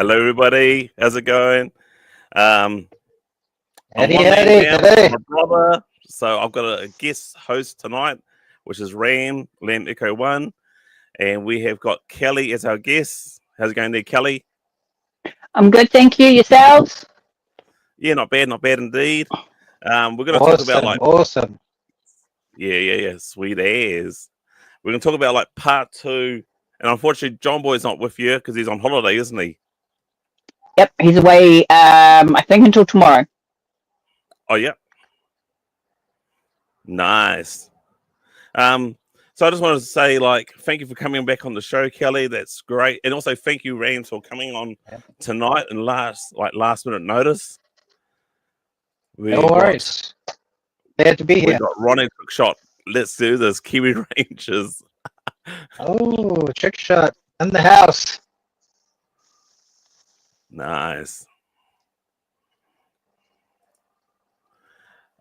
Hello, everybody. How's it going? I'm Howdy, one man howdy, down, howdy. my brother. So I've got a guest host tonight, which is Lam Echo1, and we have got Kelly as our guest. How's it going there, Kelly? I'm good, thank you. Yourselves? Yeah, not bad indeed. We're going to talk about Awesome. yeah, sweet as. We're going to talk about like part 2, and unfortunately, John Boy's not with you because he's on holiday, isn't he? Yep, he's away. I think until tomorrow. Oh yeah, nice. So I just wanted to say, like, thank you for coming back on the show, Kelly. That's great, and also thank you, Ramz, for coming on tonight and last minute notice. No worries. Glad to be We here. got Ronnie Trickshot. Let's do this, Kiwi Rangers. Oh, trick shot in the house. Nice.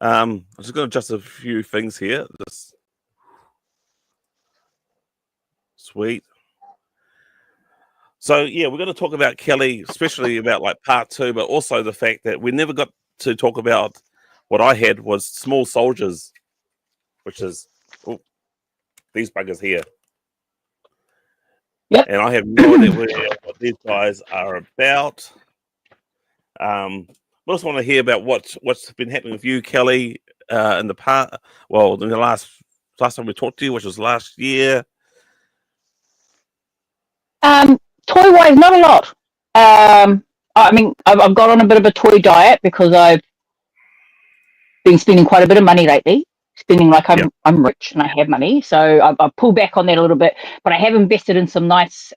I'm just going to adjust a few things here. Just sweet. So yeah, we're going to talk about Kelly, especially about like part 2, but also the fact that we never got to talk about what I had was Small Soldiers, which is these buggers here. Yep. And I have no idea what these guys are about. I also want to hear about what's been happening with you, Kelly, in the past. Well, in the last time we talked to you, which was last year. Toy-wise, not a lot. I mean, I've got on a bit of a toy diet because I've been spending quite a bit of money lately. Spending like I'm rich and I have money, so I've pulled back on that a little bit. But I have invested in some nice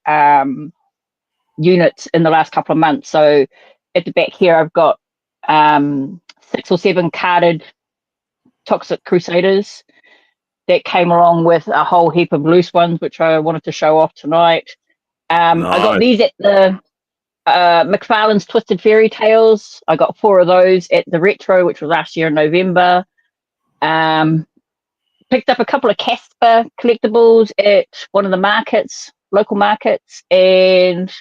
units in the last couple of months. So at the back here, I've got 6 or 7 carded Toxic Crusaders that came along with a whole heap of loose ones, which I wanted to show off tonight. Nice. I got these at the McFarlane's Twisted Fairy Tales. I got 4 of those at the Retro, which was last year in November. Picked up a couple of Casper collectibles at one of the local markets, and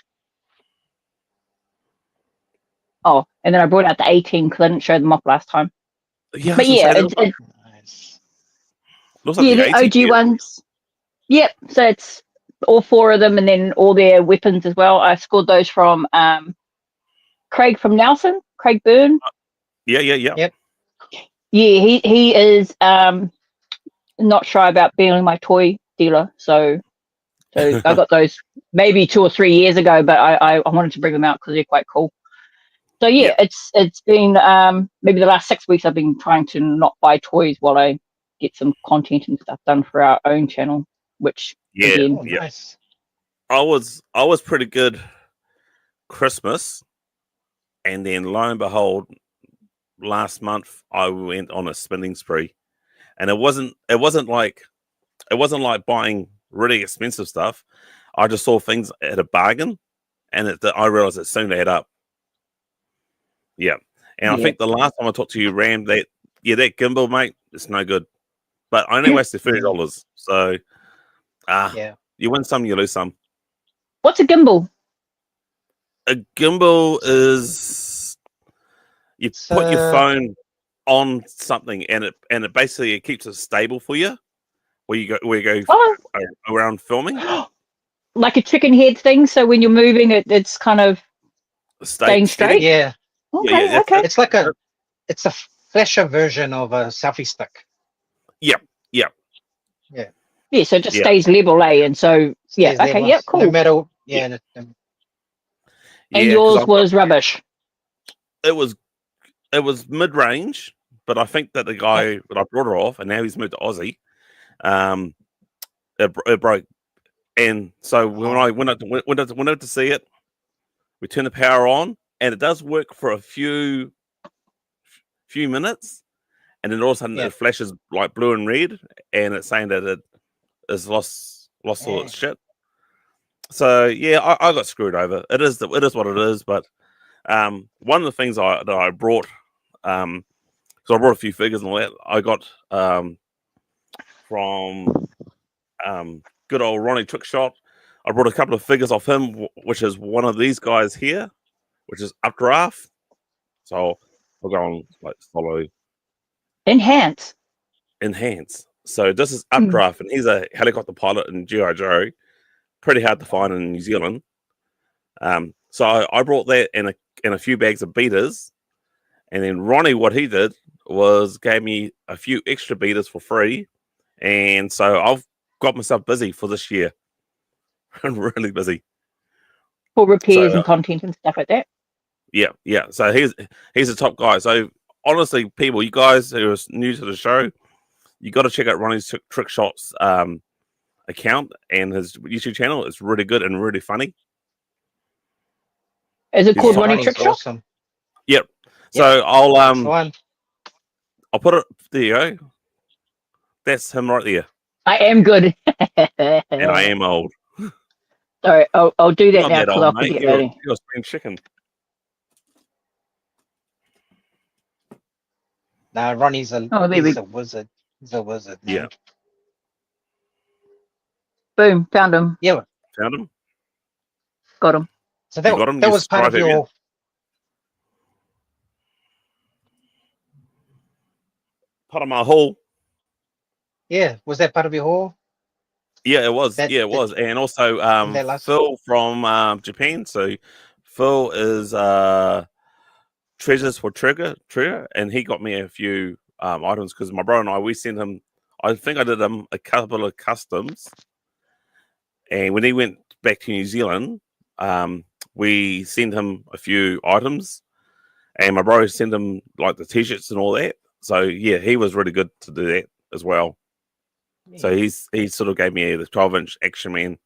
then I brought out the 18 because I didn't show them off last time. Yeah, but yeah, it's Nice. looks like the OG here. ones. Yep, so it's all 4 of them, and then all their weapons as well. I scored those from Craig from Nelson, Craig Byrne. Yeah. Yep. Yeah, he is not shy about being my toy dealer. So I got those maybe 2 or 3 years ago, but I wanted to bring them out because they're quite cool. So yeah, it's been maybe the last 6 weeks I've been trying to not buy toys while I get some content and stuff done for our own channel, which again, Nice. I was pretty good Christmas, and then lo and behold, last month I went on a spending spree, and it wasn't like buying really expensive stuff. I just saw things at a bargain, and I realized it soon add up. Yeah, and I think the last time I talked to you, Ram, that gimbal, mate, it's no good. But I only wasted $30, so you win some, you lose some. What's a gimbal? A gimbal is you put your phone on something, and it basically keeps it stable for you. Where you go around filming, like a chicken head thing. So when you're moving, it's kind of staying straight. Yeah. Okay. It's like it's a flasher version of a selfie stick. Yep. Yeah, so it just stays level, and so cool. No matter, and yours was rubbish. It was mid-range, but I think that the guy that I brought her off, and now he's moved to Aussie, it broke, and so when I went out to see it, we turned the power on, and it does work for a few minutes, and then all of a sudden it flashes like blue and red, and it's saying that it has lost all its shit. So yeah, I got screwed over. It is what it is. But one of the things that I brought, so I brought a few figures and all that. I got from good old Ronnie Trickshot. I brought a couple of figures off him, which is one of these guys here. which is updraft. So I'll go on like follow Enhance. So this is updraft, and he's a helicopter pilot in G.I. Joe. Pretty hard to find in New Zealand. So I brought that and a few bags of beaters, and then Ronnie, what he did was gave me a few extra beaters for free, and so I've got myself busy for this year. I'm really busy For repairs and content and stuff like that. Yeah. So he's a top guy. So honestly, people, you guys who are new to the show, you got to check out Ronnie's Trick Shots account and his YouTube channel. It's really good and really funny. Is it called Ronnie Ronnie's Trick Shot? awesome. Yep. So I'll put it. There you go. That's him right there. I am good. And I am old. Sorry, I'll do that Not now that because old, I'll mate. forget You're later. spring chicken. Nah, Ronnie's a wizard. He's a wizard. Man. Yeah. Boom, found him. Yeah. Found him. Got him. So that was part of your. Part of my haul. Yeah, was that part of your haul? Yeah, it was. It was. And also Phil from Japan. So Phil is Treasures for Trigger, and he got me a few items because my brother and we sent him, I think I did him a couple of customs. And when he went back to New Zealand, we sent him a few items, and my brother sent him like the t-shirts and all that. So yeah, he was really good to do that as well. So he sort of gave me the 12-inch Action Man,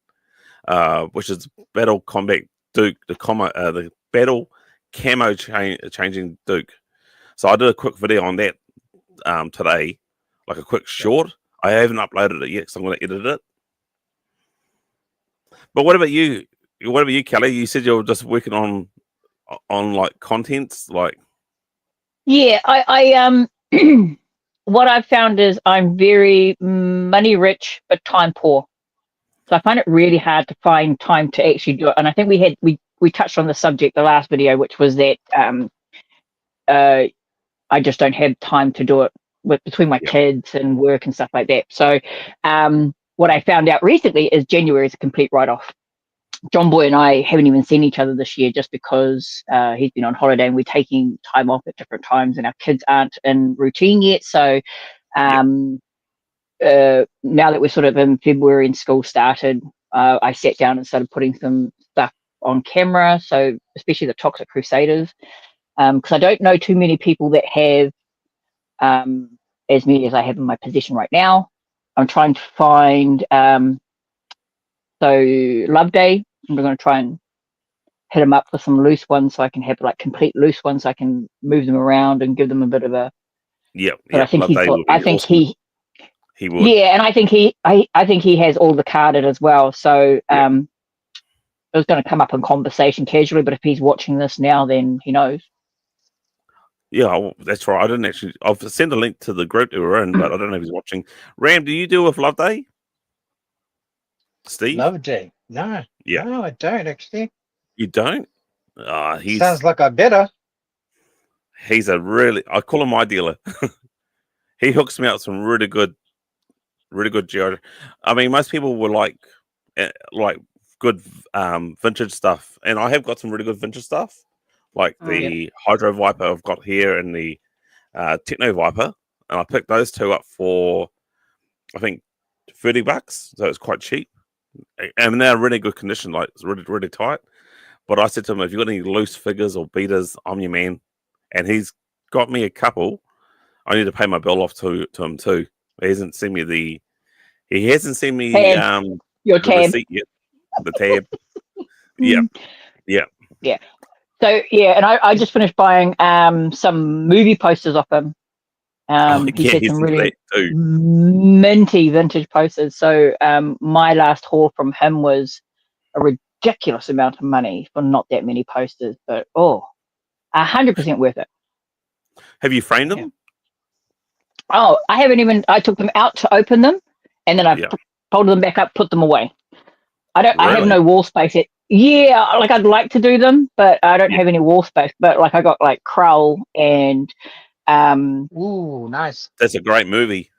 which is Battle Combat Duke, the Battle Camo Changing Duke. So I did a quick video on that today, like a quick short. I haven't uploaded it yet, so I'm going to edit it. But what about you? What about you, Kelly? You said you were just working on like contents, like. Yeah, I what I've found is I'm very money rich but time poor. So I find it really hard to find time to actually do it. And I think we touched on the subject the last video, which was that I just don't have time to do it between my kids and work and stuff like that. So what I found out recently is January is a complete write-off. John Boy and I haven't even seen each other this year just because he's been on holiday and we're taking time off at different times and our kids aren't in routine yet. So now that we're sort of in February and school started, I sat down and started putting some stuff on camera. So especially the Toxic Crusaders, because I don't know too many people that have as many as I have in my possession right now. I'm trying to find so Love Day. We're going to try and hit them up for some loose ones so I can have like complete loose ones so I can move them around and give them a bit of a. But I think he would. Yeah, and I think he has all the carded as well. So it was going to come up in conversation casually, but if he's watching this now, then he knows. Yeah, that's right. I didn't actually. I've sent a link to the group that we're in, but I don't know if he's watching. Ram, do you deal with Love Day? Steve? Love Day? No. Yeah. No, I don't actually. You don't? Sounds like I better. He's I call him my dealer. He hooks me up some really good gear. I mean, most people were like good vintage stuff, and I have got some really good vintage stuff, like the Hydro Viper I've got here and the Techno Viper, and I picked those two up for I think $30, so it's quite cheap, and they're really good condition, like it's really really tight. But I said to him, if you've got any loose figures or beaters, I'm your man, and he's got me a couple. I need to pay my bill off to him too. He hasn't sent me your tab receipt yet. The tab. Yeah. So and I just finished buying some movie posters off him. He had some really minty vintage posters. So my last haul from him was a ridiculous amount of money for not that many posters, but 100% worth it. Have you framed them? Yeah. Oh, I haven't even. I took them out to open them, and then I folded them back up, put them away. I have no wall space Yeah, like I'd like to do them, but I don't have any wall space. But like I got like Krull and Ooh, nice. That's a great movie.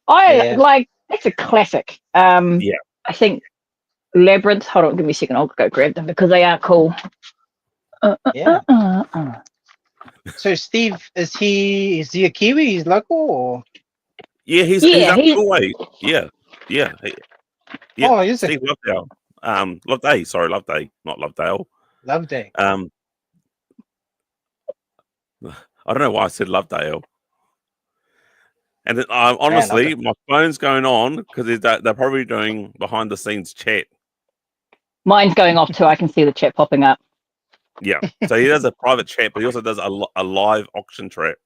I like it's a classic. Yeah. I think Labyrinth. Hold on, give me a second. I'll go grab them because they are cool. Yeah. So Steve, is he a Kiwi? He's local or? Yeah, he's up your way. Yeah. Yeah. Oh, is it? Steve Lovedale. Loveday, sorry, Loveday, not Lovedale. Loveday. I don't know why I said Lovedale. And then, honestly, my phone's going on because they're probably doing behind the scenes chat. Mine's going off too. I can see the chat popping up. Yeah. So he does a private chat, but he also does a live auction chat.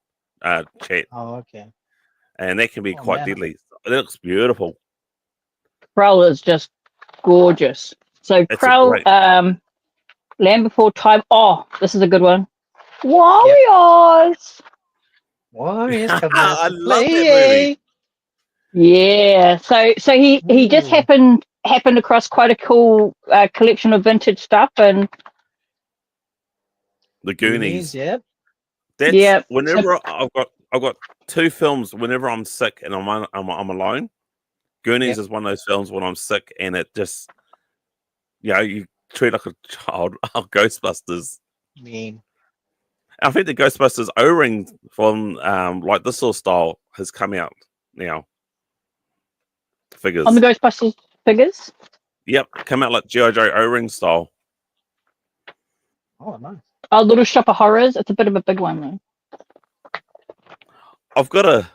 Oh, okay. And that can be quite deadly. It looks beautiful. Krull is just gorgeous. So Krull, Land Before Time. Oh, this is a good one. Warriors. Warriors come I out to love play. that movie. Yeah. So he just happened across quite a cool collection of vintage stuff and The Goonies. Yep. That's whenever I've got two films. Whenever I'm sick and I'm alone, Goonies is one of those films when I'm sick and it just, you treat like a child. Oh, Ghostbusters. Mean. I think the Ghostbusters O-ring from like this sort of style has come out now. Figures. On the Ghostbusters figures? Yep, come out like G.I. Joe O-ring style. Oh, nice. Oh, Little Shop of Horrors. It's a bit of a big one though. I've got a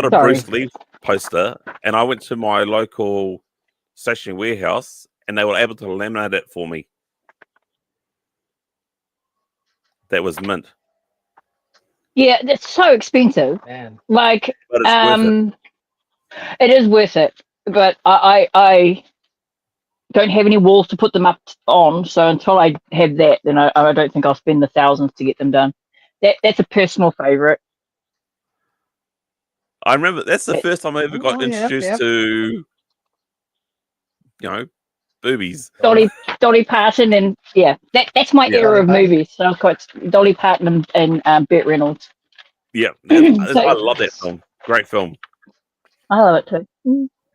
Bruce Lee poster, and I went to my local stationery warehouse, and they were able to laminate it for me. That was mint. Yeah, it's so expensive. Man. Like, but it's worth it is worth it. But I don't have any walls to put them up on, so until I have that, then I don't think I'll spend the thousands to get them done. That's a personal favorite. I remember that's the first time I ever got introduced to, boobies. Dolly Parton, and that's my era of movies. So I've got Dolly Parton and Burt Reynolds. Yeah, I love that film. Great film. I love it too.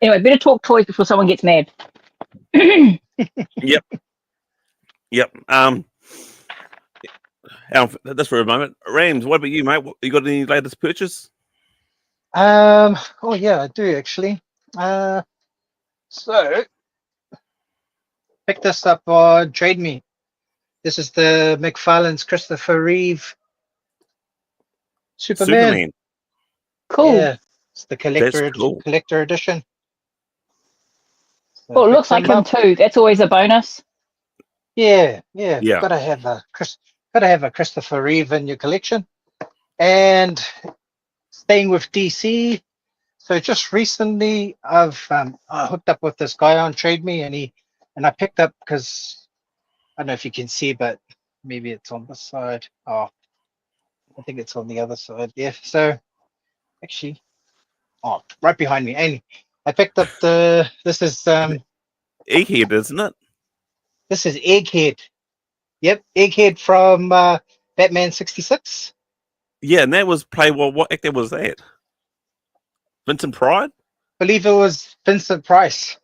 Anyway, better talk toys before someone gets mad. Yep. Just for a moment, Ramz, what about you, mate? You got any latest purchase? Oh yeah, I do actually. So pick this up on Trade Me. This is the McFarlane's Christopher Reeve Superman. Cool. Yeah, it's the collector edition. So well, it looks like him too. That's always a bonus. Yeah. Gotta have a Christopher Reeve in your collection. And staying with DC, so just recently I've hooked up with this guy on Trade Me, and I picked up, because I don't know if you can see, but maybe it's on this side. Oh, I think it's on the other side. Yeah. So actually, right behind me. And I picked up this is Egghead, isn't it? This is Egghead. Yep, Egghead from Batman 66. Yeah, and that was what actor was that? Vincent Price? I believe it was Vincent Price.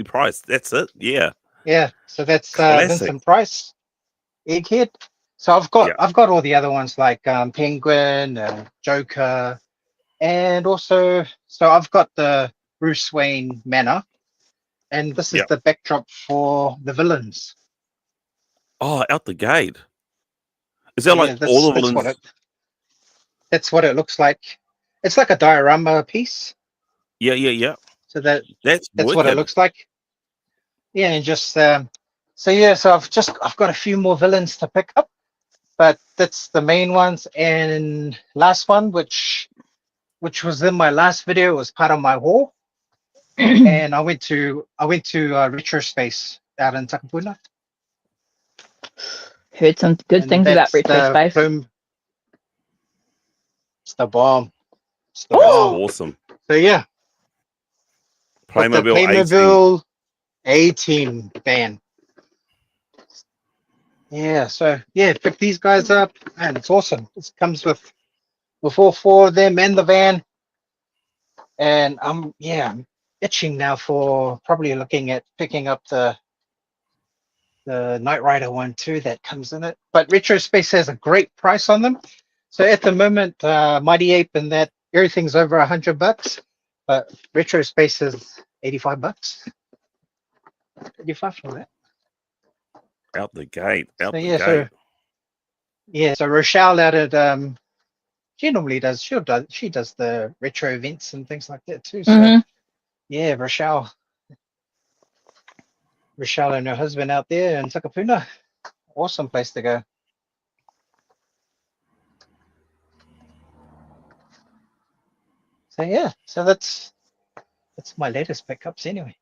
Price, that's it. Yeah. Yeah, so that's Vincent Price, Egghead. So I've got all the other ones like Penguin and Joker, and also I've got the Bruce Wayne Manor, and this is the backdrop for the villains. Oh, out the gate. Is that like all the villains? That's what it looks like. It's like a diorama piece. Yeah. So that's wicked. what it looks like. Yeah, and just so I've got a few more villains to pick up, but that's the main ones. And last one, which was in my last video, was part of my haul. And I went to Retro Space out in Takapuna. Heard some good things about Retro Space. It's the bomb. Awesome. So yeah. With the Playmobil A-Team van. Yeah, so yeah, pick these guys up, and it's awesome. It comes with all four of them and the van. And I'm itching now for probably looking at picking up the Knight Rider one too that comes in it. But Retro Space has a great price on them. So at the moment, Mighty Ape and that everything's over $100, but Retro Space is $85. 85 for that. Out the gate. So Rochelle out at she normally does she does the retro events and things like that too. So yeah, Rochelle and her husband out there in Takapuna. Awesome place to go. So yeah, so that's my latest pickups anyway.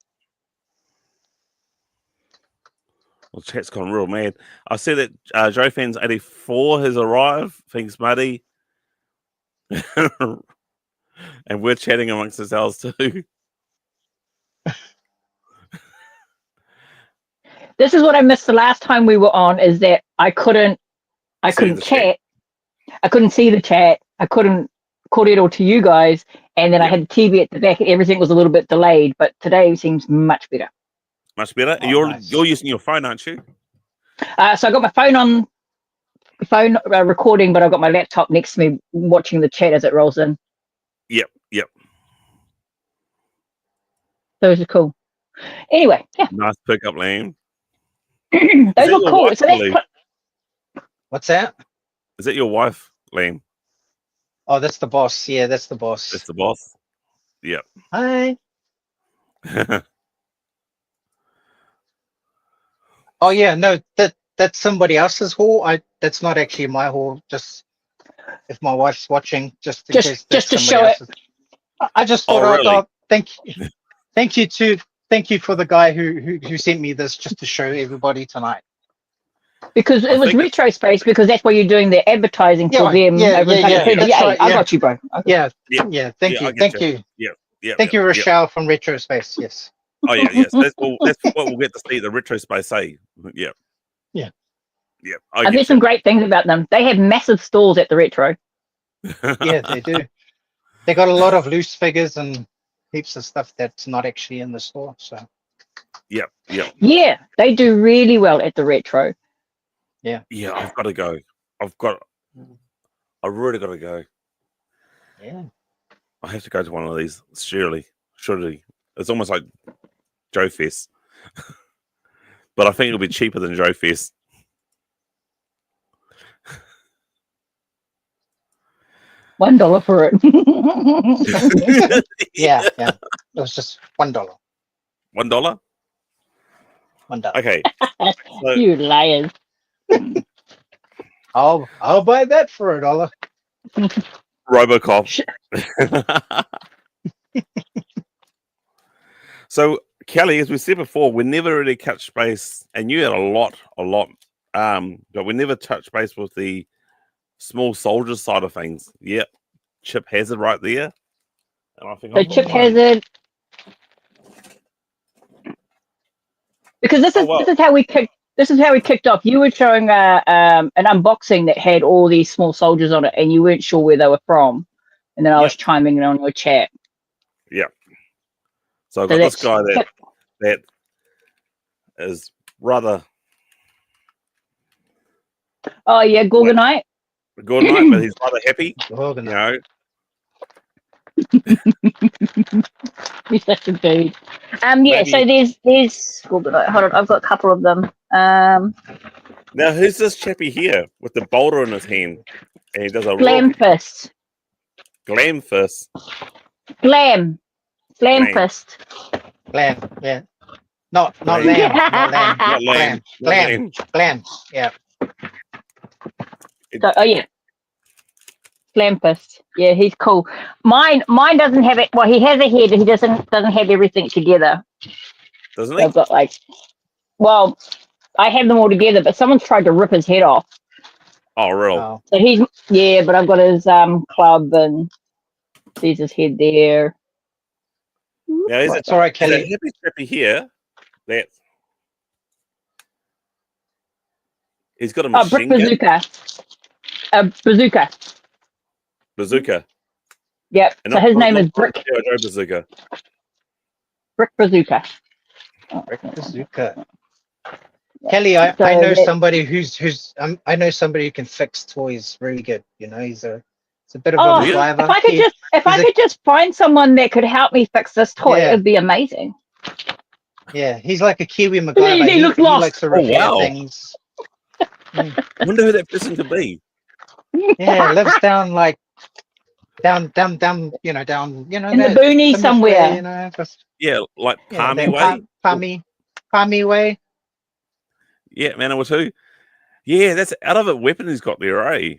Well, chat's gone real mad. I see that Joe Fans 84 has arrived. Thanks, Muddy. And we're chatting amongst ourselves too. This is what I missed the last time we were on, is that I couldn't chat. I couldn't see the chat. I couldn't call it all to you guys. And then I had the TV at the back and everything was a little bit delayed. But today seems much better. Much better. Oh, you're nice. using your phone, aren't you? So I got my phone recording, but I've got my laptop next to me watching the chat as it rolls in. Yep. Those are cool. Anyway, yeah. Nice pickup, Lam. Those are cool. Wife, So that's What's that? is that your wife, Lam? Oh, that's the boss. Yeah, that's the boss. That's the boss. Yep. Hi. Oh yeah, no, that's somebody else's haul. That's not actually my haul. Just if my wife's watching, just in case. Just to show it. I just thought, really? thank you for the guy who sent me this, just to show everybody tonight. Because it was Retro Space, because that's why you're doing the advertising for them. Yeah. Right, I got you, bro. Okay. Yeah. Thank you. Yeah. Thank you, Rochelle from Retro Space. Yes. Oh yeah, yes. That's what we'll get to see the Retro Space say. Yeah. I've heard some great things about them. They have massive stalls at the Retro. Yeah, they do. They got a lot of loose figures and heaps of stuff that's not actually in the store. So. Yeah. Yeah, they do really well at the Retro. Yeah. Yeah, I've got to go. I really got to go. Yeah. I have to go to one of these. Surely. It's almost like Joe Fest. But I think it'll be cheaper than Joe Fest. $1 for it. Yeah. It was just $1. $1? $1. Okay. So, You liars. I'll buy that for $1. Robocop. So, Kelly, as we said before, we never really touched base, and you had a lot, but we never touched base with the small soldier side of things. Yep. Chip Hazard right there. And I think Chip Hazard. Because this is how we kicked off. You were showing an unboxing that had all these small soldiers on it, and you weren't sure where they were from. And then I was chiming in on your chat. Yeah. So I've got this guy that is rather. Oh yeah, Gorgonite. Gorgonite, but he's rather happy. Gorgonite. He's such a dude. Yeah. So there's Gorgonite. Hold on, I've got a couple of them. Now who's this chappy here with the boulder in his hand? And he does a Glamfist. Glamfist. Glamfist. Glam, yeah. Not lamb. Not lamb. Glam. Yeah. Oh yeah. Glamfist. Yeah, he's cool. Mine doesn't have it. Well, he has a head, but he doesn't have everything together. Doesn't So he? I've got I have them all together, but someone's tried to rip his head off. Oh, real? Oh. So but I've got his club, and there's his head there. Now, is It's all right, Kelly. Hippie Trippy here. That he's got a Brick machine gun. Bazooka. Bazooka. Yep. And So his name is Brick Joe Bazooka. Bazooka. Brick Bazooka. Kelly, I know somebody who's I know somebody who can fix toys really good. You know, it's a bit of a MacGyver. If I could just find someone that could help me fix this toy, it'd be amazing. Yeah, he's like a Kiwi MacGyver. He looks lost. He likes to repair things. I wonder who that person could be. Yeah, lives down down, you know, in the boonies somewhere. Way, you know, like Palmy way. Palmy way. Yeah, man, it was who? Yeah, that's out of a weapon he's got there, eh?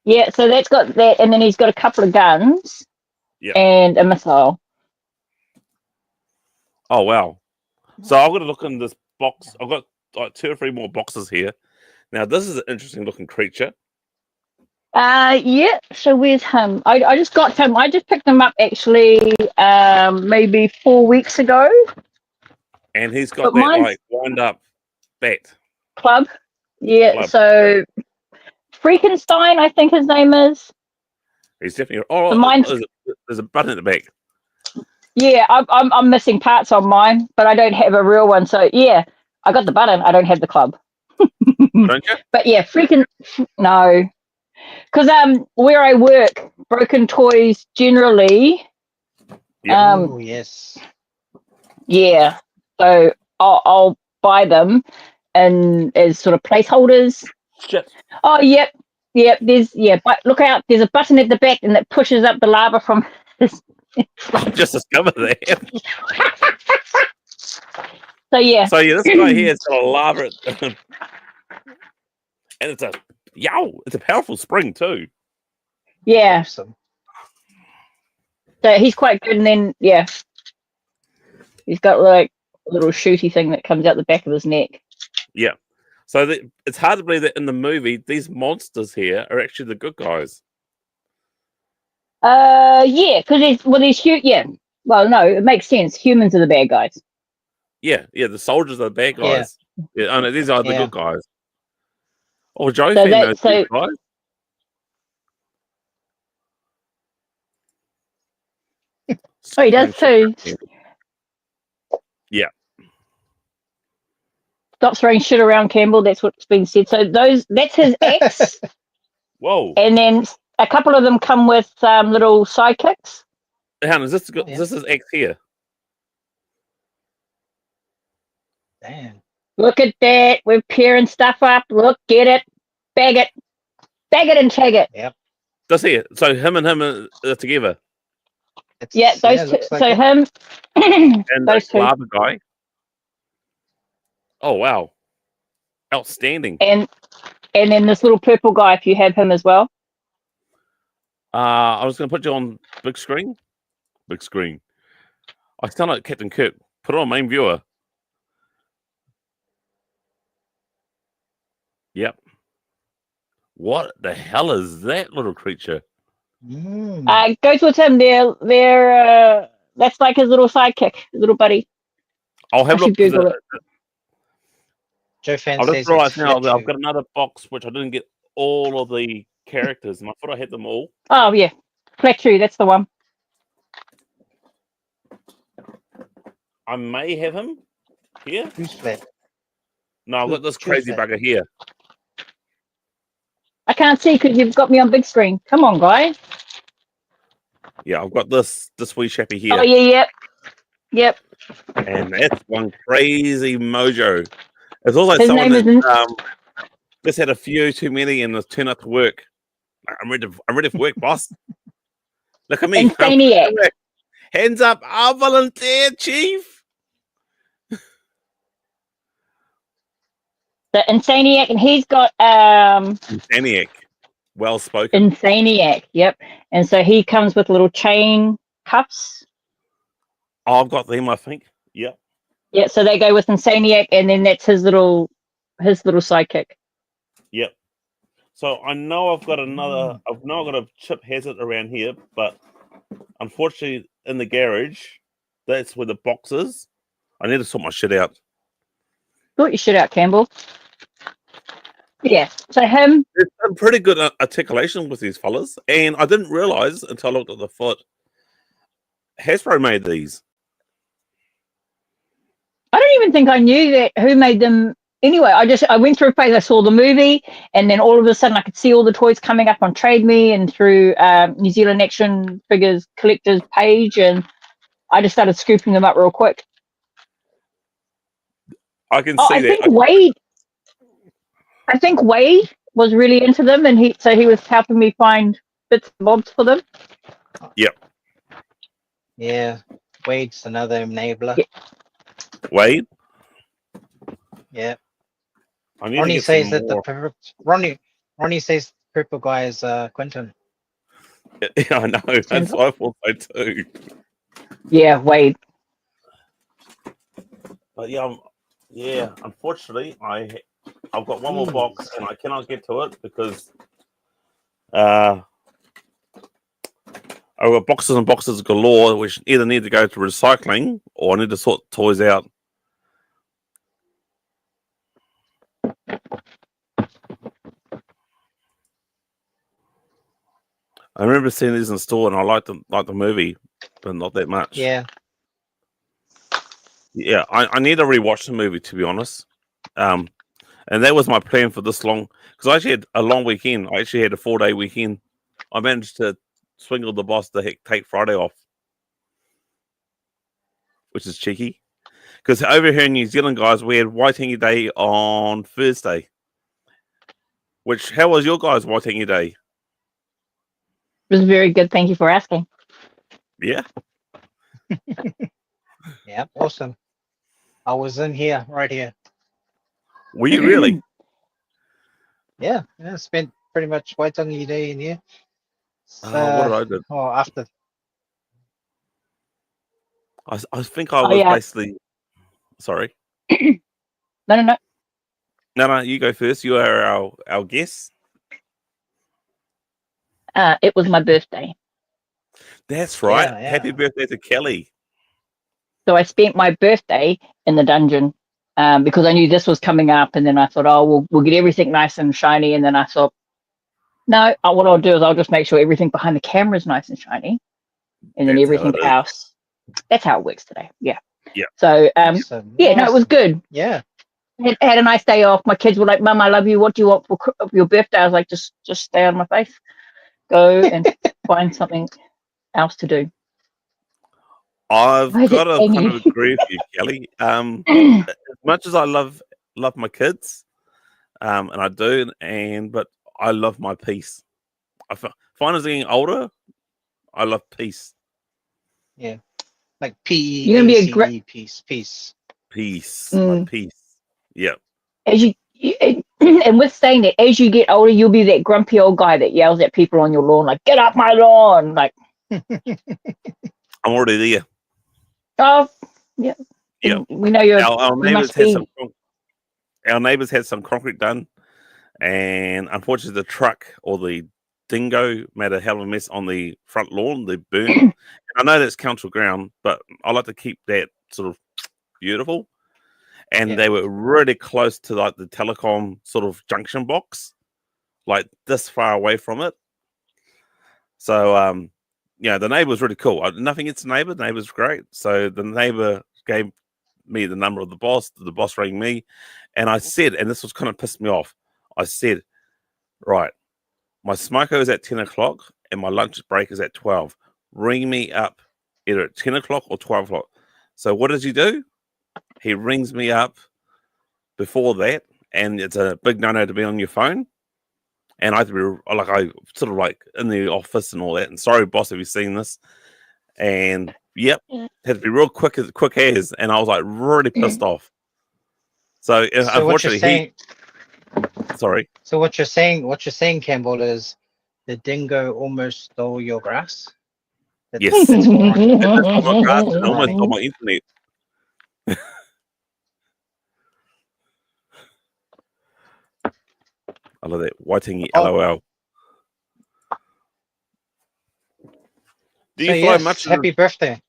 Yeah, so that's got that, and then he's got a couple of guns and a missile. Oh, wow. So I've got to look in this box. I've got like 2 or 3 more boxes here. Now, this is an interesting looking creature. Yeah, so where's him? I just got him. I just picked him up actually maybe 4 weeks ago. And he's got that like wind up bat. Club. Yeah, so Freakenstein, I think his name is. He's definitely there's a button at the back. Yeah, I'm missing parts on mine, but I don't have a real one. So yeah, I got the button. I don't have the club. Don't you? But yeah, no. Because where I work, broken toys generally. Oh yes. Yeah, so I'll buy them, and as sort of placeholders. Shit. Oh yep. But look out! There's a button at the back, and that pushes up the lava from. I just discovered that. So yeah, this guy here has got a lava, and it's a powerful spring too. Yeah. Awesome. So he's quite good, and then he's got like a little shooty thing that comes out the back of his neck. Yeah. So it's hard to believe that in the movie these monsters here are actually the good guys. Yeah, because Well, no, it makes sense. Humans are the bad guys. Yeah, the soldiers are the bad guys. Yeah, I know these are the good guys. Oh, Joe So knows these guys. Oh, he does too. Yeah. Stop throwing shit around, Campbell. That's what's been said. So that's his ex. Whoa. And then a couple of them come with little sidekicks. Hang on, this is X here. Damn. Look at that. We're pairing stuff up. Look, get it. Bag it. Bag it and tag it. Yep. Does he? So him and him are together. Those two. Like so it. him and those the two. lava guy. Oh wow. Outstanding. And then this little purple guy, if you have him as well. I was going to put you on big screen. Big screen. I sound like Captain Kirk. Put it on main viewer. Yep. What the hell is that little creature? Goes with him. They're that's like his little sidekick, his little buddy. I'll have a look. Google it. Joe fan I says just realised now that I've got another box which I didn't get all of the characters, and I thought I had them all. Oh yeah, Fletcher, that's the one. I may have him here. Who's Flet? No, I've got this crazy bugger here. I can't see because you've got me on big screen. Come on, guy. Yeah, I've got this wee chappy here. Oh yeah, yep. And that's one crazy mojo. There's also His someone name that just had a few too many and has turned up to work. I'm ready for work, boss. Look at me. Insaniac. Hands up. I'll volunteer, chief. The Insaniac, and he's got Insaniac. Well spoken. Insaniac, yep. And so he comes with little chain cuffs. Oh, I've got them, I think. Yep. Yeah, so they go with Insaniac, and then that's his little sidekick. Yep. So I know I've got a Chip Hazard around here, but unfortunately in the garage That's where the box is. I need to sort my shit out. Sort your shit out, Campbell. Yeah. So him. There's some pretty good articulation with these fellas, and I didn't realize until I looked at the foot. Hasbro made these. I don't even think I knew that who made them. Anyway, I went through a phase. I saw the movie, and then all of a sudden, I could see all the toys coming up on Trade Me and through New Zealand Action Figures Collectors page, and I just started scooping them up real quick. I can see that. I think Wade was really into them, and he was helping me find bits and bobs for them. Yep. Yeah, Wade's another enabler. Yeah. Wade. Yeah. Ronnie says that Ronnie says the purple guy is Quentin. Yeah, I know. That's what I thought so too. Yeah, Wade. But yeah, unfortunately, I've got one more box and I cannot get to it because I've got boxes and boxes galore, which either need to go to recycling or I need to sort toys out. I remember seeing these in the store and I liked the movie, but not that much. Yeah. Yeah, I need to rewatch the movie, to be honest. And that was my plan for this long, because I actually had a long weekend. I actually had a 4-day weekend. I managed to swingle the boss to take Friday off, which is cheeky. Because over here in New Zealand, guys, we had Waitangi Day on Thursday. How was your guys' Waitangi Day? It was very good. Thank you for asking. Yeah. Yeah, awesome. I was in here, right here. Were you really? Yeah, spent pretty much Waitangi Day in here. What did I do? Oh, after. I think I was basically... Sorry. No. No, you go first. You are our guest. It was my birthday. That's right. Yeah. Happy birthday to Kelly. So I spent my birthday in the dungeon because I knew this was coming up, and then I thought, we'll get everything nice and shiny, and then I thought, no, what I'll do is I'll just make sure everything behind the camera is nice and shiny, and then everything else. That's how it works today. Yeah. Yeah. So it was good. Yeah. Had a nice day off. My kids were like, "Mum, I love you. What do you want for your birthday?" I was like, just stay on my face. Go and find something else to do. I've got to kind of agree with you, Kelly. As much as I love my kids, and I do, but I love my peace. I find as getting older, I love peace. Yeah, like PEACE. You're gonna be a great peace. Peace, my peace. Yeah. As you and with saying that, as you get older, you'll be that grumpy old guy that yells at people on your lawn, like, "Get off my lawn!" Like, I'm already there. Oh, yeah. Yeah. We know you're. Our neighbors had some concrete done, and unfortunately, the truck or the dingo made a hell of a mess on the front lawn. They burned. I know that's council ground, but I like to keep that sort of beautiful. And they were really close to like the telecom sort of junction box, like this far away from it. So, the neighbor was really cool. Nothing against the neighbor. The neighbor's great. So the neighbor gave me the number of the boss. The boss rang me, and I said, and this was kind of pissed me off. I said, right, my smoko is at 10 o'clock and my lunch break is at 12. Ring me up either at 10 o'clock or 12 o'clock. So what does he do? He rings me up before that, and it's a big no-no to be on your phone. And I have to be I sort of like in the office and all that. And sorry, boss, if you've seen this. And had to be real quick as, and I was like really pissed off. So unfortunately, sorry. So what you're saying, Campbell, is the dingo almost stole your grass. Yes, that's my grass and almost stole my internet. I love that. Waitangi, LOL. Do you fly much? Happy birthday.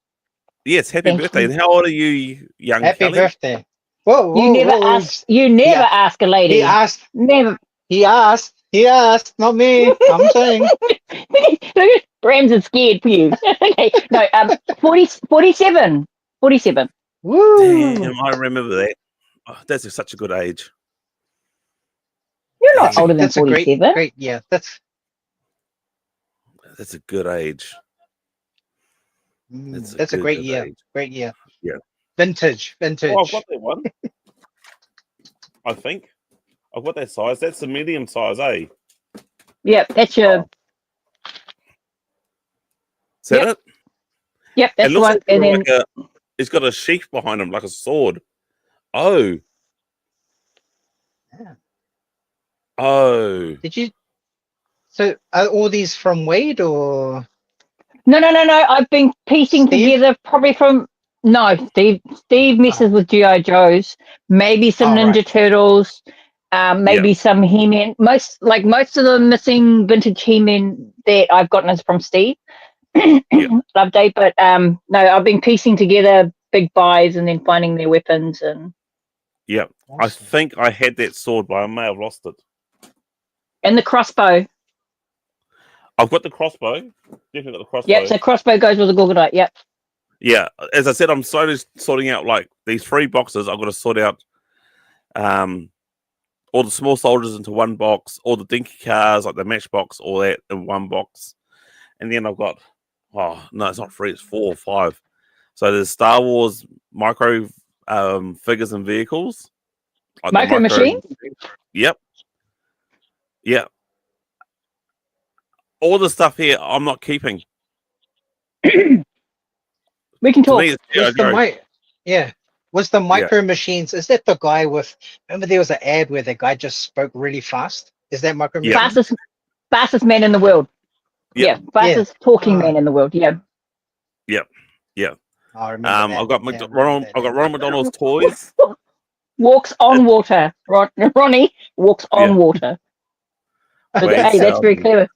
Yes, happy Thank birthday. you. And how old are you, young Happy Kelly? birthday. Whoa, You whoa, never whoa. ask. You never ask a lady. He asked. Never. He asked. Not me. I'm saying. Ramz is scared for you. Okay, no, 47. 47. Woo. Damn, I remember that. Oh, that's such a good age. You're not That's older than a 47. great. Yeah, that's That's a good age. that's a great Good year. age. Great year. Yeah. Vintage. Oh, I've got that one. I think I've got that size. That's the medium size, eh? Yep, that's your. Is that Yep. it? Yep, It that's the looks one. like And then it's got a sheath behind him, like a sword. Oh. Yeah. Oh. Did you? So are all these from Wade or no. I've been piecing Steve? together probably from no Steve. Steve messes with GI Joes, maybe some Oh, Ninja right. Turtles, maybe some He-Man. Most of the missing vintage He-Man that I've gotten is from Steve. Love Day, but no, I've been piecing together big buys and then finding their weapons and I think I had that sword, but I may have lost it. the crossbow. I've got the crossbow. Definitely got the crossbow. Yep, so crossbow goes with the Gorgonite. Yep. Yeah, as I said, I'm slowly sorting out like these 3 boxes. I've got to sort out all the small soldiers into one box, all the dinky cars, like the matchbox, all that in one box. And then I've got, oh, no, it's not 3, it's 4 or 5. So there's Star Wars micro figures and vehicles. Like Micro machines? Yep. All the stuff here, I'm not keeping. We can To talk. me, it's G.I. Joe. Was the micro machines? Is that the guy with? Remember, there was an ad where the guy just spoke really fast. Is that micro machines? Fastest man in the world. Yeah. Fastest talking man in the world. Yeah. I remember that. I've got Yeah, I remember Ronald. that. I've got Ronald McDonald's toys. Walks on water. Ronnie walks on water. But, Wait, hey, that's very clever.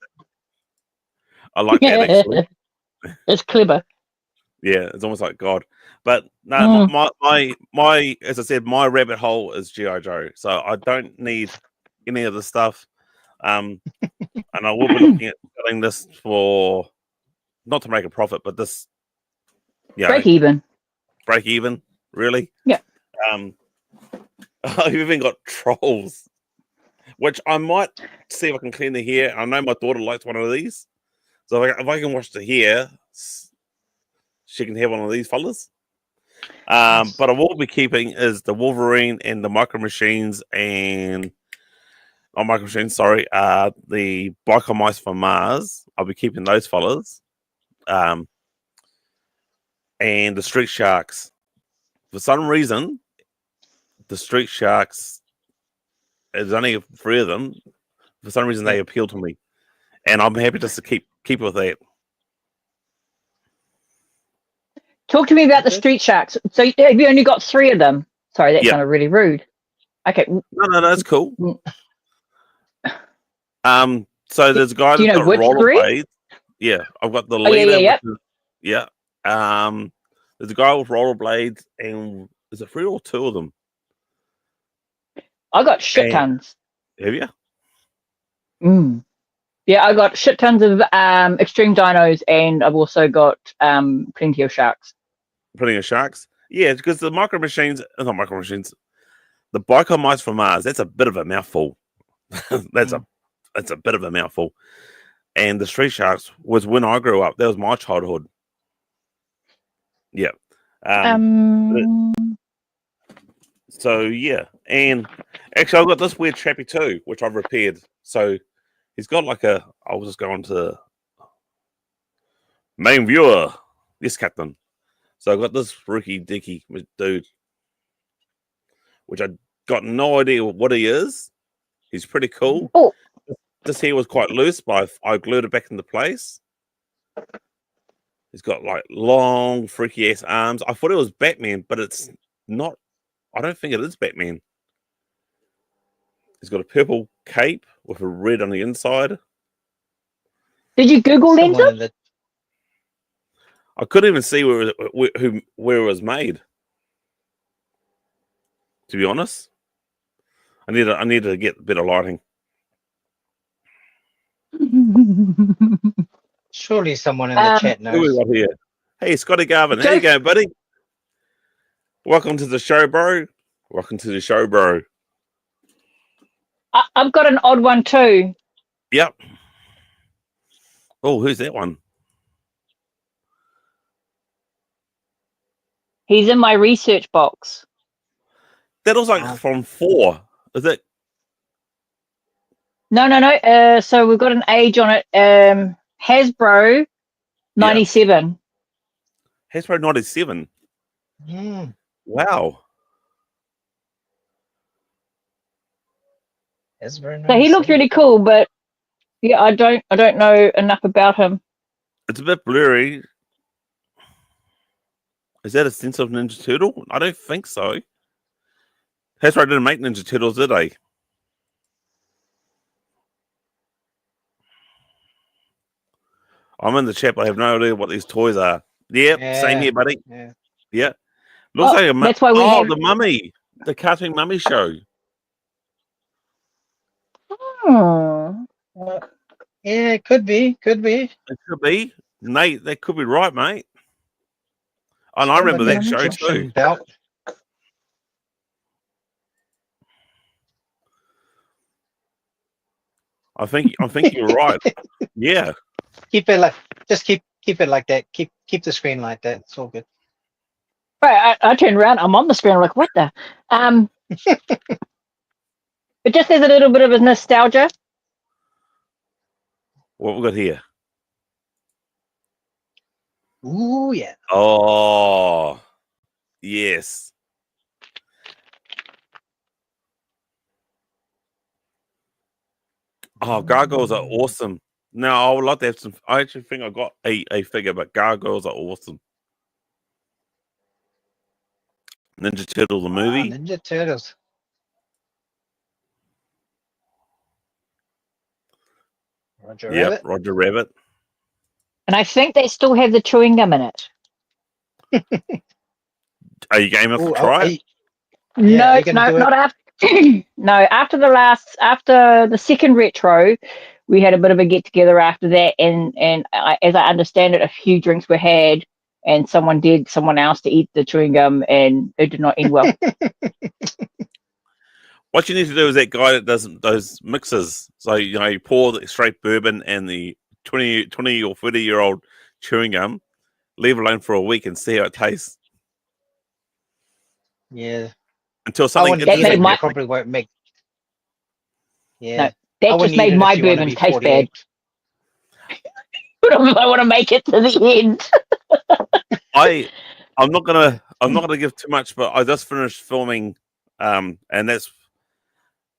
I like that actually. It's clever. Yeah, it's almost like God. But no, my as I said, my rabbit hole is G.I. Joe, so I don't need any of the stuff. And I will be looking at selling this for not to make a profit, but this Break even. Break even, really? Yeah. I've even got trolls, which I might see if I can clean the hair. I know my daughter likes one of these, so if I can wash the hair, she can have one of these fellas. But I will be keeping is the Wolverine and the Micro Machines and not Micro Machines, sorry, the Biker Mice from Mars. I'll be keeping those fellas. And the Street Sharks. For some reason, the Street Sharks, there's only 3 of them. For some reason, they appeal to me, and I'm happy just to keep with that. Talk to me about the Street Sharks. So have you only got 3 of them? Sorry, that sounded really rude. Okay. No, that's cool. So there's a guy Do you that's know got which 3? rollerblades. Yeah, I've got the leader. Yeah. There's a guy with rollerblades, and is it 3 or 2 of them? I got shit tons. Have you? Yeah, I got shit tons of extreme dinos, and I've also got plenty of sharks. Plenty of sharks? Yeah, because the Micro Machines, not Micro Machines, the Biker Mice from Mars, that's a bit of a mouthful. That's a bit of a mouthful. And the Street Sharks was when I grew up. That was my childhood. Yeah. So yeah, and actually I've got this weird trappy too, which I've repaired. So he's got like I'll just go on to main viewer. Yes, Captain. So I've got this rookie dicky dude, which I got no idea what he is. He's pretty cool. Oh. This hair was quite loose, but I glued it back into place. He's got like long, freaky ass arms. I thought it was Batman, but it's not. I don't think it is Batman. He's got a purple cape with a red on the inside. Did you Google lenses? I couldn't even see where it was made. To be honest, I need to get better lighting. Surely someone in the chat knows. Who we got here? Hey, Scotty Garvin. How you going, buddy? Welcome to the show, bro. Welcome to the show, bro. I've got an odd one too. Yep. Oh, who's that one? He's in my research box. That looks like from 4. Is it? No. So we've got an age on it. Hasbro 97. Hasbro 97. Wow. Hasbro 97. So he looks really cool, but yeah, I don't know enough about him. It's a bit blurry. Is that a sense of Ninja Turtle? I don't think so. Hasbro didn't make Ninja Turtles, did they? I'm in the chat, but I have no idea what these toys are. Yep, same here, buddy. Yeah. Looks like a that's why we have the Mummy. The cartoon Mummy show. Yeah, it could be. It could be. Nate, that could be right, mate. And I remember that show too. Belt. I think you're right. Yeah. Keep it like that. Keep the screen like that. It's all good. Right, I turned around. I'm on the screen. I'm like, what the? It just has a little bit of a nostalgia. What we got here? Ooh, yeah. Oh, yes. Oh, gargoyles are awesome. Now, I would like to have some. I actually think I got a figure, but gargoyles are awesome. Ninja Turtle, the movie. Ninja Turtles. Roger Rabbit. Roger Rabbit. And I think they still have the chewing gum in it. Are you game up to try it? No, not after. No, after the second retro, we had a bit of a get together after that, and as I understand it, a few drinks were had, and someone dared someone else to eat the chewing gum, and it did not end well. What you need to do is that guy that does those mixes. So you pour the straight bourbon and the 20 or 30-year-old chewing gum, leave it alone for a week and see how it tastes. Yeah. Until something gets probably won't make. Yeah. No, that just made my bourbon taste bad. But I want to make it to the end. I'm not gonna give too much, but I just finished filming, and that's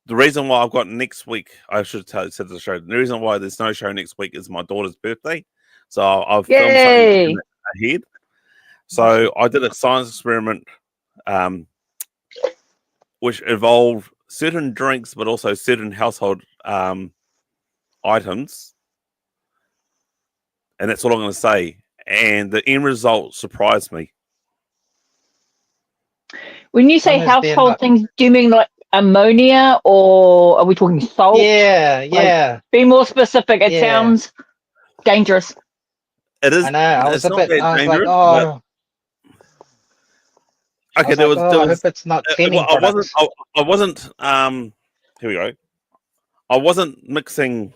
the reason why I've got next week. I should have said the show. The reason why there's no show next week is my daughter's birthday, so I've filmed something ahead. So I did a science experiment, which involved certain drinks, but also certain household items, and that's all I'm going to say. And the end result surprised me. When you say household things, do you mean like ammonia, or are we talking salt? Yeah. Like, be more specific. It sounds dangerous. It is. I know. I was dangerous. Okay, I hope it's not cleaning products. I wasn't. Here we go. I wasn't mixing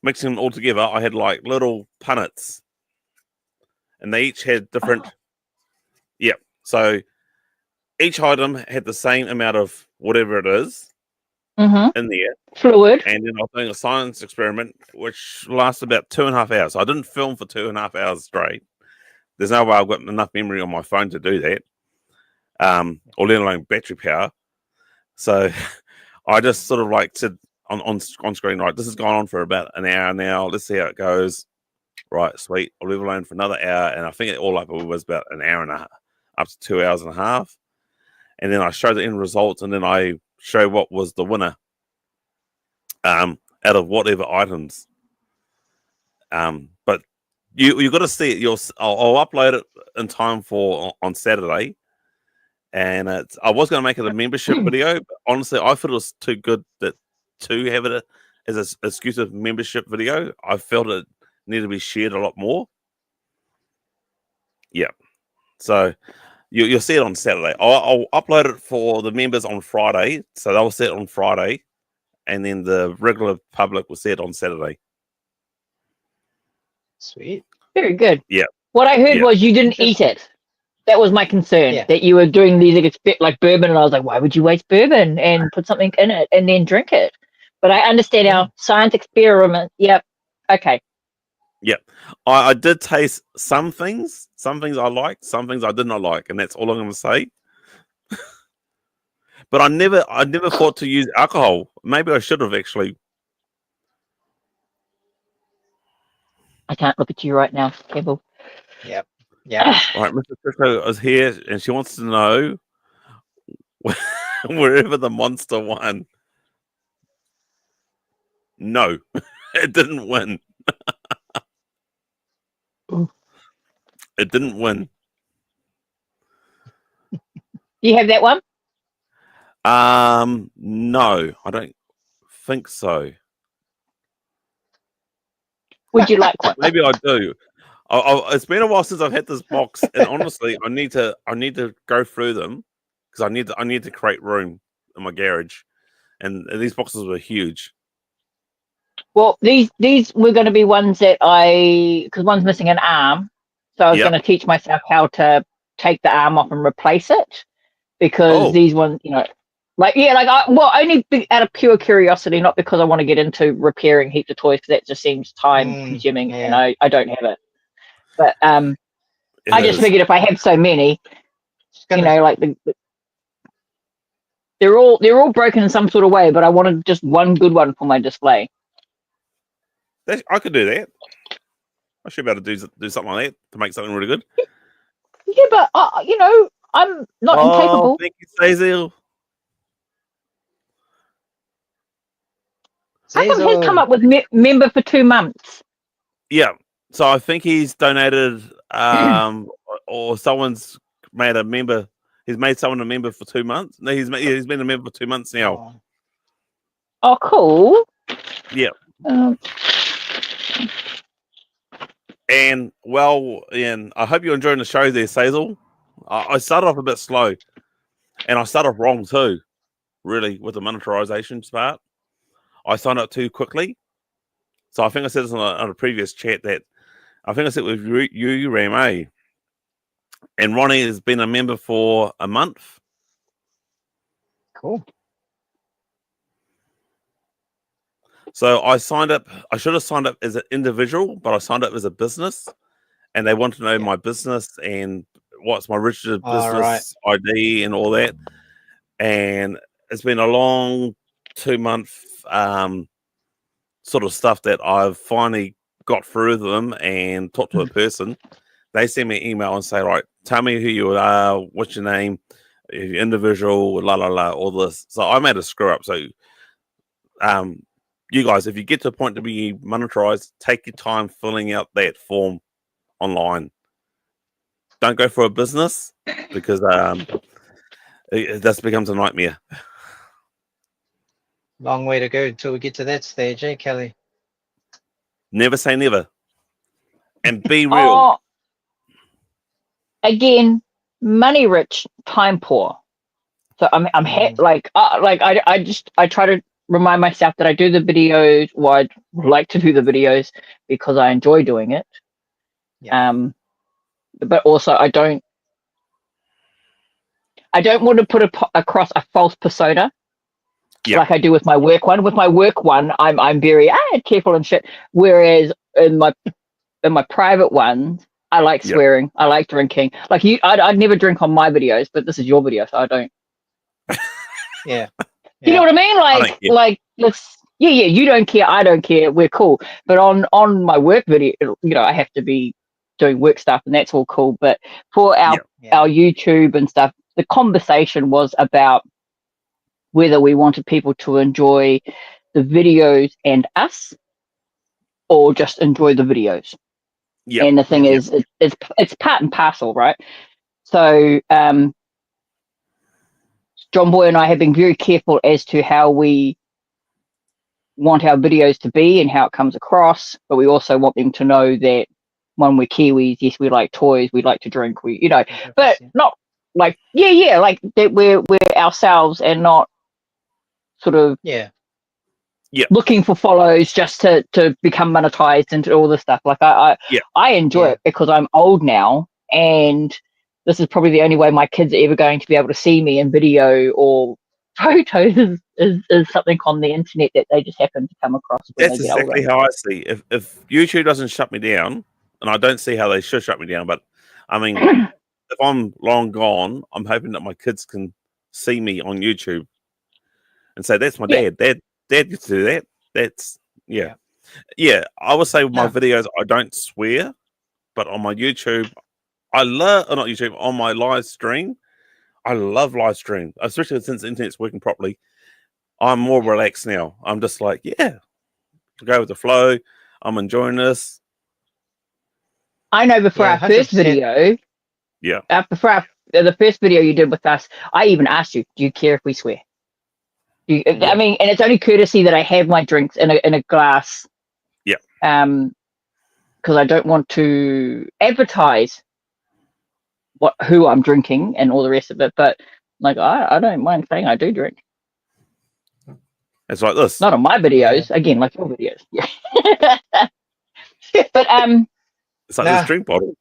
them all together. I had like little punnets, and they each had different. Yeah, so each item had the same amount of whatever it is in there, fluid. And then I was doing a science experiment, which lasted about 2.5 hours. I didn't film for 2.5 hours straight. There's no way I've got enough memory on my phone to do that. Or let alone battery power. So I just sort of like said on screen, right, this has gone on for about an hour now. Let's see how it goes. Right, sweet. I'll leave it alone for another hour. And I think it all up it was about an hour and a half, up to 2 hours and a half. And then I showed the end results, and then I show what was the winner out of whatever items. But You got to see it. I'll upload it in time for on Saturday, and I was going to make it a membership video, but honestly, I thought it was too good to have it as an exclusive membership video. I felt it needed to be shared a lot more. Yeah, so you'll see it on Saturday. I'll upload it for the members on Friday, so they'll see it on Friday, and then the regular public will see it on Saturday. Sweet. Very good. Yeah. What I heard was you didn't eat it. That was my concern, that you were doing these like bourbon, and I was like, why would you waste bourbon and put something in it and then drink it? But I understand our science experiment. Yep. Okay. Yep. I did taste some things. Some things I liked, some things I did not like, and that's all I'm going to say. But I never thought to use alcohol. Maybe I should have actually. I can't look at you right now, Campbell. Yep. Yeah. All right, Mr. Crisco is here, and she wants to know wherever the monster won. No, it didn't win. It didn't win. You have that one? No, I don't think so. Would you like one? Maybe I do. It's been a while since I've had this box, and honestly, I need to go through them because I need to create room in my garage, and these boxes were huge. Well, these were going to be ones that because one's missing an arm, so I was going to teach myself how to take the arm off and replace it, because these ones, only out of pure curiosity, not because I want to get into repairing heaps of toys, because that just seems time consuming, and I don't have it. But I just figured if I have so many, they're all broken in some sort of way, but I wanted just one good one for my display. I could do that. I should be able to do something like that to make something really good. Yeah, but I'm not incapable. Thank you, Cecil. How come he's come up with member for 2 months? Yeah, so I think he's donated, or someone's made a member. He's made someone a member for 2 months. No, he's been a member for 2 months now. Oh, cool. Yeah. And I hope you're enjoying the show there, Cecil. I started off a bit slow, and I started off wrong too, really, with the monetization part. I signed up too quickly. So I think I said this on a previous chat that I think I said with you, Ram, and Ronnie has been a member for a month. Cool. So I signed up. I should have signed up as an individual, but I signed up as a business, and they want to know my business and what's my registered business ID and all that. And it's been a long 2 month sort of stuff that I've finally got through them and talked to a person. They send me an email and say, right, tell me who you are, what's your name, you're individual, la la la, all this. So I made a screw up. So you guys, if you get to a point to be monetized, take your time filling out that form online. Don't go for a business, because it just becomes a nightmare. Long way to go until we get to that stage, eh, Kelly? Never say never. And be real. Oh, again, money rich, time poor. So I try to remind myself that I do the videos. Well, I'd like to do the videos because I enjoy doing it. Yeah. But also I don't want to put across a false persona. Yep. Like I do with my work one. With my work one, I'm very careful and shit. Whereas in my private ones, I like swearing. Yep. I like drinking. Like I'd never drink on my videos, but this is your video, so I don't. Yeah. You know what I mean? Like let's. Yeah. You don't care. I don't care. We're cool. But on my work video, I have to be doing work stuff, and that's all cool. But for our YouTube and stuff, the conversation was about whether we wanted people to enjoy the videos and us, or just enjoy the videos. Yeah. And the thing is, it's part and parcel, right? So John Boy and I have been very careful as to how we want our videos to be and how it comes across, but we also want them to know that when we're Kiwis, yes, we like toys, we like to drink, but not like like that we're ourselves and not sort of looking for follows just to become monetized and all this stuff. Like I enjoy it because I'm old now, and this is probably the only way my kids are ever going to be able to see me in video or photos is something on the internet that they just happen to come across. That's exactly how I see. If YouTube doesn't shut me down, and I don't see how they should shut me down, but I mean, if I'm long gone, I'm hoping that my kids can see me on YouTube and say, "That's my dad. Dad used to do that." That's yeah. I would say with my videos, I don't swear, but on my YouTube, I love not YouTube on my live stream. I love live stream, especially since the internet's working properly. I'm more relaxed now. I'm just like, go with the flow. I'm enjoying this. I know before our 100%. First video, before the first video you did with us, I even asked you, do you care if we swear? I mean, and it's only courtesy that I have my drinks in a glass. Yeah. Because I don't want to advertise who I'm drinking and all the rest of it, but like I don't mind saying I do drink. It's like this. Not on my videos, again, like your videos. But it's like this drink bottle.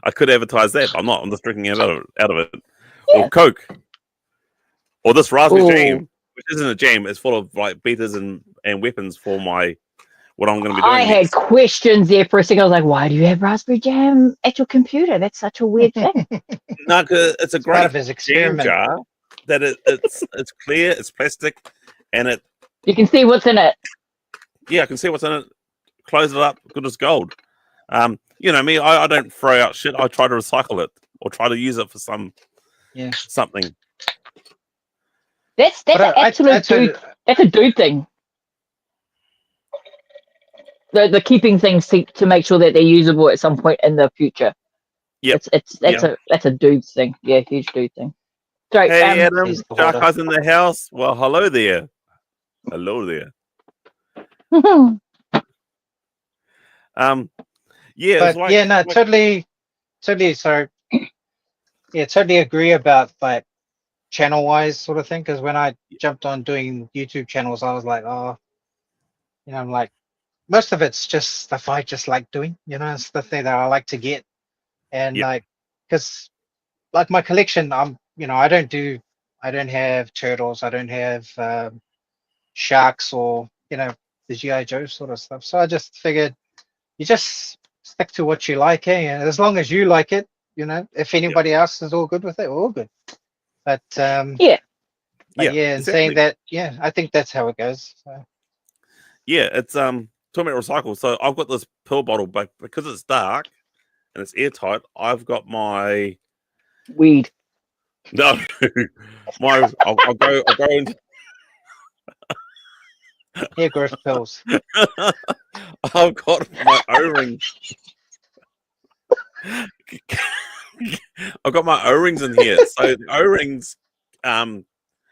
I could advertise that. I'm not. I'm just drinking out of it. Or Coke. Or this raspberry jam, which isn't a jam. It's full of like beaters and weapons for what I'm going to be doing. I had questions there for a second. I was like, why do you have raspberry jam at your computer? That's such a weird thing. No, because it's a great part of his experiment. Jam jar that it's clear, it's plastic, and you can see what's in it. Yeah, I can see what's in it. Close it up, good as gold. You know me, I don't throw out shit. I try to recycle it or try to use it for something. That's an absolute dude. That's a dude thing. The keeping things to make sure that they're usable at some point in the future. Yeah, that's a dude thing. Yeah, huge dude thing. Sorry, hey Adam, Sharka's in the house. Well, hello there. Hello there. Totally. So, totally agree about like channel wise sort of thing. Because when I jumped on doing YouTube channels, I was like, I'm like, most of it's just stuff I just like doing, stuff that I like to get, and like, because like my collection, I don't have turtles, I don't have sharks or the G.I. Joe sort of stuff. So I just figured you just stick to what you like, and as long as you like it, if anybody else is all good with it, all good. But and saying that, I think that's how it goes. So. Yeah, it's talking about recycle. So I've got this pill bottle, but because it's dark and it's airtight, I've got my weed. No, I'll go into hair growth pills. I've got my O-rings. I've got my O-rings in here. So the O-rings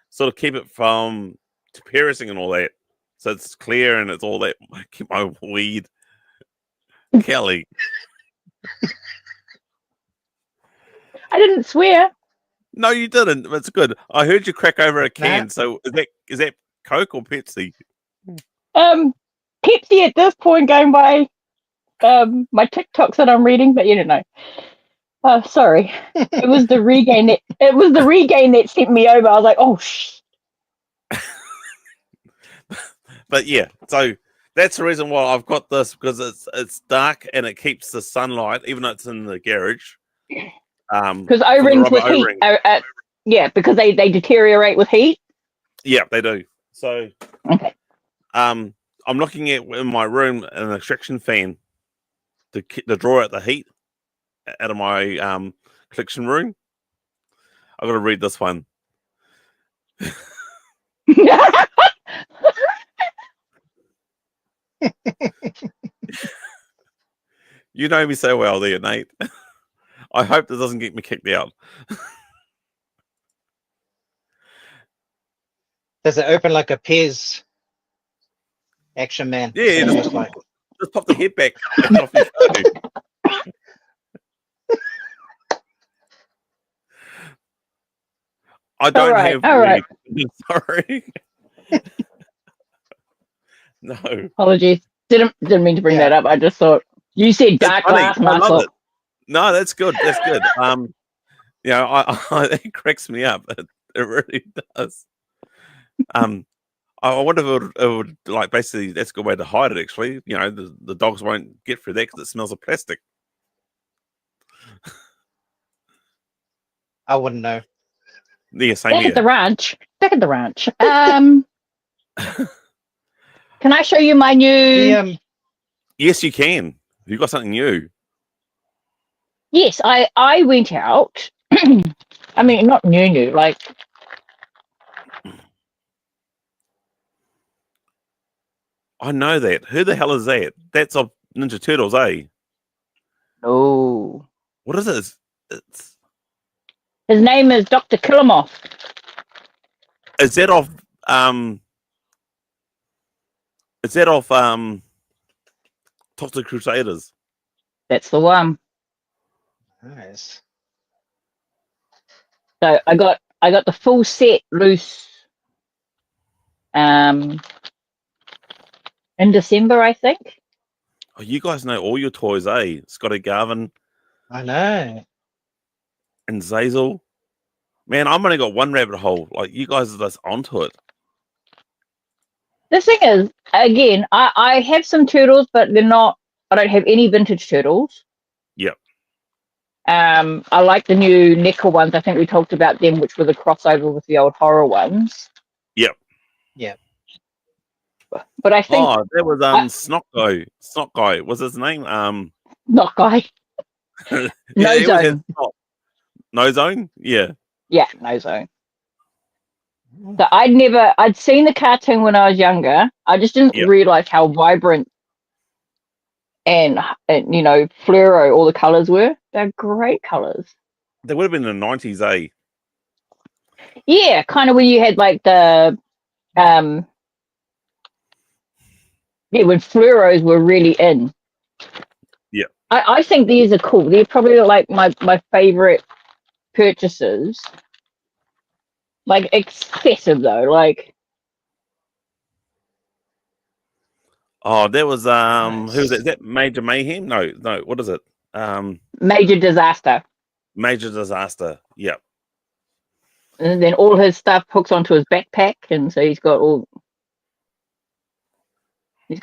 sort of keep it from piercing and all that. So it's clear and it's all that. I keep my weed. Kelly. I didn't swear. No, you didn't. It's good. I heard you crack over a can. So is that Coke or Pepsi? Pepsi at this point, going by my TikToks that I'm reading, but you don't know. Oh, sorry. It was the regain that sent me over. I was like, oh shh. But yeah, so that's the reason why I've got this, because it's dark and it keeps the sunlight, even though it's in the garage. Because O-rings with heat. Because they deteriorate with heat. Yeah, they do. So, okay. I'm looking at in my room an extraction fan to draw out the heat out of my collection room. I've got to read this one. You know me so well there, Nate. I hope that doesn't get me kicked out. Does it open like a Pez Action Man? Yeah, Just like just pop the head back and off you go. I don't have. All right. Sorry. No. Apologies. Didn't mean to bring that up. I just thought you said dark glass, and I love thought. it. No, that's good. That's good. You know, it cracks me up. It really does. I wonder if it would like basically that's a good way to hide it. Actually, you know, the dogs won't get through that because it smells of plastic. I wouldn't know. Yeah, same Back here. at the ranch. Can I show you my new? Yes, you can. You got something new. Yes, I went out. I mean, not new, like. I know that. Who the hell is that? That's of Ninja Turtles, eh? No. What is it? It's His name is Dr. Killamoff. is that of Toxic Crusaders? That's the one. Nice. So I got the full set loose. In December, I think. Oh, you guys know all your toys, eh? Scotty Garvin I know. and Zazel. Man, I've only got one rabbit hole. Like, you guys are just onto it. The thing is, again, I have some turtles, but they're not. I don't have any vintage turtles. Yep. I like the new NECA ones. I think we talked about them, which were the crossover with the old horror ones. Yep. Yeah. But I think that was Snot Guy. Was his name? not guy. Yeah, No it was his Zone. top. No Zone? Yeah. Yeah, No Zone. So I'd seen the cartoon when I was younger. I just didn't realize how vibrant and you know, fluoro all the colors were. They're great colors. They would have been in the 90s, eh? Yeah, kind of when you had like the when fluoros were really in. Yeah. I think these are cool. They're probably like my favorite purchases. Like excessive though, like. Oh, that was Nice. who was that? Is that Major Mayhem? No, what is it? Major Disaster. Major Disaster. Yep. And then all his stuff hooks onto his backpack, and so he's got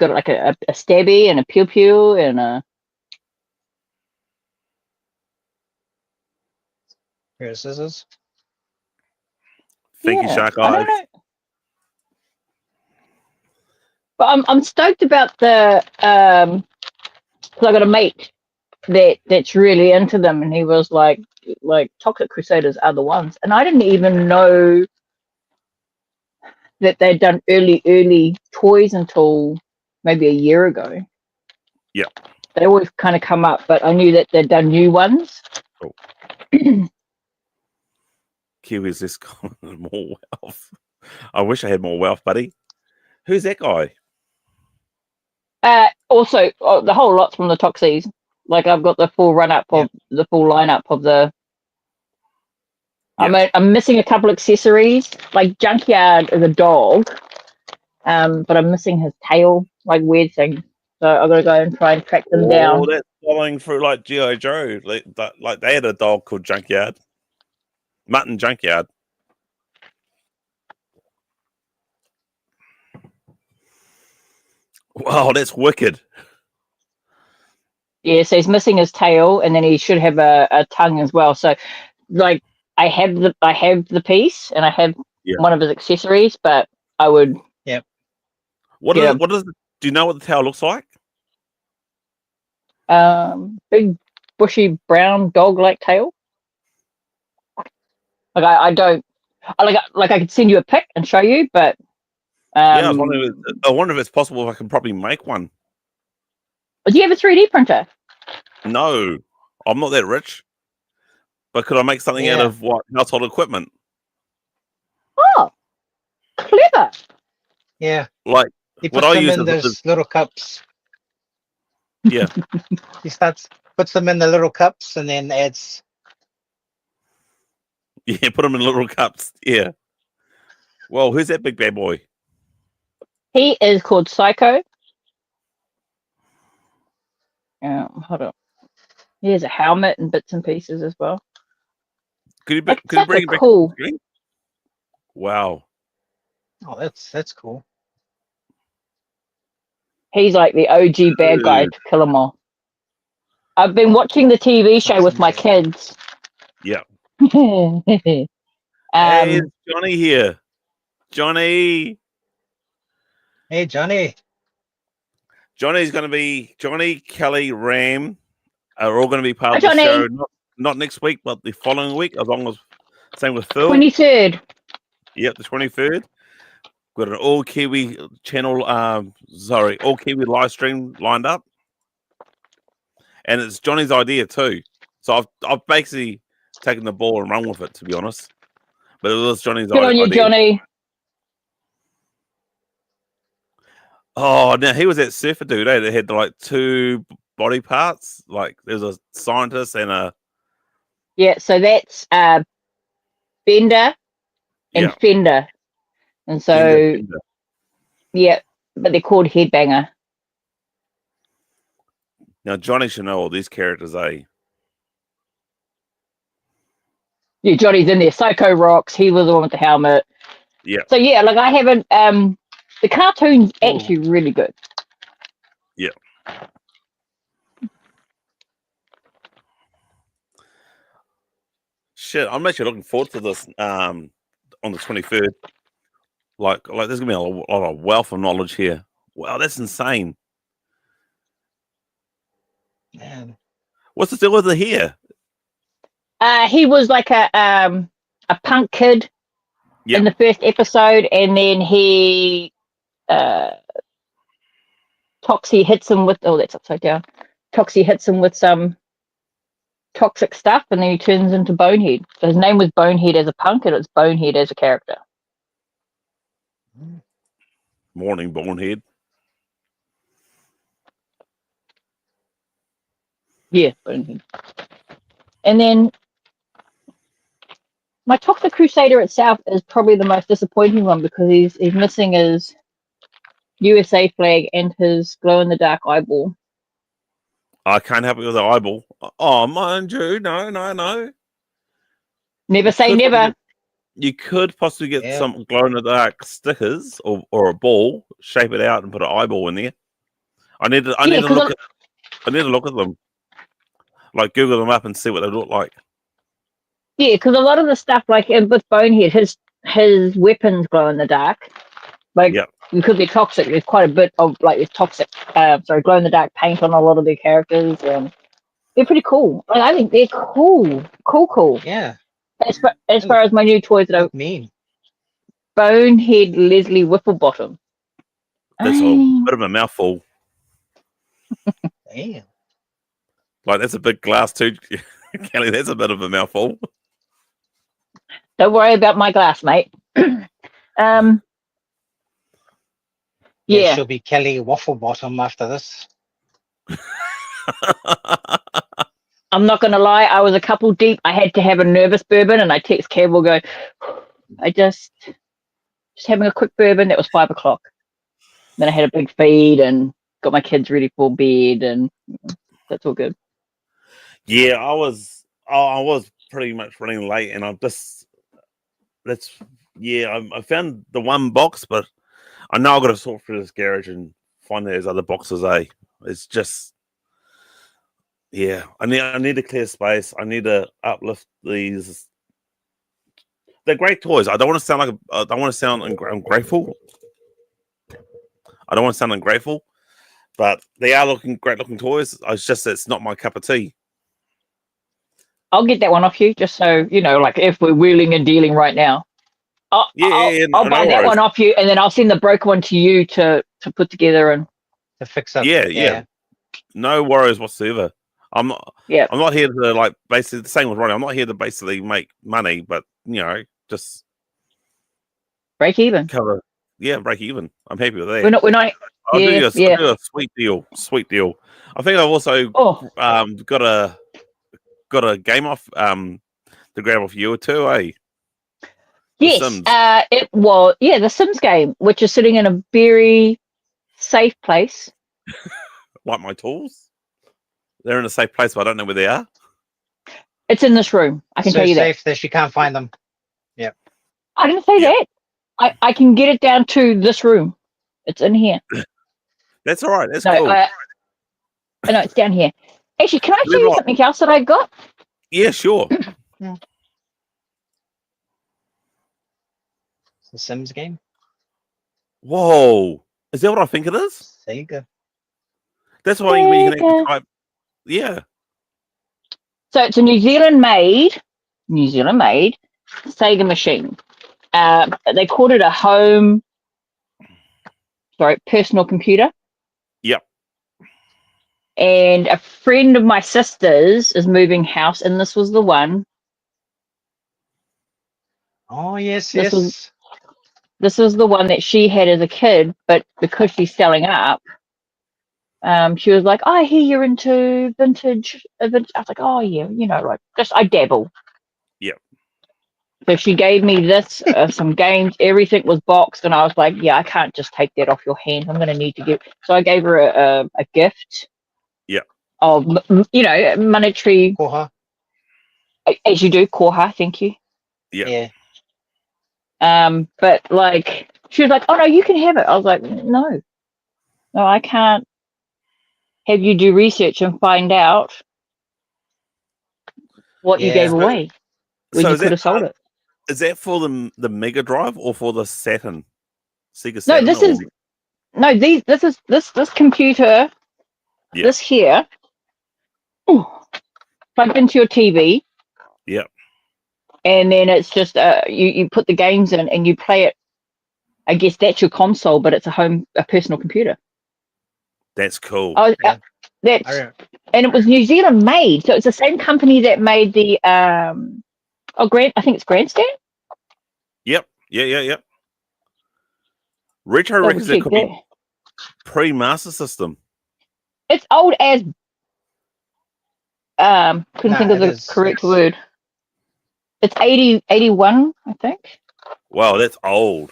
like a stabby and a pew pew and a. Here's scissors. Thank you, Shark I Eyes. don't know. But I'm stoked about the because I got a mate that's really into them, and he was like Toxic Crusaders are the ones, and I didn't even know that they'd done early toys until maybe a year ago. Yeah, they always kind of come up, but I knew that they'd done new ones. Oh. Kiwi's just got more wealth. I wish I had more wealth, buddy. Who's that guy? Also, the whole lot's from the Toxies. Like I've got the full run-up of the full lineup of the. Yeah. I'm missing a couple accessories. Like Junkyard is a dog, but I'm missing his tail, like weird thing. So I've got to go and try and track them down. Oh, that's following through like G.I. Joe. Like they had a dog called Junkyard. Mutton Junkyard. Wow, that's wicked. Yeah, so he's missing his tail, and then he should have a tongue as well. So, like, I have the piece, and I have one of his accessories, but I would. Yep. What is? Do you know what the tail looks like? Big, bushy, brown dog-like tail. Like I don't. I could send you a pic and show you, but. I wonder if it's possible if I can probably make one. Do you have a 3D printer? No, I'm not that rich. But could I make something out of what household equipment? Oh, clever. Yeah. Like He what puts I them use in those is little cups. yeah. He puts them in the little cups and then adds. Yeah, put them in little cups. Yeah. Well, who's that big bad boy? He is called Psycho. Hold on. He has a helmet and bits and pieces as well. Could you bring it back cool. to the screen? Wow. Oh, that's cool. He's like the OG bad guy to kill them all. I've been watching the TV show with my kids. Yeah. Hey, it's Johnny here. Johnny. Hey, Johnny. Johnny's going to be Johnny, Kelly, Ram are all going to be part of Johnny. the show. Not next week, but the following week, as long as same with Phil. 23rd. Yep, the 23rd. Got an all Kiwi channel. All Kiwi live stream lined up, and it's Johnny's idea too. So I've basically taken the ball and run with it, to be honest. But it was Johnny's idea. Good on you, Johnny. Oh, now he was that surfer dude, that had like two body parts. Like there's a scientist and a so that's Bender and Fender, and so Fender. But they're called Headbanger. Now Johnny should know all these characters, eh? Yeah, Johnny's in there. Psycho rocks. He was the one with the helmet. Yeah. So like I haven't. The cartoon's actually really good. Yeah. Shit, I'm actually looking forward to this on the 23rd. Like there's gonna be a lot of wealth of knowledge here. Wow, that's insane. Man. What's the deal with the hair? He was like a punk kid in the first episode, and then he Toxie hits him with that's upside down. Toxie hits him with some toxic stuff, and then he turns into Bonehead. So his name was Bonehead as a punk, and it's Bonehead as a character. Morning, Bonehead. Yeah, Bonehead. And then my Toxic Crusader itself is probably the most disappointing one because he's missing his USA flag and his glow-in-the-dark eyeball. I can't help it with the eyeball. Oh, mind you, no. Never say never. You could possibly get some glow-in-the-dark stickers or a ball, shape it out, and put an eyeball in there. I need to look at them, like Google them up and see what they look like. Yeah, because a lot of the stuff, like with Bonehead, his weapons glow in the dark. Like because they're toxic, there's quite a bit of like this toxic, glow in the dark paint on a lot of their characters. They're pretty cool. Like, I think they're cool. Yeah. As far as my new toys that I mean, Bonehead Leslie Whipplebottom. That's a bit of a mouthful. Damn. Like that's a big glass too, Kelly. That's a bit of a mouthful. Don't worry about my glass, mate. She'll be Kelly Wafflebottom after this. I'm not going to lie. I was a couple deep. I had to have a nervous bourbon, and I text Campbell going, I just having a quick bourbon. That was 5 o'clock. Then I had a big feed and got my kids ready for bed, and that's all good. Yeah, I was pretty much running late, and I found the one box, but I know I've got to sort through this garage and find those other boxes, eh? It's just, I need to clear space. I need to uplift these. They're great toys. I don't want to sound ungrateful. I don't want to sound ungrateful, but they are great looking toys. It's not my cup of tea. I'll get that one off you, just so you know, like if we're wheeling and dealing right now. I'll buy that one off you, and then I'll send the broken one to you to put together and to fix up. Yeah. No worries whatsoever. I'm not here to like basically the same with Ronnie. I'm not here to basically make money, but just break even. Break even. I'm happy with that. We're not. I'll do you a sweet deal. Sweet deal. I think I've also got a game off to grab off you too, eh? Yes, the Sims game, which is sitting in a very safe place. Like my tools? They're in a safe place, but I don't know where they are. It's in this room. I can tell you that. So safe that you can't find them. Yeah. I didn't say that. I can get it down to this room. It's in here. That's all right. That's cool. No, it's down here. Actually, can I show you something else that I got? Yeah, sure. Yeah. It's the Sims game. Whoa. Is that what I think it is? Sega. That's why you can actually type. Yeah. So it's a New Zealand made Sega machine. They called it a personal computer. Yep. And a friend of my sister's is moving house, and this was the one. Oh, yes. This was the one that she had as a kid, but because she's selling up, she was like, I hear you're into vintage. I was like, oh, yeah, like, just I dabble. Yep. So she gave me this, some games, everything was boxed, and I was like, yeah, I can't just take that off your hands. I'm going to need to give. So I gave her a gift. Yeah. Of, monetary. Koha. As you do, koha, thank you. Yeah. But like, she was like, oh, no, you can have it. I was like, no, I can't have you do research and find out what you gave away when you could have sold it. Is that for the Mega Drive or for the Saturn? Sega Saturn? This computer, this here, plugged into your TV. Yep. And then it's just you put the games in and you play it. I guess that's your console, but it's a personal computer. That's cool. And it was New Zealand made, so it's the same company that made the I think it's Grandstand. Yep. Yeah. Retro Records that could be pre-Master System. It's old as couldn't think of the correct word. It's 81, I think. Wow, that's old.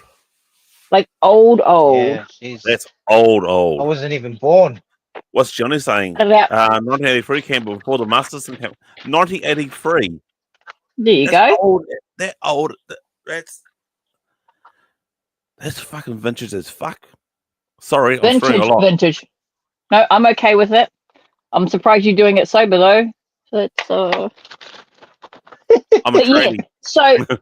Like old. Yeah, that's old. I wasn't even born. What's Johnny saying? 1983 Campbell before the Master System came. 1983. There you go. Old. That's fucking vintage as fuck. Sorry, I'm swearing a lot. Vintage. No, I'm okay with it. I'm surprised you're doing it sober though. So I'm a tradie.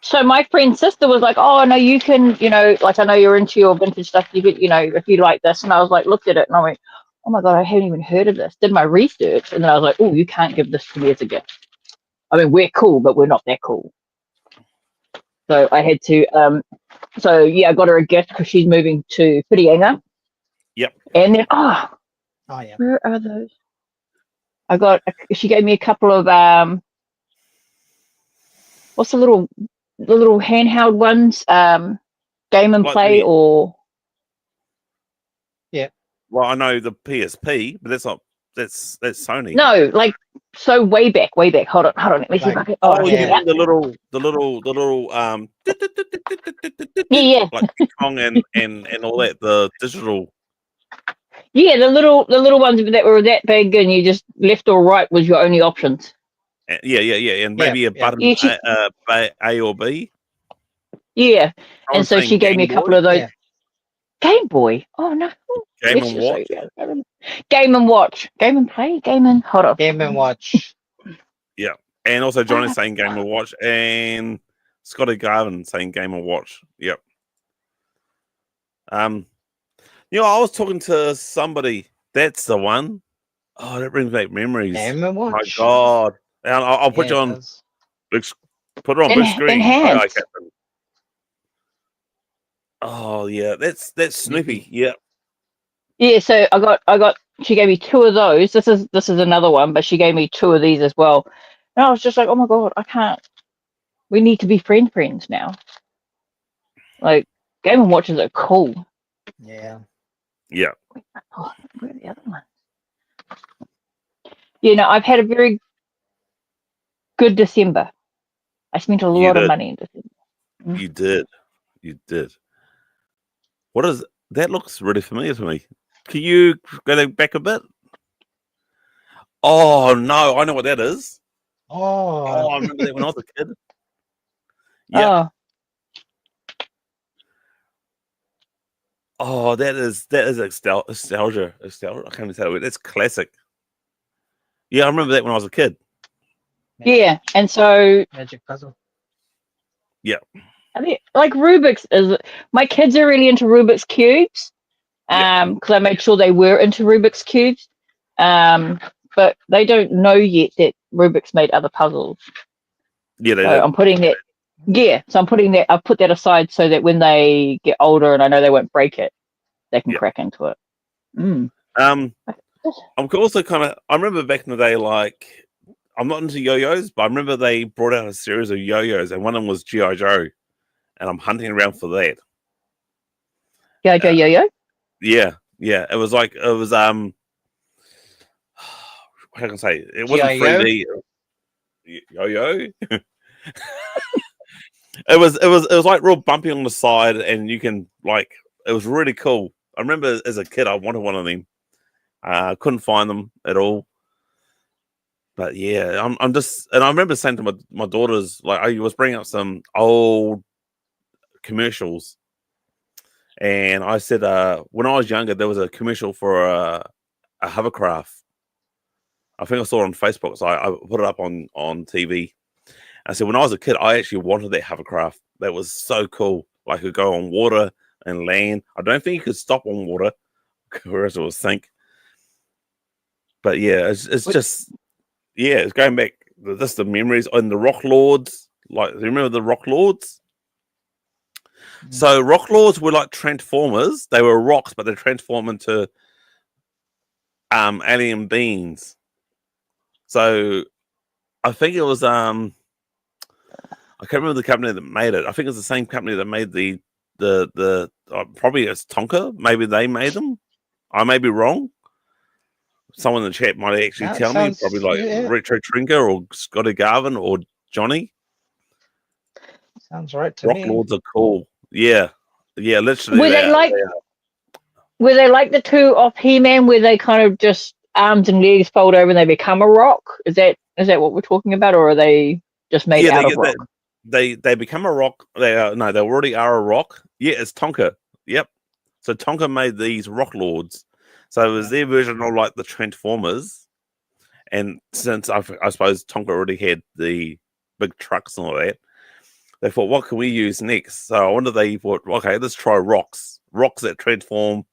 So my friend's sister was like, oh, no, you can, like, I know you're into your vintage stuff. You could, if you like this. And I was like, looked at it and I went, oh my God, I haven't even heard of this. Did my research. And then I was like, oh, you can't give this to me as a gift. I mean, we're cool, but we're not that cool. So I had to, I got her a gift because she's moving to Whirianga. Yep. And then, where are those? She gave me a couple of, what's the little handheld ones, Game and Play or. Yeah. Well, I know the PSP, but that's Sony. No, like way back. Hold on. Let me see if I can. The little yeah. like Kong and all that, the digital. Yeah, the little ones that were that big, and you just left or right was your only options. Yeah, and maybe a button A or B. Yeah, and so she gave me a couple of those. Yeah. Game Boy. Oh no. Game and Watch. Game and Watch. Game and Play. Hold on. Game and Watch. Yeah, and also Johnny's saying Game and Watch, and Scotty Garvin saying Game and Watch. Yep. I was talking to somebody. That's the one. Oh, that brings back memories. Game and Watch. My God. And I'll put you on. Put it on big screen. Enhanced. Oh yeah, that's Snoopy. Yeah. Yeah, so I got. She gave me 2 of those. This is another one, but she gave me 2 of these as well. And I was just like, oh my god, I can't. We need to be friends now. Like, Game and Watches are cool. Yeah. Yeah. Oh, where are the other ones? You know, I've had a very good December. I spent a lot of money in December. You did. You did. What is that? Looks really familiar to me. Can you go back a bit? Oh no, I know what that is. Oh, I remember that when I was a kid. Yeah. Oh, that is nostalgia. I can't even tell you. That's classic. Yeah, I remember that when I was a kid. Yeah, and so Magic puzzle. Yeah. I mean, like Rubik's is. My kids are really into Rubik's cubes. Because I made sure they were into Rubik's cubes. But they don't know yet that Rubik's made other puzzles. Yeah, so I'm putting that. Yeah, so I'm putting that. I've put that aside so that when they get older and I know they won't break it, they can crack into it. I'm also kind of. I remember back in the day, like I'm not into yo-yos, but I remember they brought out a series of yo-yos, and one of them was G.I. Joe, and I'm hunting around for that. G.I. Joe yo-yo. Yeah. It was how can I say? It wasn't 3D. Yo-yo. It was like real bumpy on the side, and you can it was really cool. I remember as a kid I wanted one of them. I couldn't find them at all. But yeah, I'm just, and I remember saying to my daughters, like, I was bringing up some old commercials, and I said, when I was younger, there was a commercial for a hovercraft. I think I saw it on Facebook, so I put it up on TV. I said, when I was a kid, I actually wanted that hovercraft. That was so cool. Like, it could go on water and land. I don't think you could stop on water, whereas it would sink. But yeah, it's just, yeah, it's going back. Just the memories and the Rock Lords. Like, remember the Rock Lords? So Rock Lords were like Transformers. They were rocks, but they transform into alien beings. So I think it was I can't remember the company that made it. I think it's the same company that made the probably it's Tonka. Maybe they made them. I may be wrong. Someone in the chat might actually tell me. Probably like Retro Trinker or Scotty Garvin or Johnny. Sounds right to Rock me. Lords are cool. Yeah, literally. Were they like the 2 off He-Man, where they kind of just arms and legs fold over and they become a rock? Is that what we're talking about, or are they just made out of rock? They become a rock. They already are a rock. Yeah, it's Tonka. Yep. So Tonka made these Rock Lords. So it was their version of like the Transformers. And since I suppose Tonka already had the big trucks and all that, they thought, what can we use next? So I wonder they thought, okay, let's try rocks that transform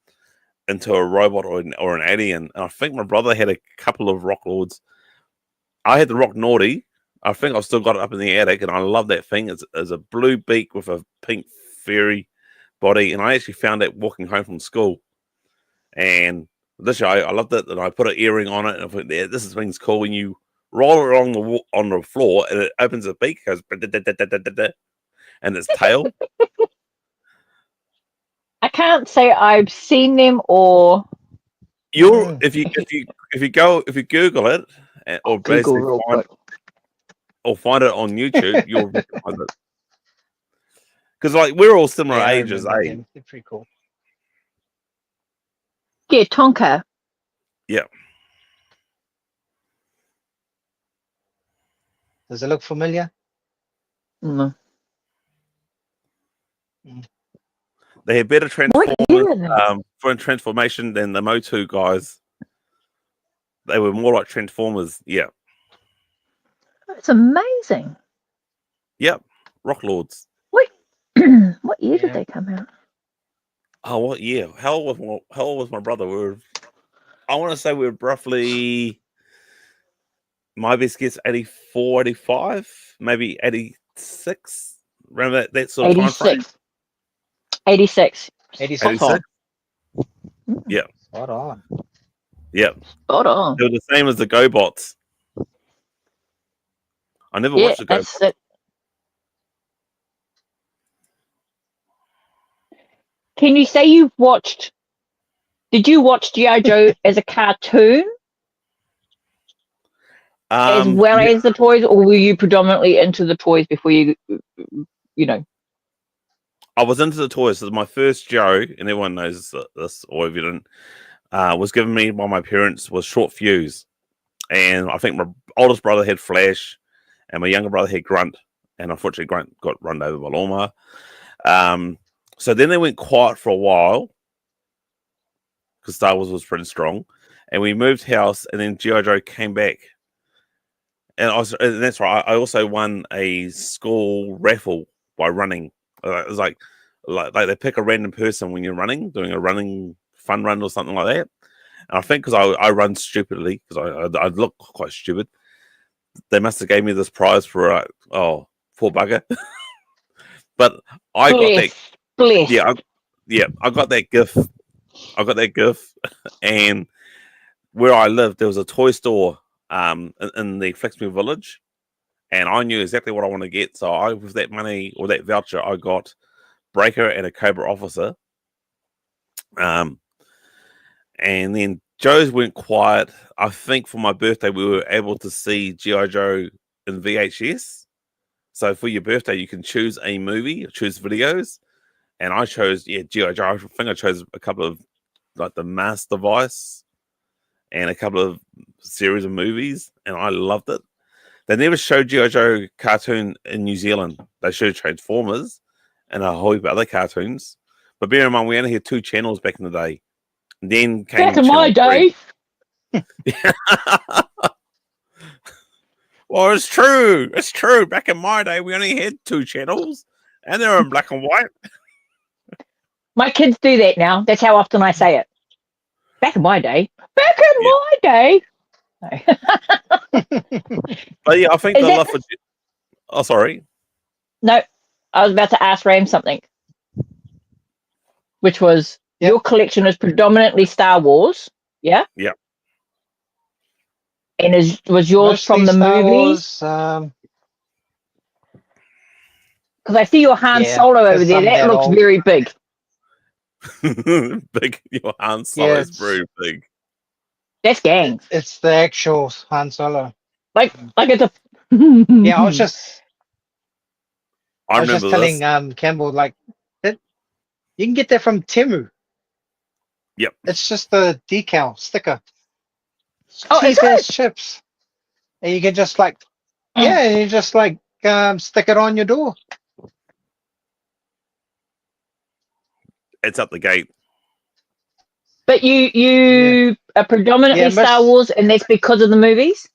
into a robot or an alien. And I think my brother had a couple of Rock Lords. I had the Rock Naughty. I think I've still got it up in the attic, and I love that thing. It's a blue beak with a pink fairy body, and I actually found that walking home from school. And literally, I loved it, and I put an earring on it, and I thought, yeah, this thing's cool. When you roll it along on the floor, and it opens a beak, goes and its tail. I can't say I've seen them, or if you Google it or basically find it on YouTube, you'll recognize it. Because like we're all similar ages, eh? They're pretty cool. Yeah, Tonka. Yeah. Does it look familiar? No. They had better transformation than the Motu guys. They were more like Transformers. Yeah. That's amazing. Yep. Rock Lords. What year did they come out? Oh, what year? How old was my brother? I want to say we were roughly, my best guess, 84, 85, maybe 86. Remember that sort of time frame? 86. 86. Yeah. Spot on. Yep. Spot on. They were the same as the GoBots. I never watched the GoBots. That's it. Can you say you've watched? Did you watch G.I. Joe as a cartoon as well Yeah, as the toys, or were you predominantly into the toys before you know? I was into the toys. So my first Joe, and everyone knows this, or if you didn't, was given me by my parents was Short Fuse, and I think my oldest brother had Flash, and my younger brother had Grunt, and unfortunately Grunt got run over by lawnmower. So then they went quiet for a while because Star Wars was pretty strong, and we moved house, and then G.I. Joe came back, and that's right. I also won a school raffle by running. It was like they pick a random person when you're running, doing a running fun run or something like that. And I think because I run stupidly, because I look quite stupid, they must have gave me this prize for poor bugger. But I got that. Yeah, I got that gift. And where I lived, there was a toy store in the Flicksmith Village, and I knew exactly what I want to get. So with that money or that voucher, I got Breaker and a Cobra Officer. And then Joe's went quiet. I think for my birthday, we were able to see G.I. Joe in VHS. So for your birthday, you can choose a movie, choose videos. And I chose, G.I. Joe. I think I chose a couple of, like, the Mass Device and a couple of series of movies. And I loved it. They never showed G.I. Joe cartoon in New Zealand. They showed Transformers and a whole heap of other cartoons. But bear in mind, we only had 2 channels back in the day. And then came back in my day. Well, it's true. It's true. Back in my day, we only had 2 channels, and they were in black and white. My kids do that now. That's how often I say it. Back in my day. Back in my day. But yeah, I think the love for... Oh, sorry. No, I was about to ask Ram something, which was your collection is predominantly Star Wars, yeah? Yeah. And was yours Mostly from the Star movies? Wars, because I see your Han Solo over there. That looks very big. Big. Your Han Solo is very big. That's gang. It's the actual Han Solo. Like it's a... Yeah, I was just this. telling Campbell, like, that you can get that from Temu. Yep. It's just a decal sticker. Oh, is it? Chips. And you can just stick it on your door. It's up the gate. But you are predominantly Star Wars, and that's because of the movies?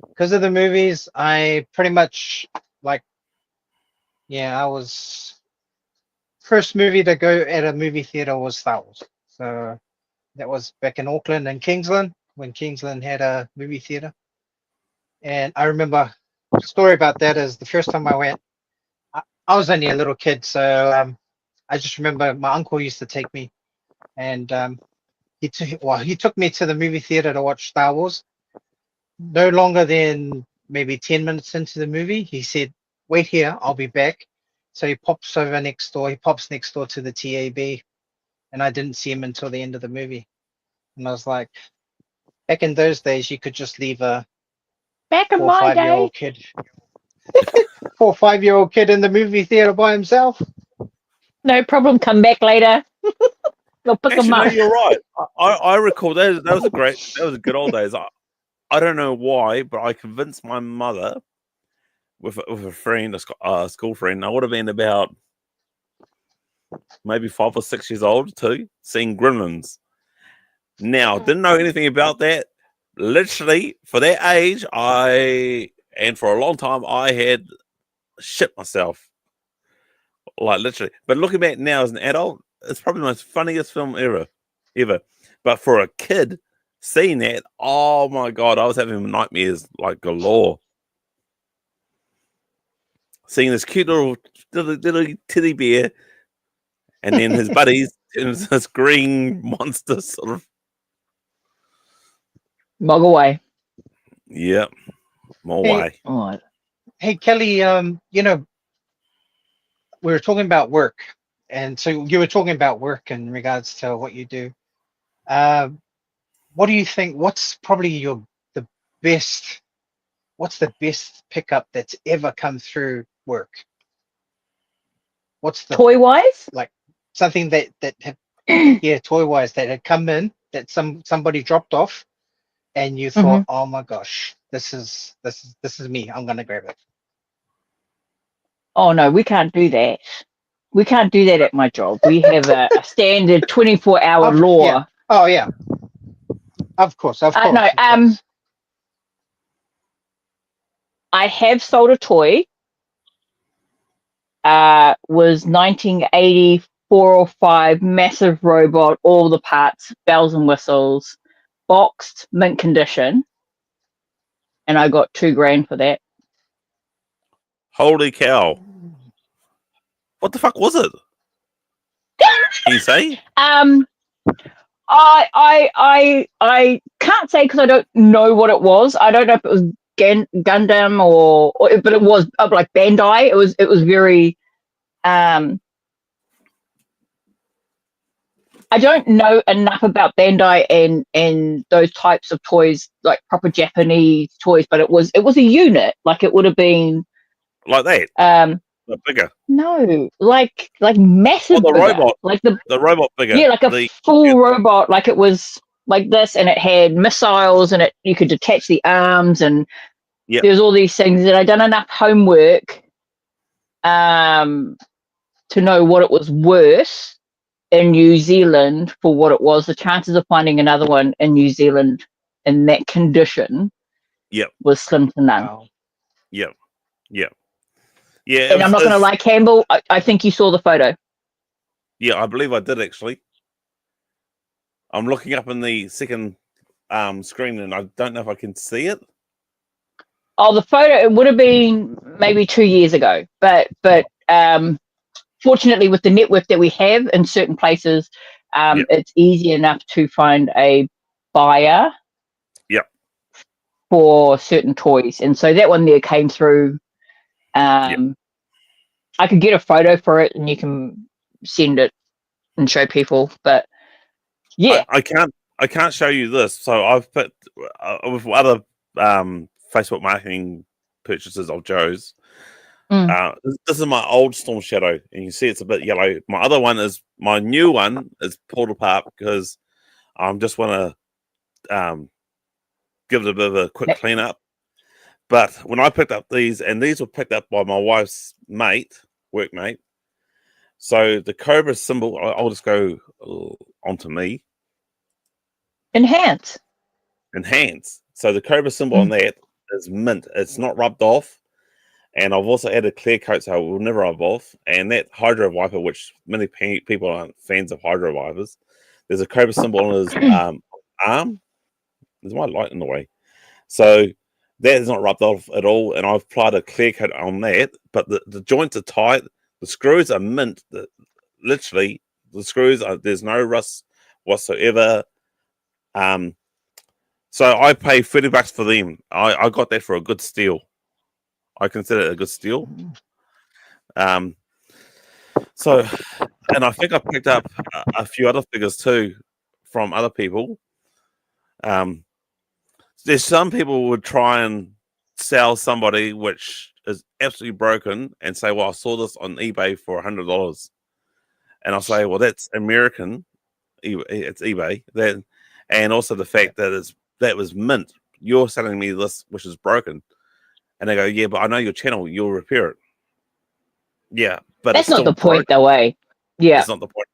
Because of the movies, I pretty much I was first movie to go at a movie theater was Star Wars. So that was back in Auckland and Kingsland, when Kingsland had a movie theater. And I remember the story about that is the first time I went, I was only a little kid, so I just remember my uncle used to take me, and he took me to the movie theater to watch Star Wars. No longer than maybe 10 minutes into the movie, he said, "Wait here, I'll be back." So he pops next door to the TAB, and I didn't see him until the end of the movie. And I was like, back in those days, you could just leave a 4 or 5-year-old kid, 4 or 5-year-old kid in the movie theater by himself. No problem. Come back later. They'll pick them up. No, you're right. I recall that was a good old days. I don't know why, but I convinced my mother with a friend, a school friend. I would have been about maybe 5 or 6 years old too, seeing Gremlins. Now, didn't know anything about that. Literally, for that age, and for a long time, I had shit myself. Like, literally. But looking back now as an adult, it's probably the most funniest film ever. But for a kid, seeing that, oh my God, I was having nightmares like galore. Seeing this cute little teddy bear, and then his buddies into this green monster sort of. Mog away. Yep. More Hey, way. Oh, Hey, Kelly, we were talking about work, and so you were talking about work in regards to what you do. What do you think? What's probably the best? What's the best pickup that's ever come through work? What's the toy wise? like something that had, yeah, toy wise that had come in that somebody dropped off, and you thought, oh my gosh, this is me. I'm gonna grab it. Oh no, we can't do that. We can't do that at my job. We have a standard 24-hour law. Yeah. Oh yeah. Of course. No, I have sold a toy. Was 1984 or 5, massive robot, all the parts, bells and whistles, boxed, mint condition, and I got $2,000 for that. Holy cow! What the fuck was it? Can you say? I can't say because I don't know what it was. I don't know if it was Gundam or but it was like Bandai. It was very I don't know enough about Bandai and those types of toys, like proper Japanese toys, but it was a unit. Like it would have been like that. But bigger. No, like massive. Oh, the bigger. robot. Like the robot bigger. Yeah, like a full robot. Like it was like this, and it had missiles, and you could detach the arms, and there's all these things. And I'd done enough homework to know what it was worth in New Zealand for what it was. The chances of finding another one in New Zealand in that condition was slim to none. Wow. Yeah. And I'm not going to lie, Campbell, I think you saw the photo. Yeah, I believe I did actually. I'm looking up in the second screen and I don't know if I can see it. Oh, the photo, it would have been maybe 2 years ago. But fortunately, with the network that we have in certain places, it's easy enough to find a buyer for certain toys. And so that one there came through. I could get a photo for it and you can send it and show people. But yeah, I can't show you this. So I've put with other Facebook marketing purchases of Joe's. This is my old Storm Shadow, and you see it's a bit yellow. My new one is pulled apart because I just want to give it a bit of a quick cleanup. But when I picked up these, and these were picked up by my wife's workmate, so the Cobra symbol, I'll just go onto me. Enhance. So the Cobra symbol on that is mint. It's not rubbed off. And I've also added clear coat so it will never rub off. And that Hydro Viper, which many people aren't fans of Hydro Vipers, there's a Cobra symbol on his arm. There's my light in the way. So that is not rubbed off at all. And I've applied a clear coat on that. But the joints are tight. The screws are mint. Literally, the screws there's no rust whatsoever. So I pay $30 for them. I got that for a good steal. I consider it a good steal. So, and I think I picked up a few other figures too from other people. There's some people would try and sell somebody which is absolutely broken and say, well, I saw this on eBay for $100. And I'll say, well, that's American. It's eBay. And also the fact that that was mint. You're selling me this, which is broken. And they go, yeah, but I know your channel. You'll repair it. Yeah, but that's not the point, though, eh? Yeah, that's not the point.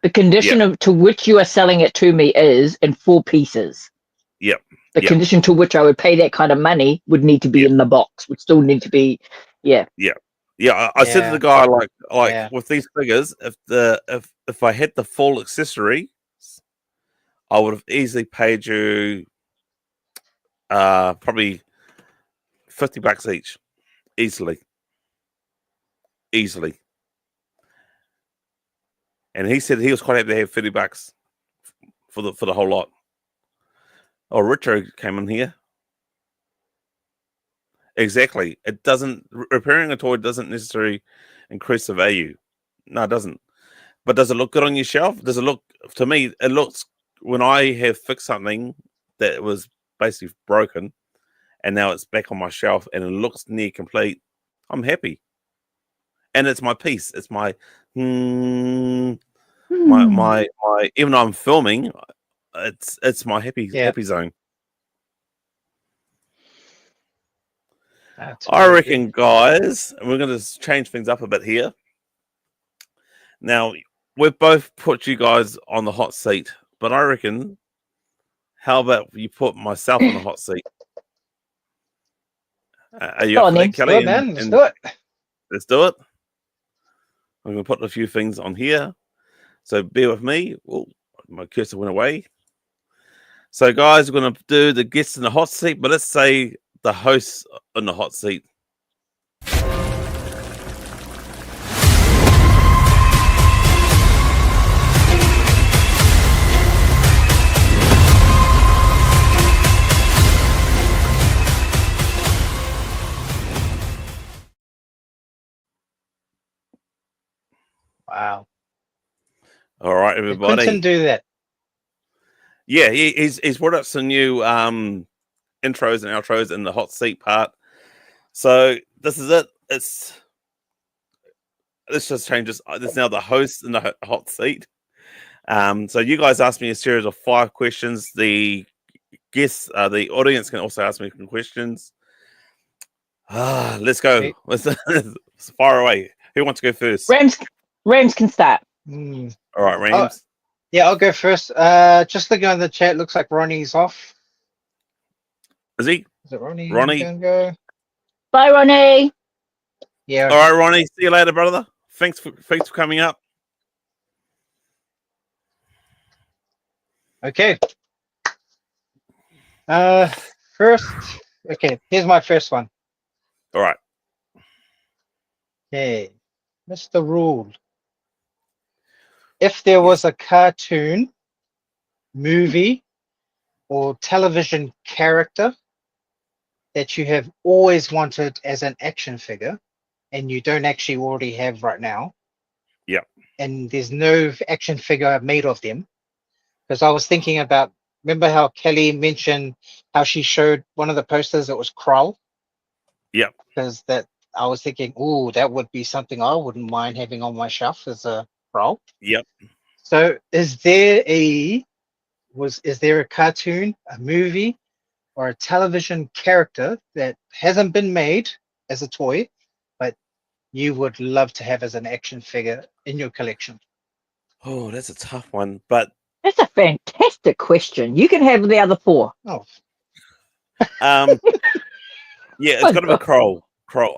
The condition to which you are selling it to me is in 4 pieces. Yep. The condition to which I would pay that kind of money would need to be in the box. Would still need to be, Yeah. I said to the guy, like with these figures, if I had the full accessory, I would have easily paid you probably $50 each, easily. And he said he was quite happy to have $30 for the whole lot. Oh, Richard came in here. Exactly. It doesn't, repairing a toy doesn't necessarily increase the value. No, it doesn't. But does it look good on your shelf? Does it look, to me, it looks, when I have fixed something that was basically broken and now it's back on my shelf and it looks near complete, I'm happy. And it's my piece. It's my, my, even though I'm filming, it's my happy zone. I reckon, guys, we're going to change things up a bit here. Now, we've both put you guys on the hot seat, but I reckon, how about you put myself on the hot seat? Are you up for that, Kelly? Let's do it. Let's do it. I'm going to put a few things on here. So bear with me. Oh, my cursor went away. So, guys, we're going to do the guests in the hot seat, but let's say the hosts in the hot seat. Wow. All right, everybody. Quentin do that. Yeah, he's brought up some new intros and outros in the hot seat part. So this is it. Let's just change this. It's now the host in the hot seat. So you guys asked me a series of 5 questions. The guests, the audience can also ask me some questions. Let's go. Let's fire away. Who wants to go first? Ramz can start. All right, Ramz. Yeah, I'll go first. Just looking on the chat, looks like Ronnie's off. Is he? Is it Ronnie? Ronnie. Can go? Bye, Ronnie. Yeah. All right, Ronnie. See you later, brother. Thanks for coming up. Okay. Here's my first one. All right. Okay. Mr. Rule. If there was a cartoon, movie, or television character that you have always wanted as an action figure, and you don't actually already have right now, and there's no action figure made of them, because I was thinking about, remember how Kelly mentioned how she showed one of the posters that was Krull? Yeah. Because I was thinking, oh, that would be something I wouldn't mind having on my shelf as a Krull. Yep. So is there a cartoon, a movie, or a television character that hasn't been made as a toy, but you would love to have as an action figure in your collection? Oh, that's a tough one, but that's a fantastic question. You can have the other 4. Oh. Yeah, it's got to be Krull.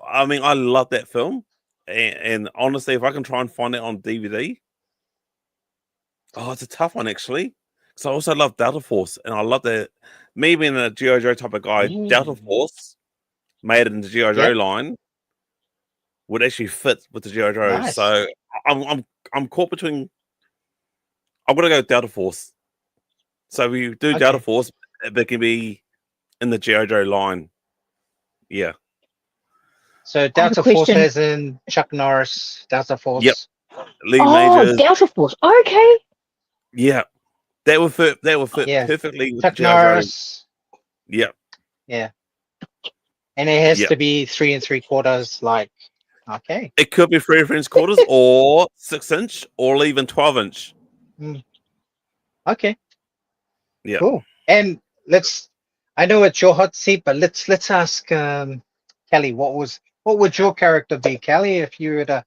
I mean, I love that film, and honestly, if I can try and find it on DVD, it's a tough one actually. Because I also love Delta Force, and I love that. Me being a G.I. Joe type of guy, Delta Force made it in the G.I. Joe line would actually fit with the G.I. Joe. Nice. So I'm caught between. I'm gonna go Delta Force. So we do Delta Force, but it can be in the G.I. Joe line. Yeah. So Delta Force as in Chuck Norris, Delta Force. Yep. Lee Majors. Delta Force. Okay. Yeah. That would fit perfectly with Chuck Norris. Yep. Yeah. And it has to be 3 3/4, like, okay. It could be 3 3/4 or 6-inch or even 12-inch. Okay. Yeah. Cool. And I know it's your hot seat, but let's ask Kelly, what would your character be, Kelly, if you were to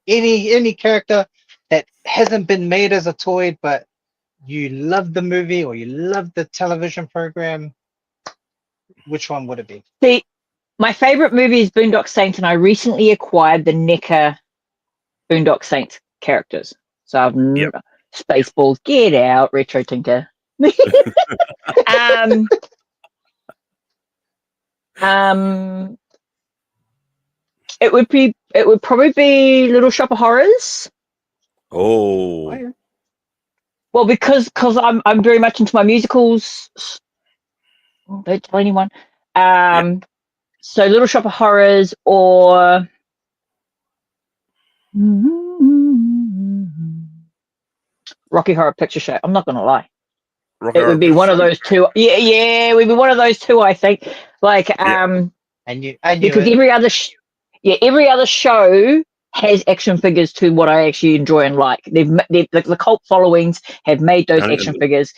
any character that hasn't been made as a toy, but you love the movie or you love the television program, which one would it be? See, my favorite movie is Boondock Saints, and I recently acquired the NECA Boondock Saints characters. So I've Spaceballs, get out, Retro Tinker. It would probably be Little Shop of Horrors. Oh. yeah. Well, because I'm very much into my musicals. Don't tell anyone. So Little Shop of Horrors or Rocky Horror Picture Show. I'm not gonna lie. Rocky It would be Horror one of Show? those two. Yeah, it would be one of those two. I think. Like, Yeah. I knew because it. every other show has action figures to what I actually enjoy and like. The cult followings have made those action figures.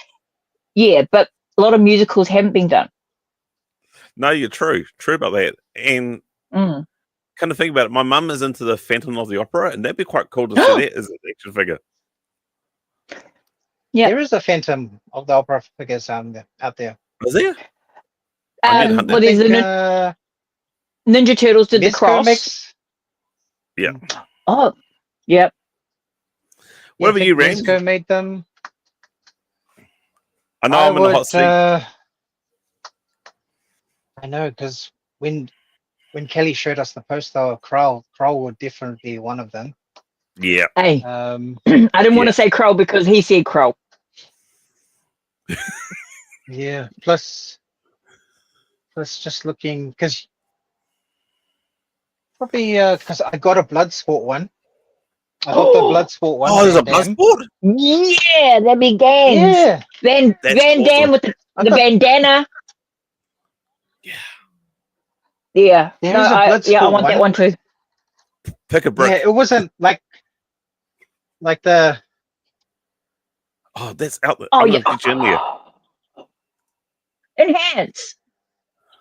Yeah, but a lot of musicals haven't been done. No, you're true about that. And kind of think about it, my mum is into the Phantom of the Opera, and that'd be quite cool to see that as an action figure. Yeah, there is a Phantom of the Opera figures out there. Is there? well, there's the Ninja Turtles did the cross. Yeah. Oh, yep. What about you, Ramz? Mezco made them. I know I'm in the hot seat. I know, because when Kelly showed us the poster, Kroll would definitely be one of them. Yeah. Hey, I didn't want to say Kroll because he said Kroll. Yeah. Plus just looking, because probably because I got a Bloodsport one. I got the Bloodsport one. Oh, there's a Bloodsport? Yeah, that'd be gangs. Yeah. Van Damme with the bandana. Yeah. There's No, a Bloodsport I want that one too. Pick a brick. Yeah, it wasn't like the. Oh, that's out there. Oh, I'm yeah. gonna get you in there. Enhance.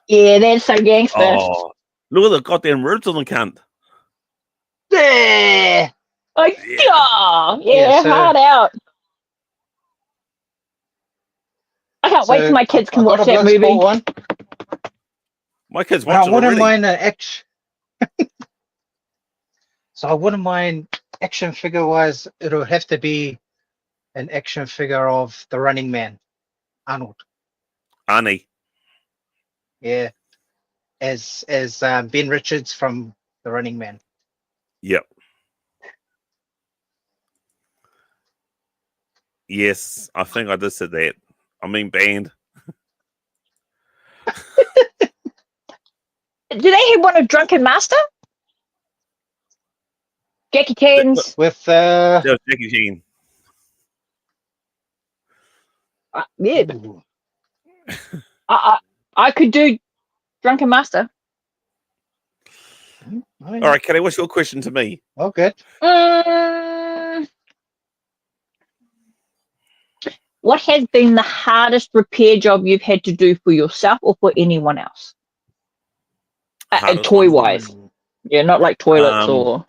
Yeah, that's so gangster. Oh, look at the goddamn ribs on the cunt. Yeah. Like, yeah, hard out. I can't wait till my kids can watch that movie. One. My kids watch it I wouldn't already. mind an action. So I wouldn't mind action figure wise. It would have to be an action figure of the Running Man, Arnold. Arnie. Yeah, as Ben Richards from the Running Man. Yep. Yes, I think I just said that. I mean, banned. Do they have one of Drunken Master? Jackie Chan's with That was Jackie Chan. yeah. I could do Drunken Master. All right, Kelly, what's your question to me? Oh, good. What has been the hardest repair job you've had to do for yourself or for anyone else? Toy-wise. Yeah, not like toilets or...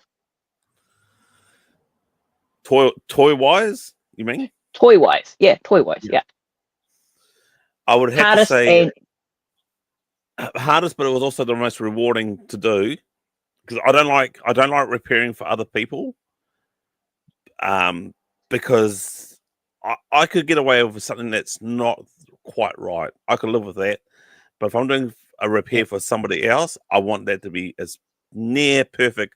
Toy-wise, you mean? Toy-wise, yeah, toy-wise, yeah. I would have to say hardest, but it was also the most rewarding to do because I don't like repairing for other people, because I could get away with something that's not quite right. I could live with that, but if I'm doing a repair for somebody else, I want that to be as near perfect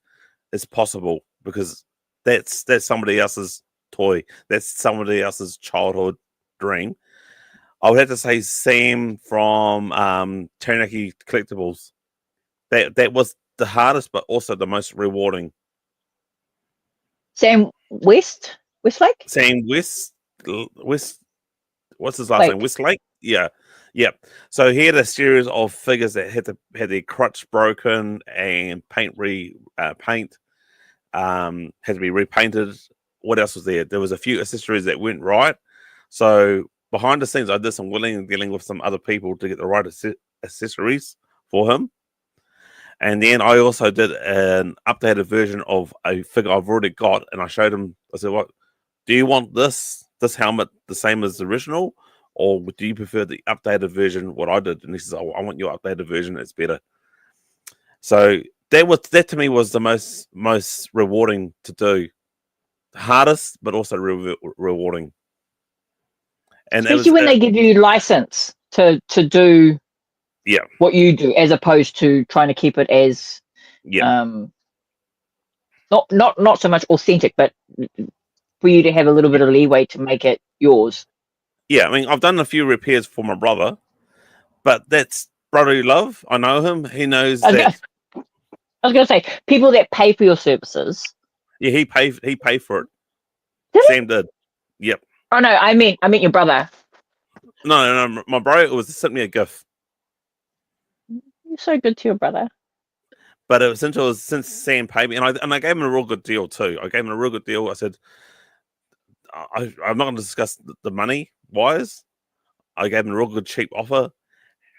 as possible because that's somebody else's toy. That's somebody else's childhood dream. I would have to say Sam from Taranaki Collectibles. That was the hardest, but also the most rewarding. Sam Westlake? Sam West. What's his last name? Westlake. Yeah. So he had a series of figures that had their crutch broken and paint had to be repainted. What else was there? There was a few accessories that weren't right. So behind the scenes, I did some willing and dealing with some other people to get the right accessories for him. And then I also did an updated version of a figure I've already got, and I showed him. I said, "What do you want this helmet the same as the original, or do you prefer the updated version? What I did?" And he says, "I want your updated version. It's better." So that to me was the most rewarding to do, the hardest, but also rewarding. And especially when they give you license to do what you do, as opposed to trying to keep it as not so much authentic, but for you to have a little bit of leeway to make it yours. Yeah, I mean, I've done a few repairs for my brother, but that's brotherly love. I know him. He knows that. I was going to say, people that pay for your services. Yeah, he paid for it. Did he? Sam did. Yep. Oh no, I mean your brother. No, my bro sent me a gift. You're so good to your brother. But it was since Sam paid me, and I gave him a real good deal too. I gave him a real good deal. I said, I'm not going to discuss the money wise. I gave him a real good cheap offer.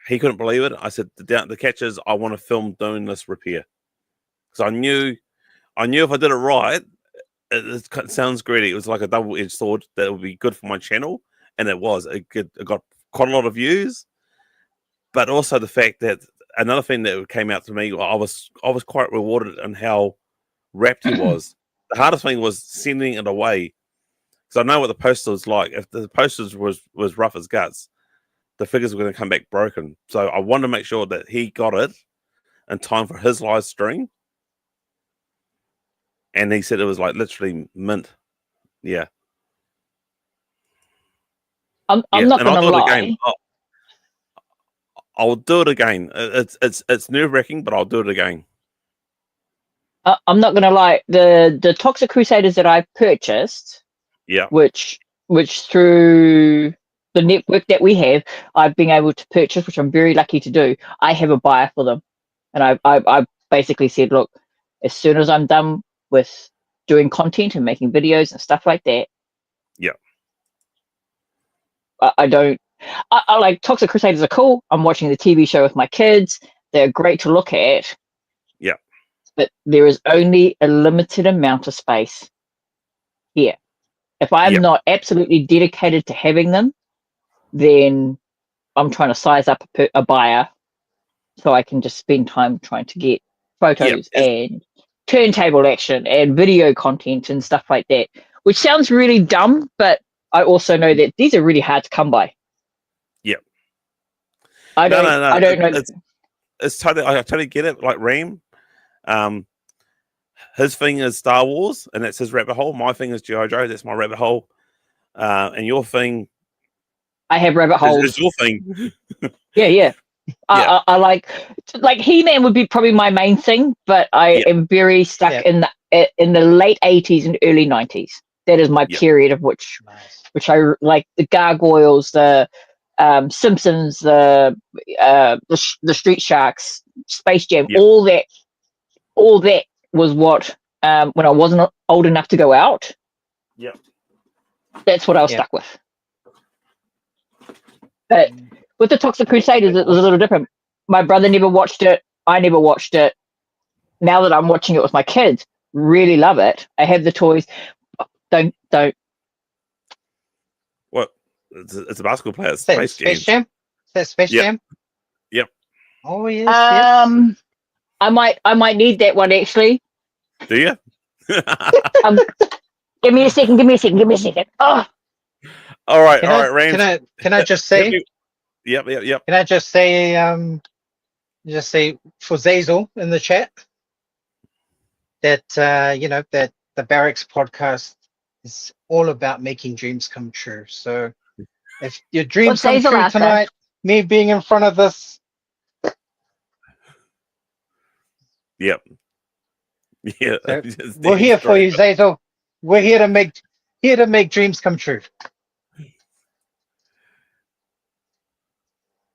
He couldn't believe it. I said, the catch is I want to film doing this repair. So I knew if I did it right, it sounds greedy. It was like a double-edged sword that would be good for my channel, and it was. It got quite a lot of views, but also the fact that another thing that came out to me, I was quite rewarded in how wrapped he was. The hardest thing was sending it away, because I know what the poster was like. If the poster was rough as guts, the figures were going to come back broken. So I wanted to make sure that he got it in time for his live stream. And he said it was like literally mint. Yeah. I'm not going to lie. I'll do it again. It's nerve-wracking, but I'll do it again. I'm not going to lie. The Toxic Crusaders that I purchased, which through the network that we have, I've been able to purchase, which I'm very lucky to do. I have a buyer for them, and I basically said, look, as soon as I'm done with doing content and making videos and stuff like that, I like Toxic Crusaders are cool. I'm watching the TV show with my kids. They're great to look at. Yeah. But there is only a limited amount of space here. If I'm not absolutely dedicated to having them, then I'm trying to size up a buyer so I can just spend time trying to get photos and turntable action and video content and stuff like that, which sounds really dumb, but I also know that these are really hard to come by. Yep. I don't know. It's totally. I totally get it. Like Ram, his thing is Star Wars, and that's his rabbit hole. My thing is G.I. Joe. That's my rabbit hole. And your thing. I have rabbit holes. Is your thing. Yeah. I like He-Man would be probably my main thing, but I am very stuck in the late 80s and early 90s. That is my period of which I like. The Gargoyles, the Simpsons, the Street Sharks, Space Jam, all that was what when I wasn't old enough to go out. Yep. That's what I was stuck with. But with the Toxic Crusaders, it was a little different. My brother never watched it. I never watched it. Now that I'm watching it with my kids, really love it. I have the toys. Don't. What? It's a basketball player. It's Space Jam? Is that Space Jam? Yep. Oh yes. I might need that one actually. Do you? Give me a second. Oh. All right, Ramz. Can I just say? Yep. Can I just say? For Zazel in the chat that that the Barracks podcast is all about making dreams come true. So if your dreams come true tonight, me being in front of this. Yep. Yeah. We're here for you, Zazel. We're here to make dreams come true.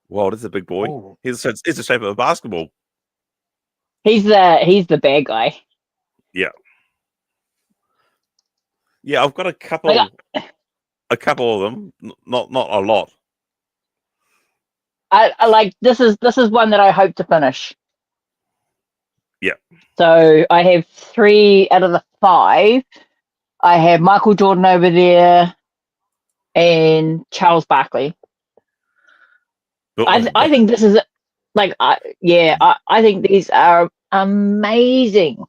Wow, this is a big boy. Oh. He's the shape of a basketball. He's the bad guy. Yeah. Yeah, I've got a couple of them. Not a lot. I like this is one that I hope to finish. Yeah. So I have 3 out of the 5. I have Michael Jordan over there and Charles Barkley. I think this is I think these are amazing.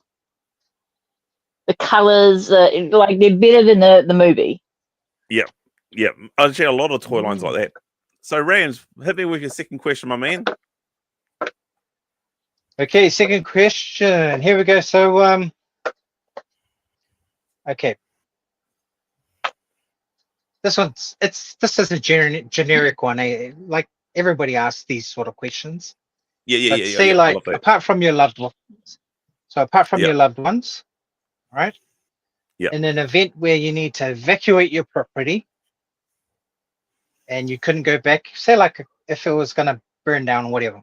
The colors, they're better than the movie. Yep. I've seen a lot of toy lines like that. So, Ramz, hit me with your second question, my man. Okay, second question. Here we go. So, okay. this is a generic one. Like everybody asks these sort of questions. Yeah. Say I like love that. apart from your loved ones. So apart from your loved ones, right? Yeah. In an event where you need to evacuate your property and you couldn't go back, say like if it was going to burn down or whatever.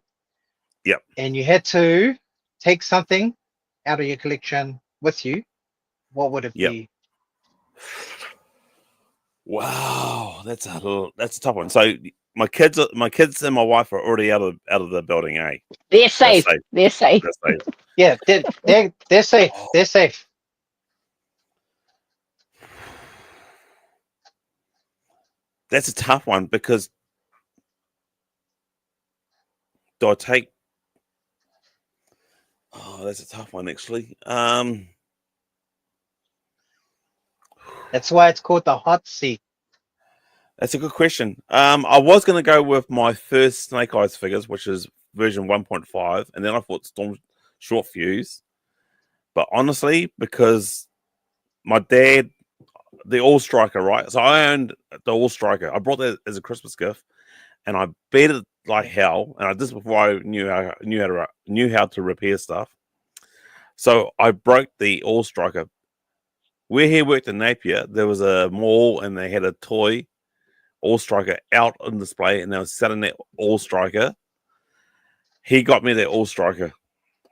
Yep. And you had to take something out of your collection with you, what would it be? Wow, that's a tough one. So my kids and my wife are already out of the building, eh? They're safe. They're safe. Yeah, they're safe. They're safe. That's a tough one because do I take? Oh, that's a tough one actually. That's why it's called the hot seat. That's a good question. I was going to go with my first Snake Eyes figures, which is version 1.5, and then I thought Storm Short Fuse. But honestly, because my dad, the All Striker, right? So I owned the All Striker. I brought that as a Christmas gift, and I bet it like hell. And I did this before I knew how to repair stuff. So I broke the All Striker. Where he worked in Napier, there was a mall, and they had a toy All Striker out on display, and they were selling that All Striker. He got me that All Striker.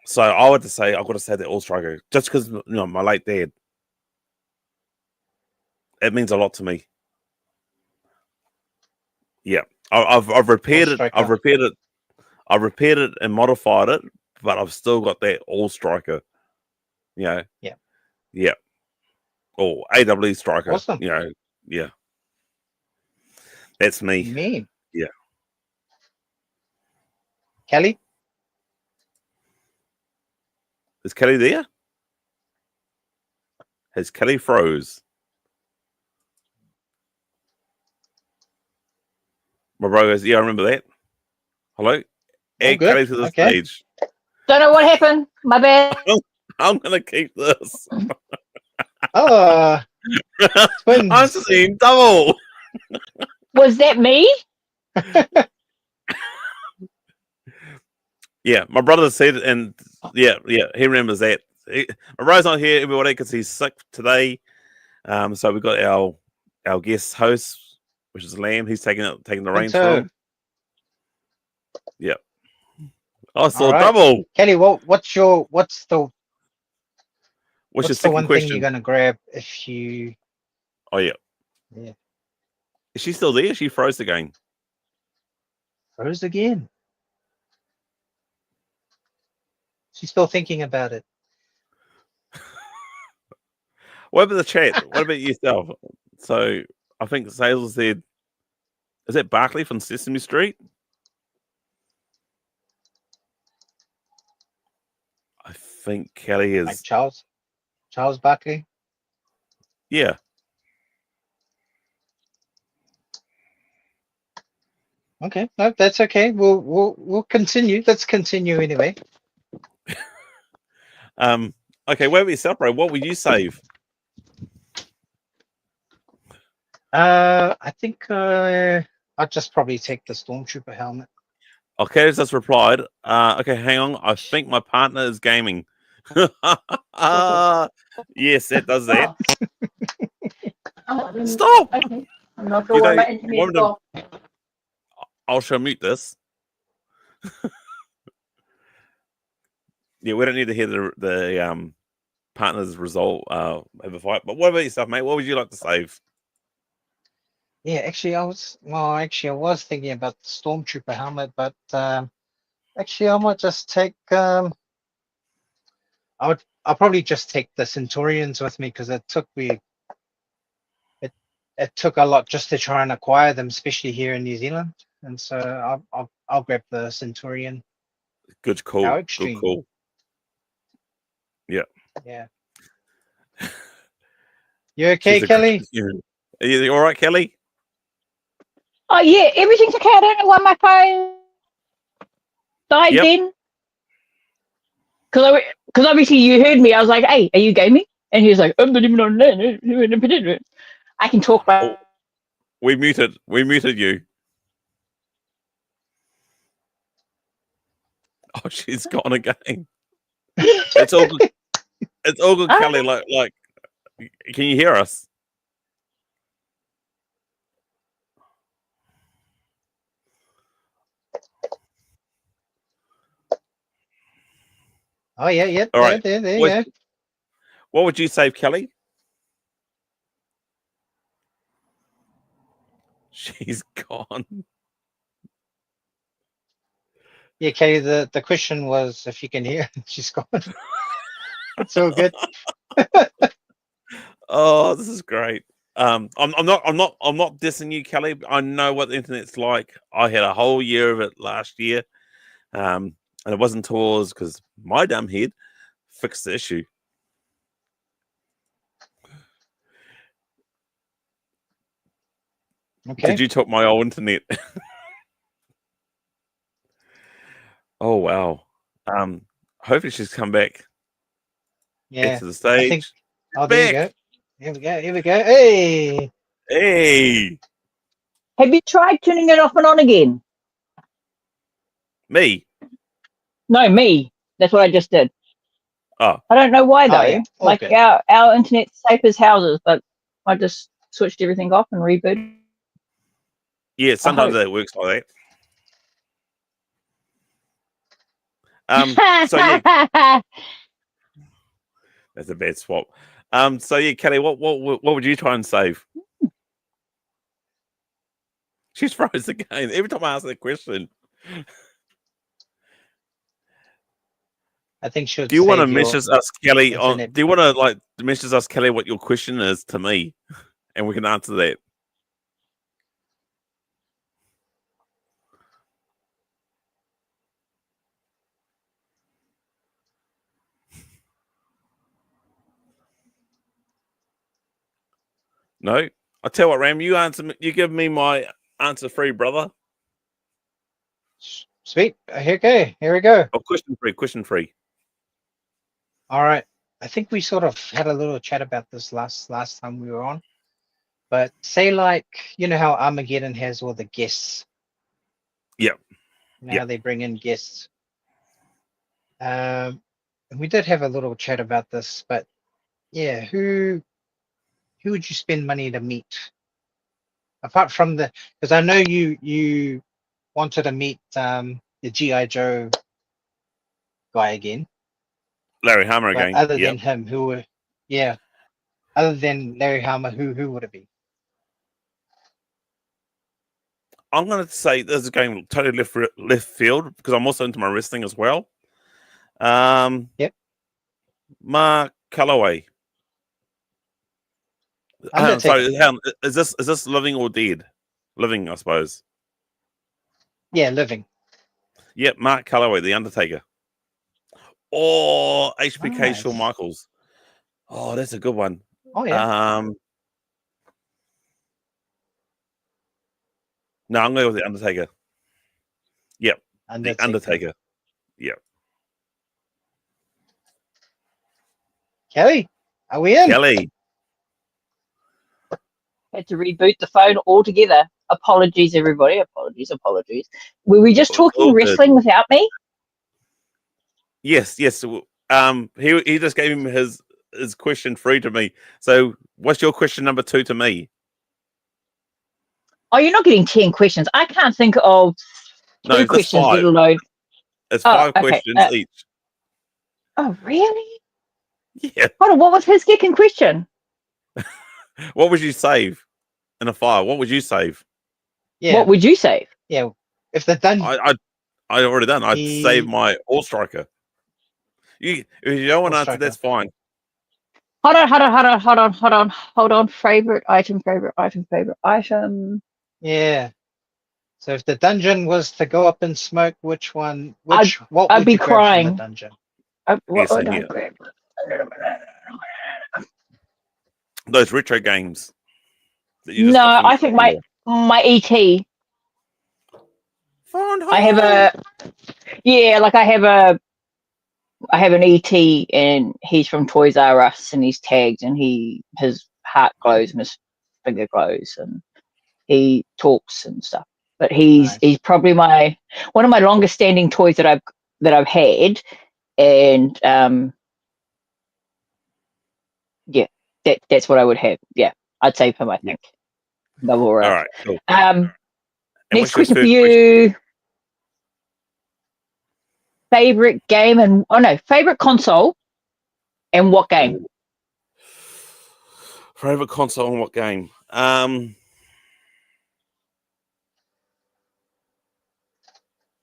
So I would say I've got to say that All Striker just because my late dad. It means a lot to me. Yeah, I've repaired it. I've repaired it and modified it, but I've still got that All Striker. Yeah. Or AWE Striker. Awesome. Yeah. That's me. Me. Yeah. Kelly? Is Kelly there? Has Kelly froze? My bro goes, yeah, I remember that. Hello? Add Kelly to the stage. Don't know what happened. My bad. I'm going to keep this. Twins. I'm seeing double. Was that me? Yeah, my brother said, and yeah, he remembers that. My brother's not here, everybody, because he's sick today. So we've got our guest host, which is Lam. He's taking the reins for him. Yeah. I saw double. Kelly, what's your second one question? Thing you're gonna grab if you? Oh yeah. Yeah. Is she still there? She froze again. Froze again. She's still thinking about it. What about the chat? What about yourself? So I think Sales said, is that Barkley from Sesame Street? I think Kelly is. Like Charles Barkley. Yeah. Okay, no, that's okay. We'll continue. Let's continue anyway. Okay, where were you separate? What would you save? I think I'll just probably take the Stormtrooper helmet. Okay, just replied. Okay, hang on. I think my partner is gaming. Yes, that does that. Stop! Okay. I'm not sure what my internet is. I'll show mute this. Yeah, we don't need to hear the partner's result have a fight. But what about yourself, mate? What would you like to save? Yeah, actually, I was thinking about the Stormtrooper helmet, but actually, I might just take. I'll probably just take the Centurions with me because it took a lot just to try and acquire them, especially here in New Zealand. And so I'll grab the Centurion. Good call. Good call. Yeah. Yeah. You okay, Kelly? Are you all right, Kelly? Oh yeah, everything's okay. I don't know why my phone died then. Because obviously you heard me. I was like, "Hey, are you gaming?" And he was like, "I'm not even on that." I can talk about We muted you. Oh, she's gone again. It's all good. It's all good, Kelly. Like, can you hear us? Oh yeah. All right. There you go. What would you save, Kelly? She's gone. Yeah, Kelly. The question was if you can hear. She's gone. It's all good. Oh, this is great. I'm not dissing you, Kelly. I know what the internet's like. I had a whole year of it last year, and it wasn't towards because my dumb head fixed the issue. Okay. Did you talk my old internet? Oh wow. Hopefully she's come back. Yeah. To the stage. There you go. Here we go. Hey. Hey. Have you tried turning it off and on again? Me? No, me. That's what I just did. Oh. I don't know why though. Yeah. Like good. our internet's safe as houses, but I just switched everything off and rebooted. Yeah, sometimes it works like that. So yeah. That's a bad swap. So yeah, Kelly, what would you try and save? She's froze again. Every time I ask that question. I think she'll. Do you want to message us, Kelly? Do you want to message us, Kelly, what your question is to me, and we can answer that? No, I tell you what, Ram, you answer. You give me my answer free, brother. Sweet. Here we go. Oh, question free. All right. I think we sort of had a little chat about this last time we were on. But say you know how Armageddon has all the guests. Yep. How they bring in guests. And we did have a little chat about this, but yeah, who would you spend money to meet? Apart from because I know you wanted to meet the G.I. Joe guy again. Larry Hammer again. Other than him, other than Larry Hammer, who would it be? I'm going to say this is going totally left field because I'm also into my wrestling as well. Yep. Mark Calloway. Sorry, is this living or dead? Living, I suppose. Yeah, living. Yep, Mark Calloway, The Undertaker. Or HBK Nice. Shawn Michaels. Oh, that's a good one. Oh yeah. No, I'm going to go with The Undertaker. Yep. The Undertaker. Yep. Kelly, are we in? Kelly. Had to reboot the phone altogether. Apologies, everybody. Apologies. Were we just talking wrestling without me? Yes. He just gave him his question free to me. So what's your question number 2 to me? Oh, you're not getting 10 questions. I can't think of 2 questions, let alone. It's 5 questions each. Oh, really? Yeah. Hold on, what was his second question? What would you save in a fire? What would you save? Yeah. What would you save? Yeah. If the dungeon. I already done. I'd save my All Striker. If you don't want to answer, that's fine. Hold on. Favorite item. Yeah. So if the dungeon was to go up in smoke, which one? What I'd be you crying. From the dungeon? What would I grab? Those retro games. No, I think my ET. I have an ET and he's from Toys R Us and he's tagged and his heart glows and his finger glows and he talks and stuff. But he's probably one of my longest standing toys that I've had, and that's what I would have. Yeah, I'd say for my think. All right, cool. Next question for you. Favorite game and favorite console and what game? Favorite console and what game?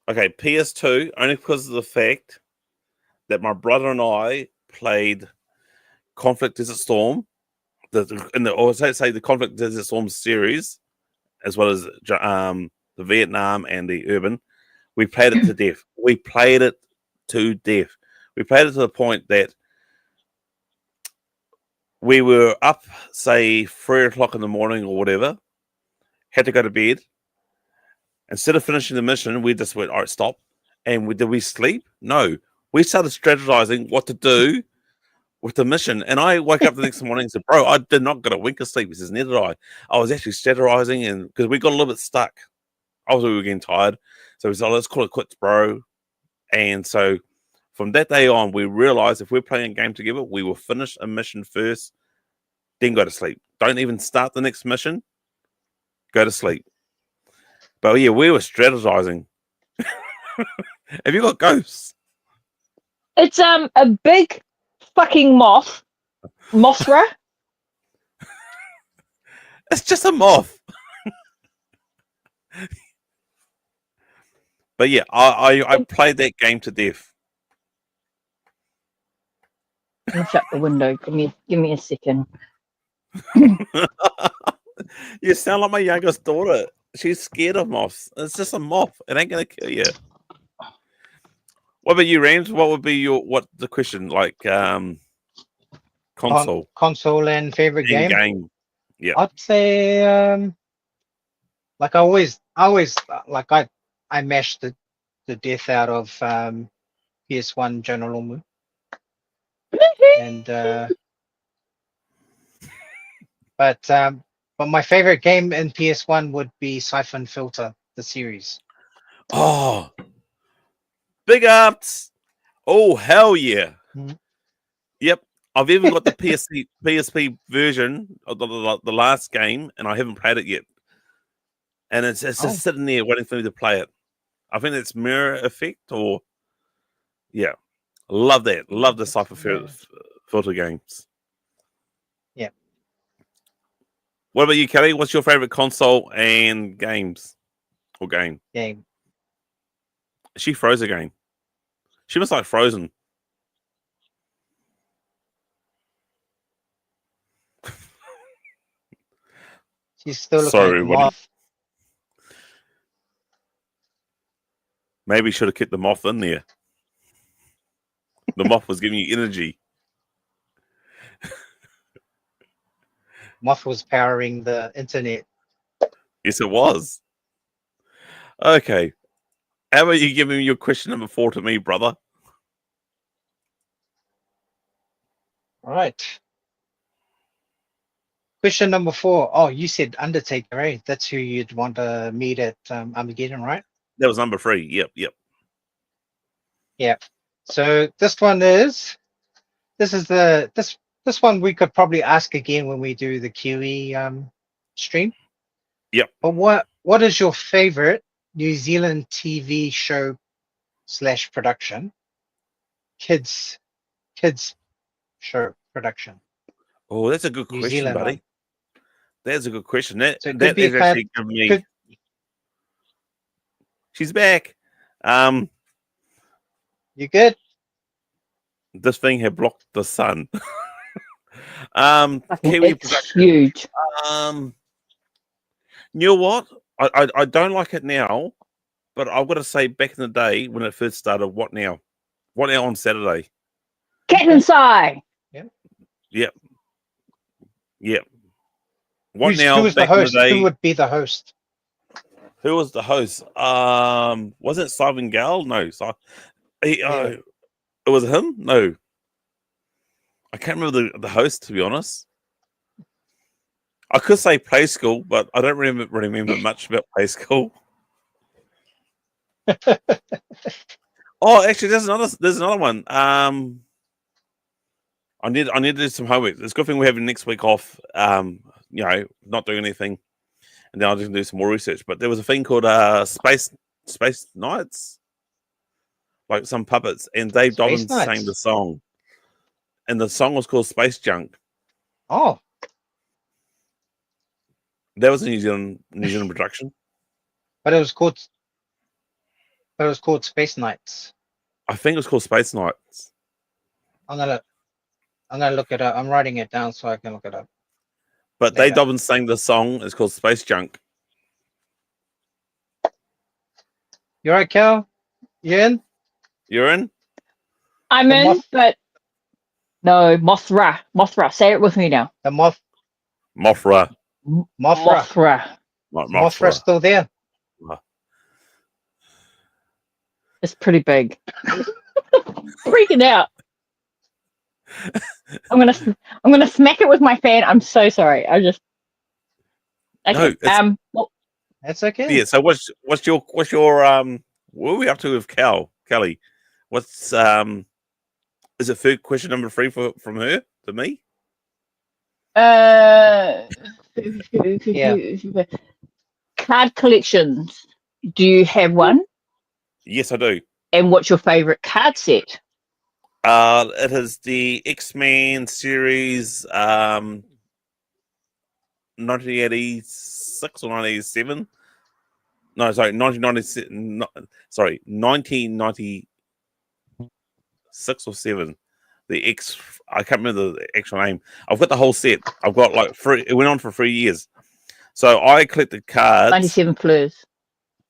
Okay, PS2, only because of the fact that my brother and I played Conflict Desert Storm, the Conflict Desert Storm series, as well as the Vietnam and the Urban. We played it to death. We played it to the point that we were up, say, 3 o'clock in the morning or whatever, had to go to bed. Instead of finishing the mission, we just went, all right, stop. And did we sleep? No. We started strategizing what to do with the mission. And I woke up the next morning and said, bro, I did not get a wink of sleep. He says, neither did I. I was actually strategizing, and because we got a little bit stuck. We were getting tired. So we said, let's call it quits, bro. And so from that day on, we realized if we're playing a game together, we will finish a mission first, then go to sleep. Don't even start the next mission. Go to sleep. But yeah, we were strategizing. Have you got ghosts? It's a big fucking Mothra. It's just a moth. But yeah, I played that game to death. Let me shut the window. Give me a second. You sound like my youngest daughter. She's scared of moths. It's just a moth. It ain't gonna kill you. What about you, Ramz? What would be the question? Like console. Console and favorite game? Yeah. I'd say like I mashed the death out of PS1 General Mu. And but my favorite game in PS1 would be Siphon Filter, the series. Oh, big ups! Oh, hell yeah! Mm-hmm. Yep, I've even got the PSP version of the last game, and I haven't played it yet. And it's just sitting there waiting for me to play it. I think it's Mirror Effect, or love that. Love the Siphon Filter games. Yeah. What about you, Kelly? What's your favorite console and games or game? Game. She froze again. She must like Frozen. She's still looking at the moth. Maybe should have kept the moth in there. The moth was giving you energy. Moth was powering the internet. Yes, it was. Okay. How about you giving your question number 4 to me, brother? All right. Question number 4. Oh, you said Undertaker, right? That's who you'd want to meet at Armageddon, right? That was number 3. Yep. Yeah. So this one is this one we could probably ask again when we do the QE stream. Yep. But what is your favorite New Zealand TV show / production? Kids show production. Oh, that's a good question, Zealand buddy. one. That's a good question. That So is actually giving me. She's back. You good? This thing had blocked the sun. Kiwi production. Huge. You know what? I don't like it now, but I've got to say, back in the day when it first started, what now? What now on Saturday? Cat inside. Yep. What Who was the host? Who would be the host? Who was the host? Was it Simon Gale? No. It was him? No. I can't remember the host, to be honest. I could say Play School, but I don't remember much about Play School. Oh, actually, there's another one. I need to do some homework. It's a good thing we're having next week off. Not doing anything, and then I'll just do some more research. But there was a thing called Space Nights, like some puppets, and Dave Dobbins sang the song, and the song was called Space Junk. Oh, that was a New Zealand production. But it was called Space Nights. I think it was called Space Nights. I'm gonna look it up. I'm writing it down so I can look it up. But Dave Dobbins sang the song. It's called Space Junk. You all right, Cal? You in? You're in? I'm in, but no, Mothra. Mothra. Say it with me now. The Mothra. Mothra's still there. It's pretty big. Freaking out. I'm gonna smack it with my fan. I'm so sorry. Okay. No, that's okay. Yeah. So what's your what are we up to with Kelly? What's is it third question number 3 from her to me? Yeah. Card collections. Do you have one? Yes, I do. And what's your favorite card set? It is the X-Men series, 1986 or 1987. No, sorry, 1997. Sorry, 1996 or 7. I can't remember the actual name. I've got the whole set. I've got like 3. It went on for 3 years. So I collected cards. 97 Fleurs.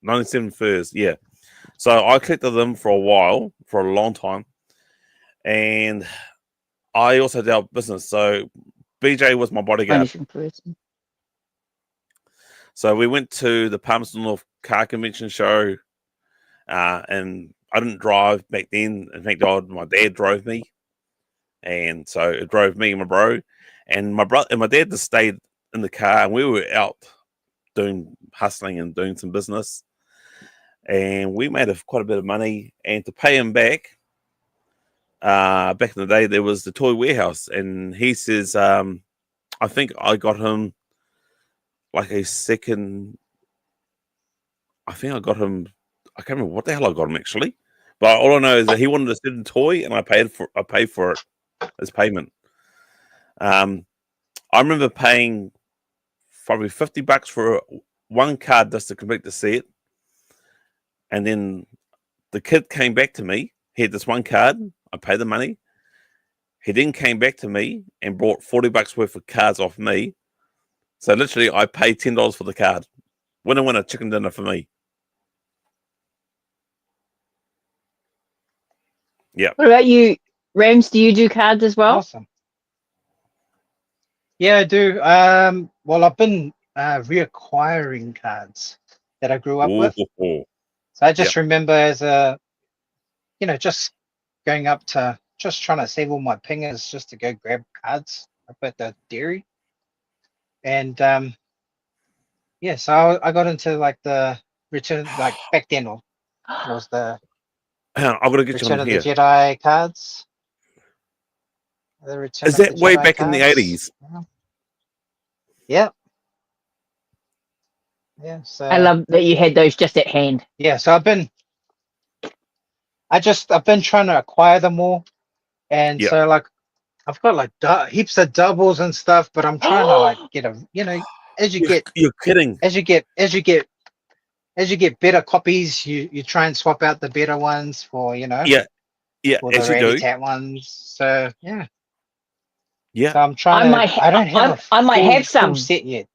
97 Furs, yeah. So I collected them for a while, for a long time. And I also did our business. So BJ was my bodyguard. So we went to the Palmerston North Car Convention show. And I didn't drive back then. And thank God my dad drove me. And so it drove me and my bro. And my brother and my dad just stayed in the car. And we were out hustling and doing some business. And we made quite a bit of money. And to pay him back in the day, there was the Toy Warehouse. And he says, I think I got him like a second. I think I got him. I can't remember what the hell I got him actually. But all I know is that he wanted a certain toy and I paid for it as payment. I remember paying probably $50 for one card just to complete the set. And then the kid came back to me. He had this one card. I paid the money. He then came back to me and bought $40 worth of cards off me. So literally, I paid $10 for the card. Winner, chicken dinner for me. Yeah. What about you, Ramz? Do you do cards as well? Awesome. Yeah, I do. Well, I've been reacquiring cards that I grew up with. So I just remember as just going up to just trying to save all my pingers just to go grab cards up at the dairy. And so I got into like the Return, like back then was the I've got to get Return you on of here. the Jedi cards. The Return Is of that the way Jedi back cards. in the 80s? Yeah. Yeah. So I love that you had those just at hand. Yeah. So I've been trying to acquire them all, and so like I've got like heaps of doubles and stuff, but I'm trying to like get You're kidding. As you get better copies, you try and swap out the better ones for for as the you do. Tat ones. So yeah. So I'm trying. I don't have. I might have some full set yet.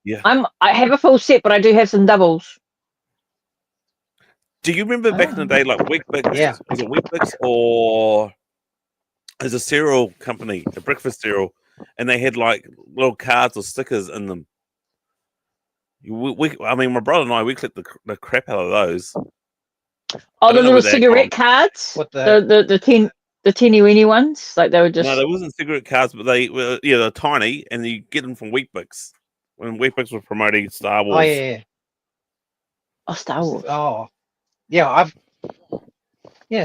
Yeah. I have a full set, but I do have some doubles. Do you remember back in the day, like Weet-Bix? Yeah. Was it Weet-Bix or there's a cereal company, a breakfast cereal, and they had like little cards or stickers in them. My brother and I, we clicked the crap out of those. Oh, the little cigarette cards. What the 10. The teeny weeny ones, like they were just. No, there wasn't cigarette cards, but they're tiny, and you get them from Weet-Bix when Weet-Bix was promoting Star Wars. Oh yeah. Oh, Star Wars. Oh, yeah.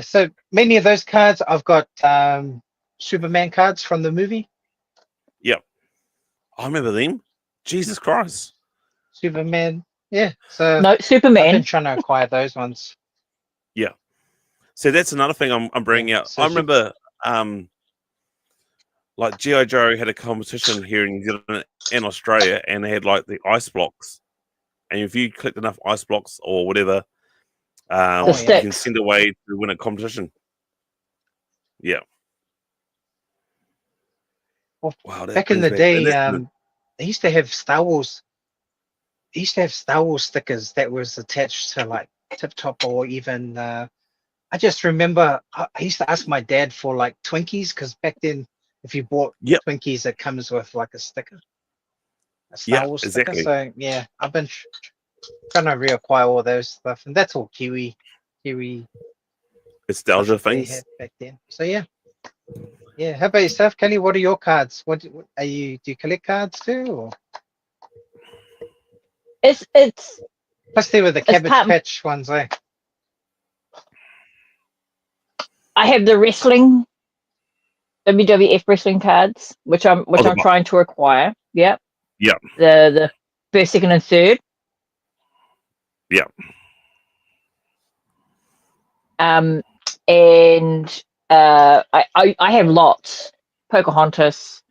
So many of those cards. I've got Superman cards from the movie. Yep, I remember them. Jesus Christ, Superman. Yeah. So No, I've been Superman. trying to acquire those ones. yeah. So that's another thing I'm bringing out. So I remember, like G.I. Joe had a competition here in New Zealand and Australia, and they had like the ice blocks, and if you clicked enough ice blocks or whatever, you can send away to win a competition. Yeah. Well, Wow. back in the day, they used to have Star Wars. They used to have Star Wars stickers that was attached to like Tip Top or even. I just remember I used to ask my dad for like Twinkies because back then, if you bought Twinkies, it comes with like a sticker, a Star Wars sticker. So yeah, I've been trying to reacquire all those stuff, and that's all Kiwi nostalgia things they had back then. So yeah. How about yourself, Kelly? What are your cards? What are you? Do you collect cards too? Or? It's Especially with the Cabbage Patch ones, eh? I have the wrestling, WWF wrestling cards, which I'm trying to acquire. Yep. Yeah. The first, second, and third. Yeah. And I have lots. Pocahontas,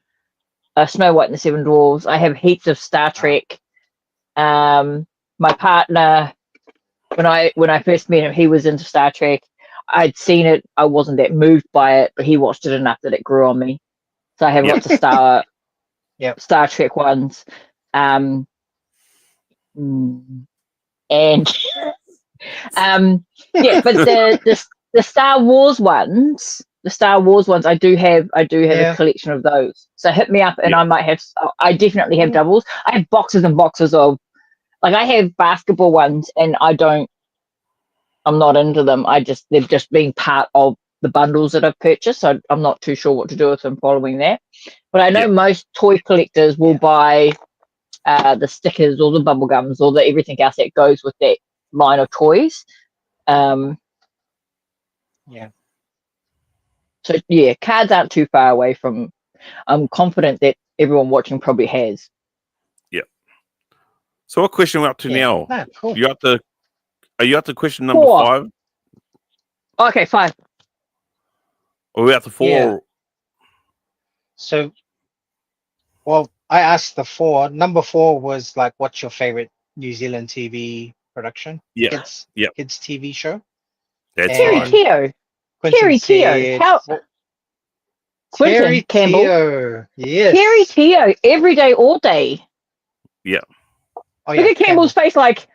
Snow White and the Seven Dwarfs. I have heaps of Star Trek. My partner, when I first met him, he was into Star Trek. I'd seen it. I wasn't that moved by it, but he watched it enough that it grew on me. So I have lots of Star Trek ones. And but the Star Wars ones, I do have a collection of those. So hit me up, and I might have. I definitely have doubles. I have boxes and boxes of, like, I have basketball ones, and I'm not into them. They've just been part of the bundles that I've purchased. So I'm not too sure what to do with them following that. But I know most toy collectors will buy the stickers or the bubble gums or everything else that goes with that line of toys. So cards aren't too far away from. I'm confident that everyone watching probably has. Yeah. So what question we're up to now? Cool. Are you up to question number 5? Okay, 5. Or are we up to 4? Yeah. So, well, I asked the 4. Number 4 was like, what's your favorite New Zealand TV production? Kids TV show. That's Terry Teo. Terry Teo. Quentin Campbell. Teo. Yes. Terry Teo. Every day, all day. Yeah. Oh, look at Campbell's face, like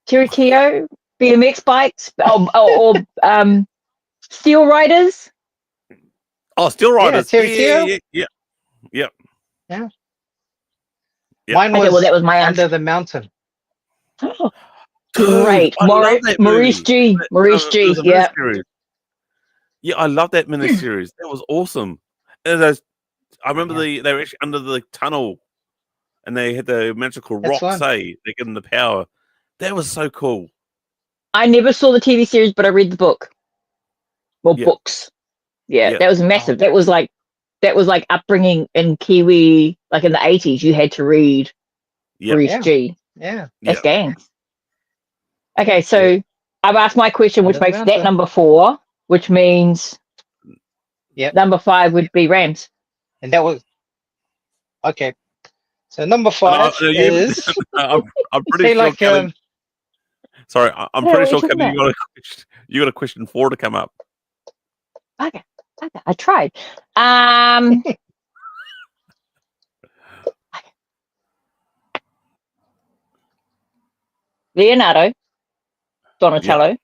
Terry Teo, BMX bikes, or Steel Riders. Oh, Steel Riders. Terry Teo. Yeah. Mine was, that was my Under the Mountain. Oh, great. Maurice G. Yeah. Yeah, I love that miniseries. That was awesome. And I remember they were actually under the tunnel, and they had the magical rocks. They give them the power. That was so cool. I never saw the TV series, but I read the book. Well, books. Yeah, that was massive. That was like upbringing in Kiwi, like in the 80s. You had to read Maurice G. Yeah, that's gangs. Okay, so I've asked my question, which makes that number 4, which means number 5 would be Ramz. And that was okay. So number 5 is. I'm pretty sure. Kelly, sorry, I'm pretty sure, Kelly, you got a question 4 to come up. Okay, I tried. Leonardo, Donatello,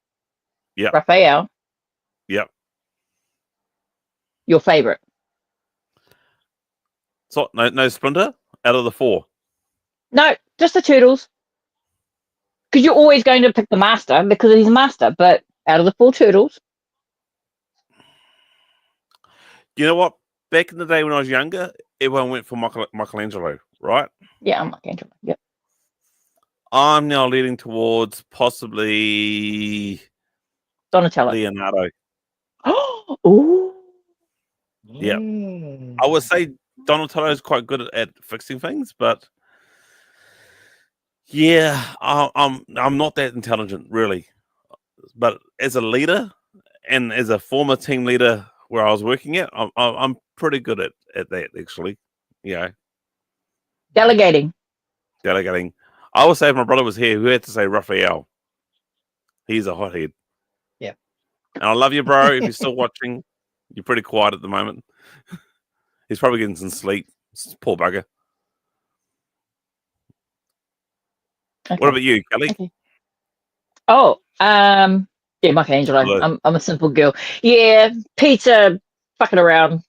Raphael. Yep. Your favorite? So no Splinter out of the 4. No, just the Turtles. Because you're always going to pick the Master because he's a Master. But out of the 4 Turtles, You know what? Back in the day when I was younger, everyone went for Michelangelo, right? Yeah, I'm Michelangelo. Yep. I'm now leaning towards possibly Donatello. Leonardo. Ooh. Yeah. I would say Donatello is quite good at fixing things, but yeah, I'm not that intelligent, really. But as a leader and as a former team leader where I was working at, I'm pretty good at that, actually. Yeah. Delegating. I would say if my brother was here, who had to say Raphael. He's a hothead. Yeah. And I love you, bro. If you're still watching, you're pretty quiet at the moment. He's probably getting some sleep. Poor bugger. Okay. What about you, Kelly? Okay. Oh, yeah, Michelangelo. Hello. I'm a simple girl. Yeah, pizza, fucking around,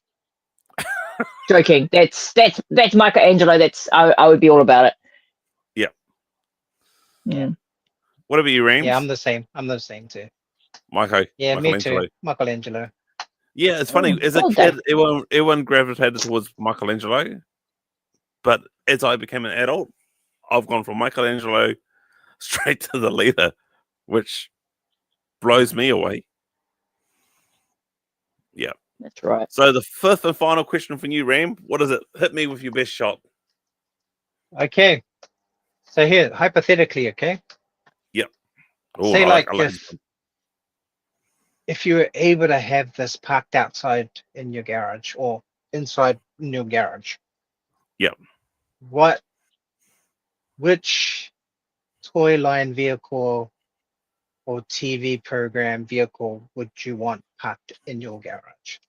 joking. That's Michelangelo. I would be all about it. Yeah. Yeah. What about you, Ramz? Yeah, I'm the same. I'm the same too. Yeah, me too. Michelangelo. Yeah, it's funny. As a kid, everyone gravitated towards Michelangelo, but as I became an adult, I've gone from Michelangelo straight to the leader, which blows me away. Yeah. That's right. So the fifth and final question from you, Ram. What is it? Hit me with your best shot. Okay. So here, hypothetically, okay? Yep. Ooh, Say I if you were able to have this parked outside in your garage or inside in your garage. Yep. Which toy line vehicle or TV program vehicle would you want parked in your garage?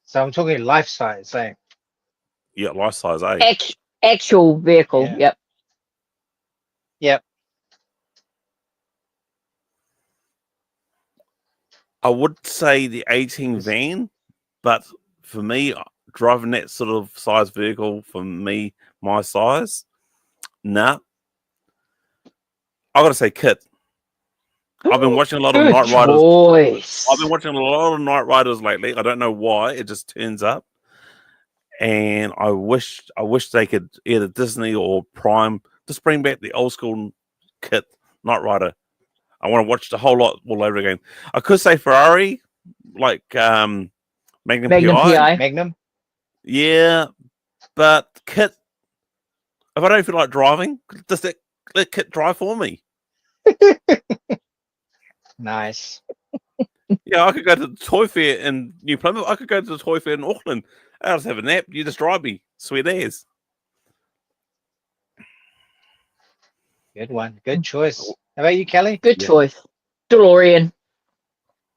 So I'm talking life size, eh? Yeah, life size, eh? Actual vehicle. Yeah. Yep. Yep. I would say the 18 van, but for me, driving that sort of size vehicle, for me, my size, nah. I gotta say Kit. I've been watching a lot of Night Riders. I've been watching a lot of Night Riders lately. I don't know why. It just turns up. And I wish they could, either Disney or Prime, just bring back the old school Kit Night Rider. I want to watch the whole lot all over again. I could say Ferrari, like Magnum PI. Magnum? Yeah, but Kit, if I don't feel like driving, just let Kit drive for me. Nice. Yeah, I could go to the toy fair in New Plymouth. I could go to the toy fair in Auckland. I'll just have a nap. You just drive me. Sweet as. Good one. Good choice. How about you, Kelly? Good choice. DeLorean.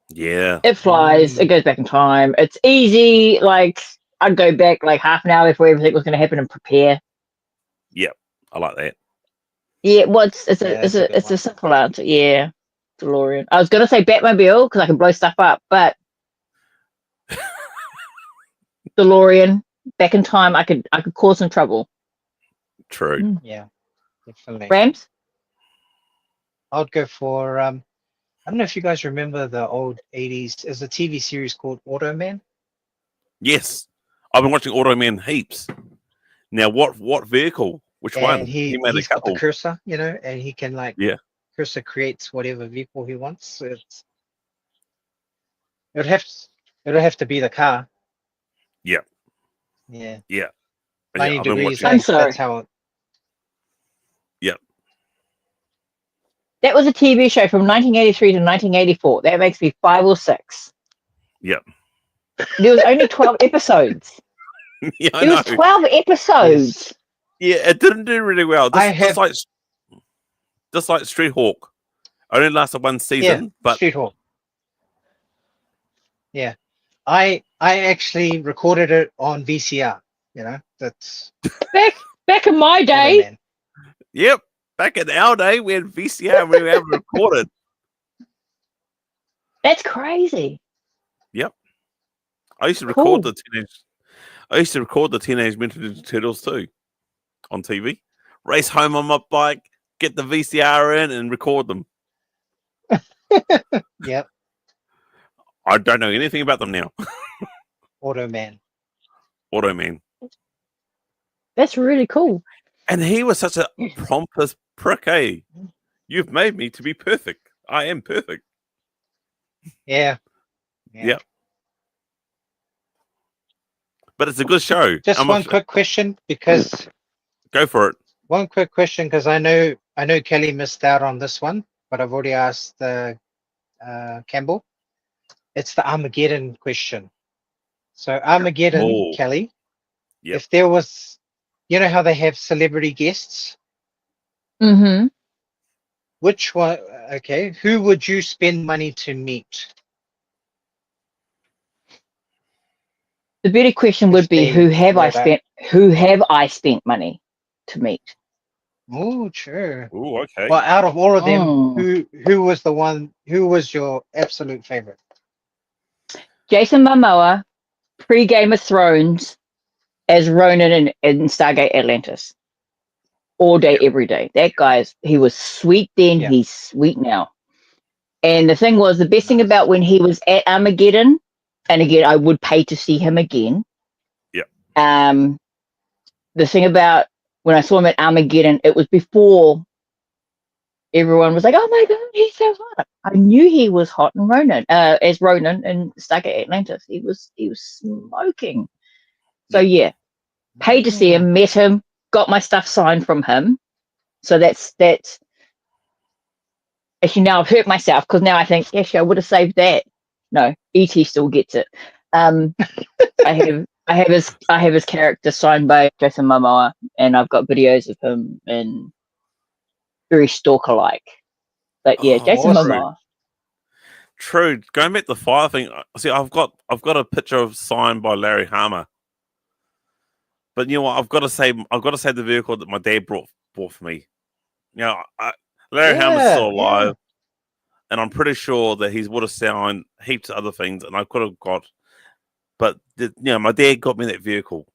Yeah. It flies. It goes back in time. It's easy. Like, I'd go back like half an hour before everything was going to happen and prepare. Yeah, I like that. Yeah, it's a simple answer. Yeah, DeLorean. I was going to say Batmobile because I can blow stuff up, but DeLorean, back in time, I could cause some trouble. True. Yeah, definitely. Ramz? I would go for I don't know if you guys remember the old 80s. There's a TV series called Automan. Yes. I've been watching Automan heaps. Now, what vehicle? Which one? He made he's a couple. got the cursor, and he can cursor creates whatever vehicle he wants. So it would have to be the car. Yeah. Yeah. Yeah. 90 degrees. I'm sorry. That's how it. Yep. That was a TV show from 1983 to 1984. That makes me 5 or 6. Yep. There was only 12 episodes. Yeah, I there know. was 12 episodes. Yes. Yeah, it didn't do really well. Just like Street Hawk. Only lasted one season, but Street Hawk. Yeah. I actually recorded it on VCR. That's back in my day. Automan. Yep. Back in our day, we had VCR and we were able to record it. That's crazy. Yep. I used to record the Teenage Mutant Ninja Turtles too on TV. Race home on my bike, get the VCR in and record them. Yep. I don't know anything about them now. Automan. Automan. That's really cool. And he was such a pompous prick, eh? You've made me to be perfect. I am perfect. Yeah. Yep. But it's a good show. Just one quick question, because go for it. One quick question, because I know Kelly missed out on this one, but I've already asked Campbell. It's the Armageddon question. So Armageddon, Kelly. Yep. If there was, you know how they have celebrity guests? Mm-hmm. Which one? Okay, who would you spend money to meet? The better question would be, who have I spent money to meet? Oh, sure. Oh, okay. Well, out of all of them, who was the one? Who was your absolute favorite? Jason Momoa, pre-Game of Thrones, as Ronan in Stargate Atlantis. All day, every day. That he was sweet then, he's sweet now. And the thing was, the best thing about when he was at Armageddon, and again, I would pay to see him again. Yeah. The thing about when I saw him at Armageddon, it was before everyone was like, "Oh my god, he's so hot!" I knew he was hot in Ronan, as Ronan in Stargate Atlantis. He was smoking. So yeah, paid to see him, met him, got my stuff signed from him. So that's. Actually, now I've hurt myself because now I think, actually, I would have saved that. No, ET still gets it. I have his character signed by Jason Momoa, and I've got videos of him and very stalker-like. But yeah, Jason Momoa. True. Going back to the fire thing, see, I've got a picture signed by Larry Harmer. But you know what? I've got to say the vehicle that my dad brought for me. You know, Larry Harmer's still alive, and I'm pretty sure that he would have signed heaps of other things, and I could have got. But my dad got me that vehicle,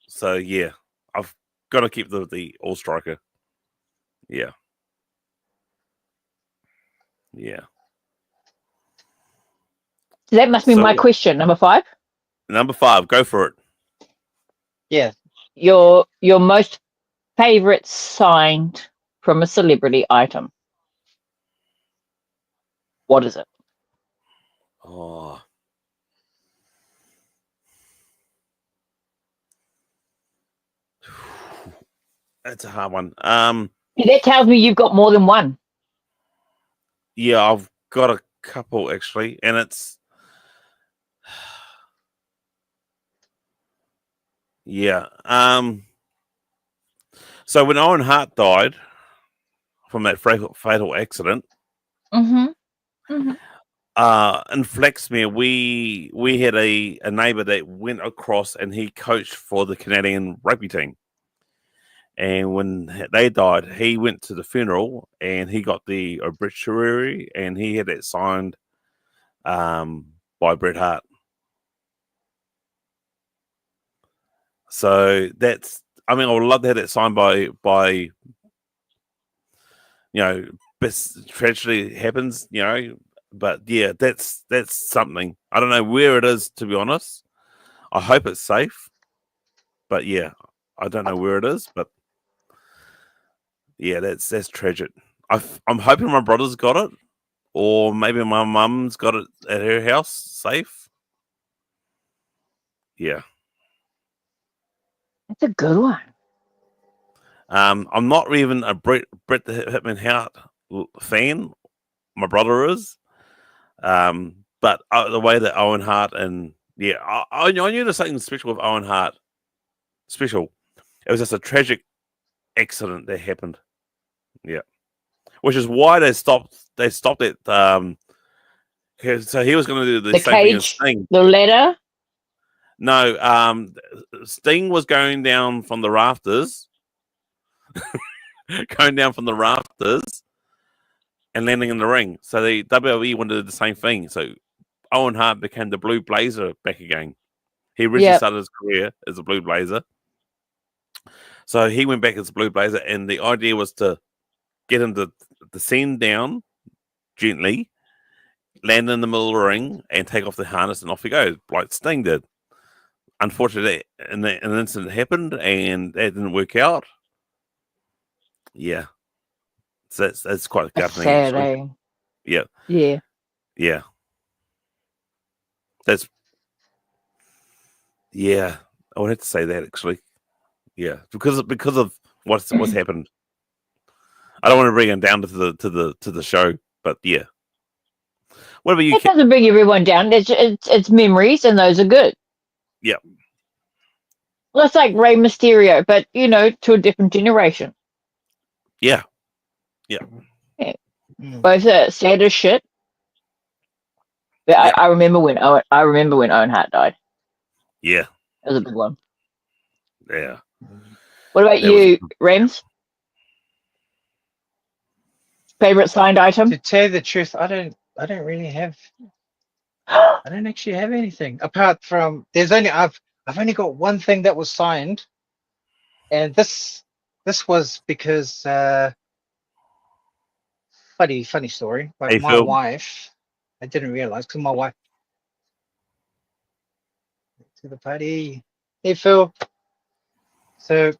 so yeah, I've got to keep the All Striker. Yeah. So that must be my question, number 5. Number 5, go for it. Yeah. Your most favorite signed from a celebrity item. What is it? Oh. That's a hard one. That tells me you've got more than one. Yeah, I've got a couple actually, and it's So when Owen Hart died from that fatal accident, in Flaxmere, we had a neighbour that went across and he coached for the Canadian rugby team. And when they died, he went to the funeral and he got the obituary and he had it signed by Bret Hart. So I would love to have that signed by best tragedy happens, but yeah, that's something. I don't know where it is, to be honest. I hope it's safe, but yeah, I don't know where it is, but yeah, that's tragic. I'm hoping my brother's got it, or maybe my mum's got it at her house safe. Yeah. That's a good one. I'm not even a Bret the Hitman Hart fan. My brother is. But the way that Owen Hart and I knew there's something special with Owen Hart. Special. It was just a tragic accident that happened. Yeah. Which is why they stopped it. So he was going to do the same cage, thing as Sting. The ladder? No, Sting was going down from the rafters. And landing in the ring. So the WWE wanted to do the same thing. So Owen Hart became the Blue Blazer back again. He originally started his career as a Blue Blazer. So he went back as a Blue Blazer, and the idea was to get him to descend down gently land in the middle of the ring and take off the harness, and off he goes, like Sting did. Unfortunately, an incident happened, and that didn't work out. Yeah, so that's quite That's gutting. sad, Actually. eh? Yeah, Yeah. yeah. That's I would have to say that actually. Yeah, because of what's happened. I don't want to bring him down to the show, but yeah. What about you? It doesn't bring everyone down. It's memories, and those are good. Yeah. Well, it's like Rey Mysterio, but to a different generation. Yeah. Both are sad as shit. But I remember when Owen Hart died. Yeah. That was a big one. Yeah. What about you, Ramz? Favorite signed item? To tell you the truth, I don't really have. I don't actually have anything apart from I've only got one thing that was signed, and this was because funny story. Like Hey, my Phil. wife, I didn't realize because my wife to the party. Hey Phil. So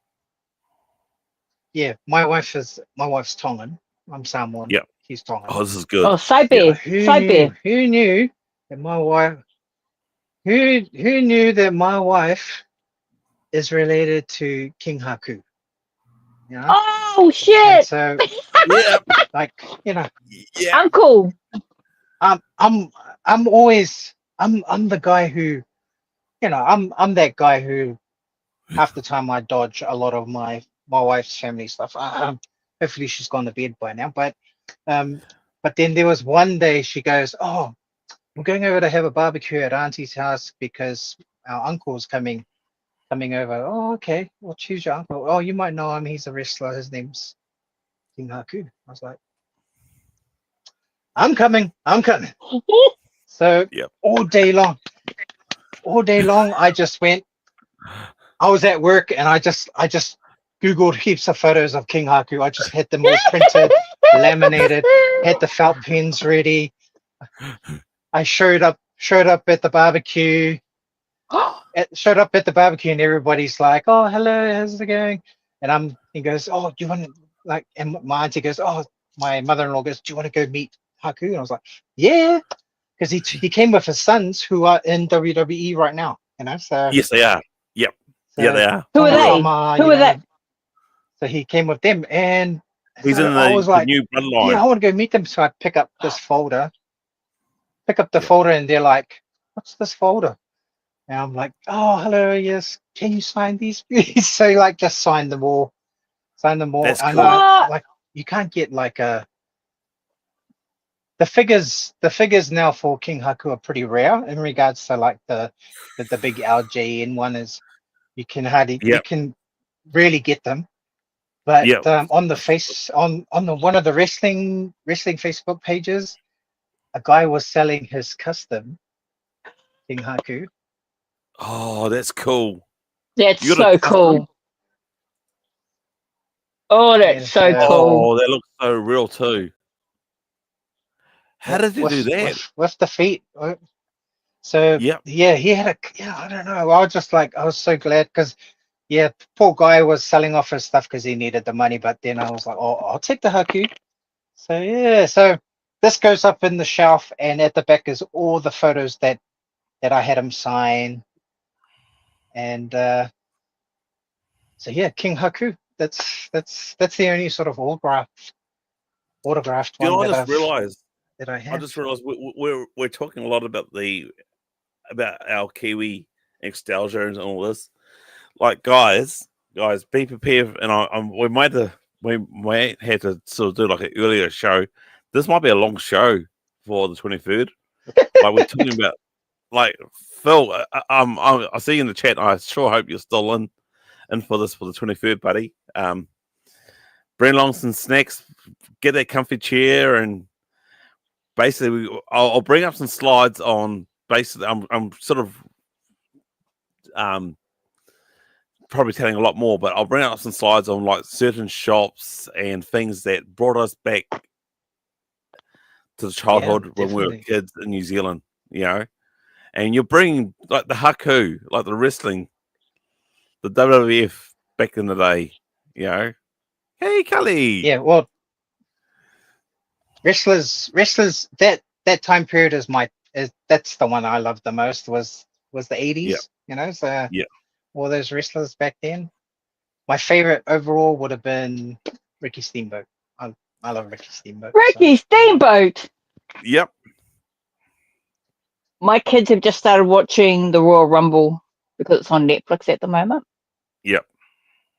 yeah, my wife's Tongan. I'm Samoan. Yeah. He's Tongan. Oh, this is good. Oh, side beer. Who knew that my wife? Who knew that my wife is related to King Haku? You know? Oh shit! And so Yeah. like Yeah. Uncle. I'm always I'm the guy who, I'm that guy who half the time I dodge a lot of my wife's family stuff. Hopefully she's gone to bed by now, but then there was one day she goes, "Oh, I'm going over to have a barbecue at Auntie's house because our uncle's coming over." "Oh, okay. Well, choose your uncle." "Oh, you might know him. He's a wrestler. His name's King Haku." I was like, I'm coming. So all day long, I just went. I was at work and I just Googled heaps of photos of King Haku. I just had them all printed, laminated, had the felt pens ready. I showed up at the barbecue. Showed up at the barbecue and everybody's like, "Oh, hello, how's it going?" And he goes, "Oh, do you want to like?" And my auntie goes, "Oh," my mother-in-law goes, "Do you want to go meet Haku?" And I was like, "Yeah," because he came with his sons who are in WWE right now. So yes, they are. Yep. so, Yeah, they are. Who are they? Who are they? So he came with them, and He's so in I was like, new bloodline. "Yeah, I want to go meet them." So I pick up this folder, folder, and they're like, "What's this folder?" And I'm like, "Oh, hello, yes. Can you sign these, please?" So like, just sign them all. That's And cool. like, you can't get like the figures now for King Haku are pretty rare in regards to like the big LJN one is you can rarely get them. But on the one of the wrestling Facebook pages, a guy was selling his custom King Haku. Oh, that's cool. That's so cool. Oh, that's so cool. Oh, that looks so real too. How did he do that? With the feet. So yeah, he had I don't know. I was so glad because poor guy was selling off his stuff because he needed the money. But then I was like, "Oh, I'll take the Haku." So this goes up in the shelf, and at the back is all the photos that I had him sign. And King Haku. That's the only sort of autographed one that I have. I just realized we're talking a lot about our Kiwi nostalgia and all this. Like guys, be prepared, and we might have to sort of do like an earlier show. This might be a long show for the 23rd. Like we're talking about, like Phil. I see you in the chat. I sure hope you're still in for this for the 23rd, buddy. Bring along some snacks, get that comfy chair, and basically I'll bring up some slides on. Basically, I'm sort of probably telling a lot more, but I'll bring up some slides on like certain shops and things that brought us back to the childhood when we were definitely. kids in New Zealand, you know, and you're bringing like the haku, like the wrestling, the WWF back in the day, you know. Hey, Kelly. Yeah, well, wrestlers. That time period that's the one I loved the most was the 80s. Yeah. You know, so Yeah. all those wrestlers back then. My favorite overall would have been Ricky Steamboat. I love Ricky Steamboat. Ricky Steamboat. Yep. My kids have just started watching the Royal Rumble because it's on Netflix at the moment. Yep.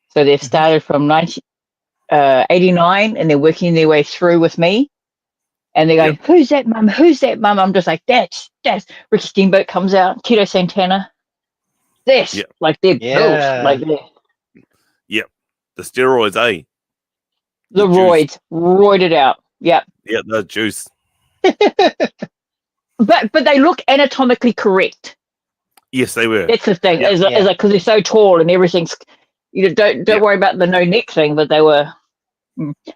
So they've started from 89 and they're working their way through with me. And they're going, who's that, mum? Who's that, mum? I'm just like, that's Ricky Steamboat comes out, Tito Santana. This, like they're built, like they're. Yep. The steroids, eh? The roids, roided out. Yep. Yeah, the juice. But they look anatomically correct. Yes, they were. That's the thing. Is like because they're so tall and everything's. You know, don't worry about the no neck thing, but they were.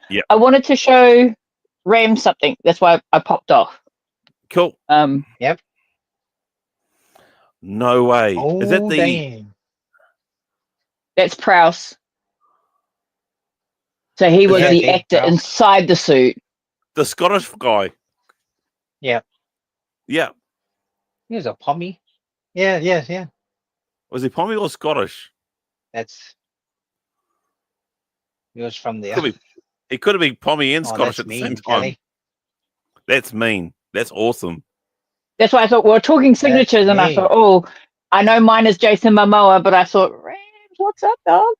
Yeah. I wanted to show Ramz something. That's why I popped off. Cool. Yep. No way. Oh, is that the? Dang. That's Prowse. So he was the actor inside the suit. The Scottish guy. Yeah. Yeah. He was a Pommy. Yeah. Was he Pommy or Scottish? He was from there. He could have been Pommy and Scottish at the same time. Kelly. That's mean. That's awesome. That's why I thought we were talking signatures, and I thought, oh, I know mine is Jason Momoa, but I thought, Ramz, what's up, dog?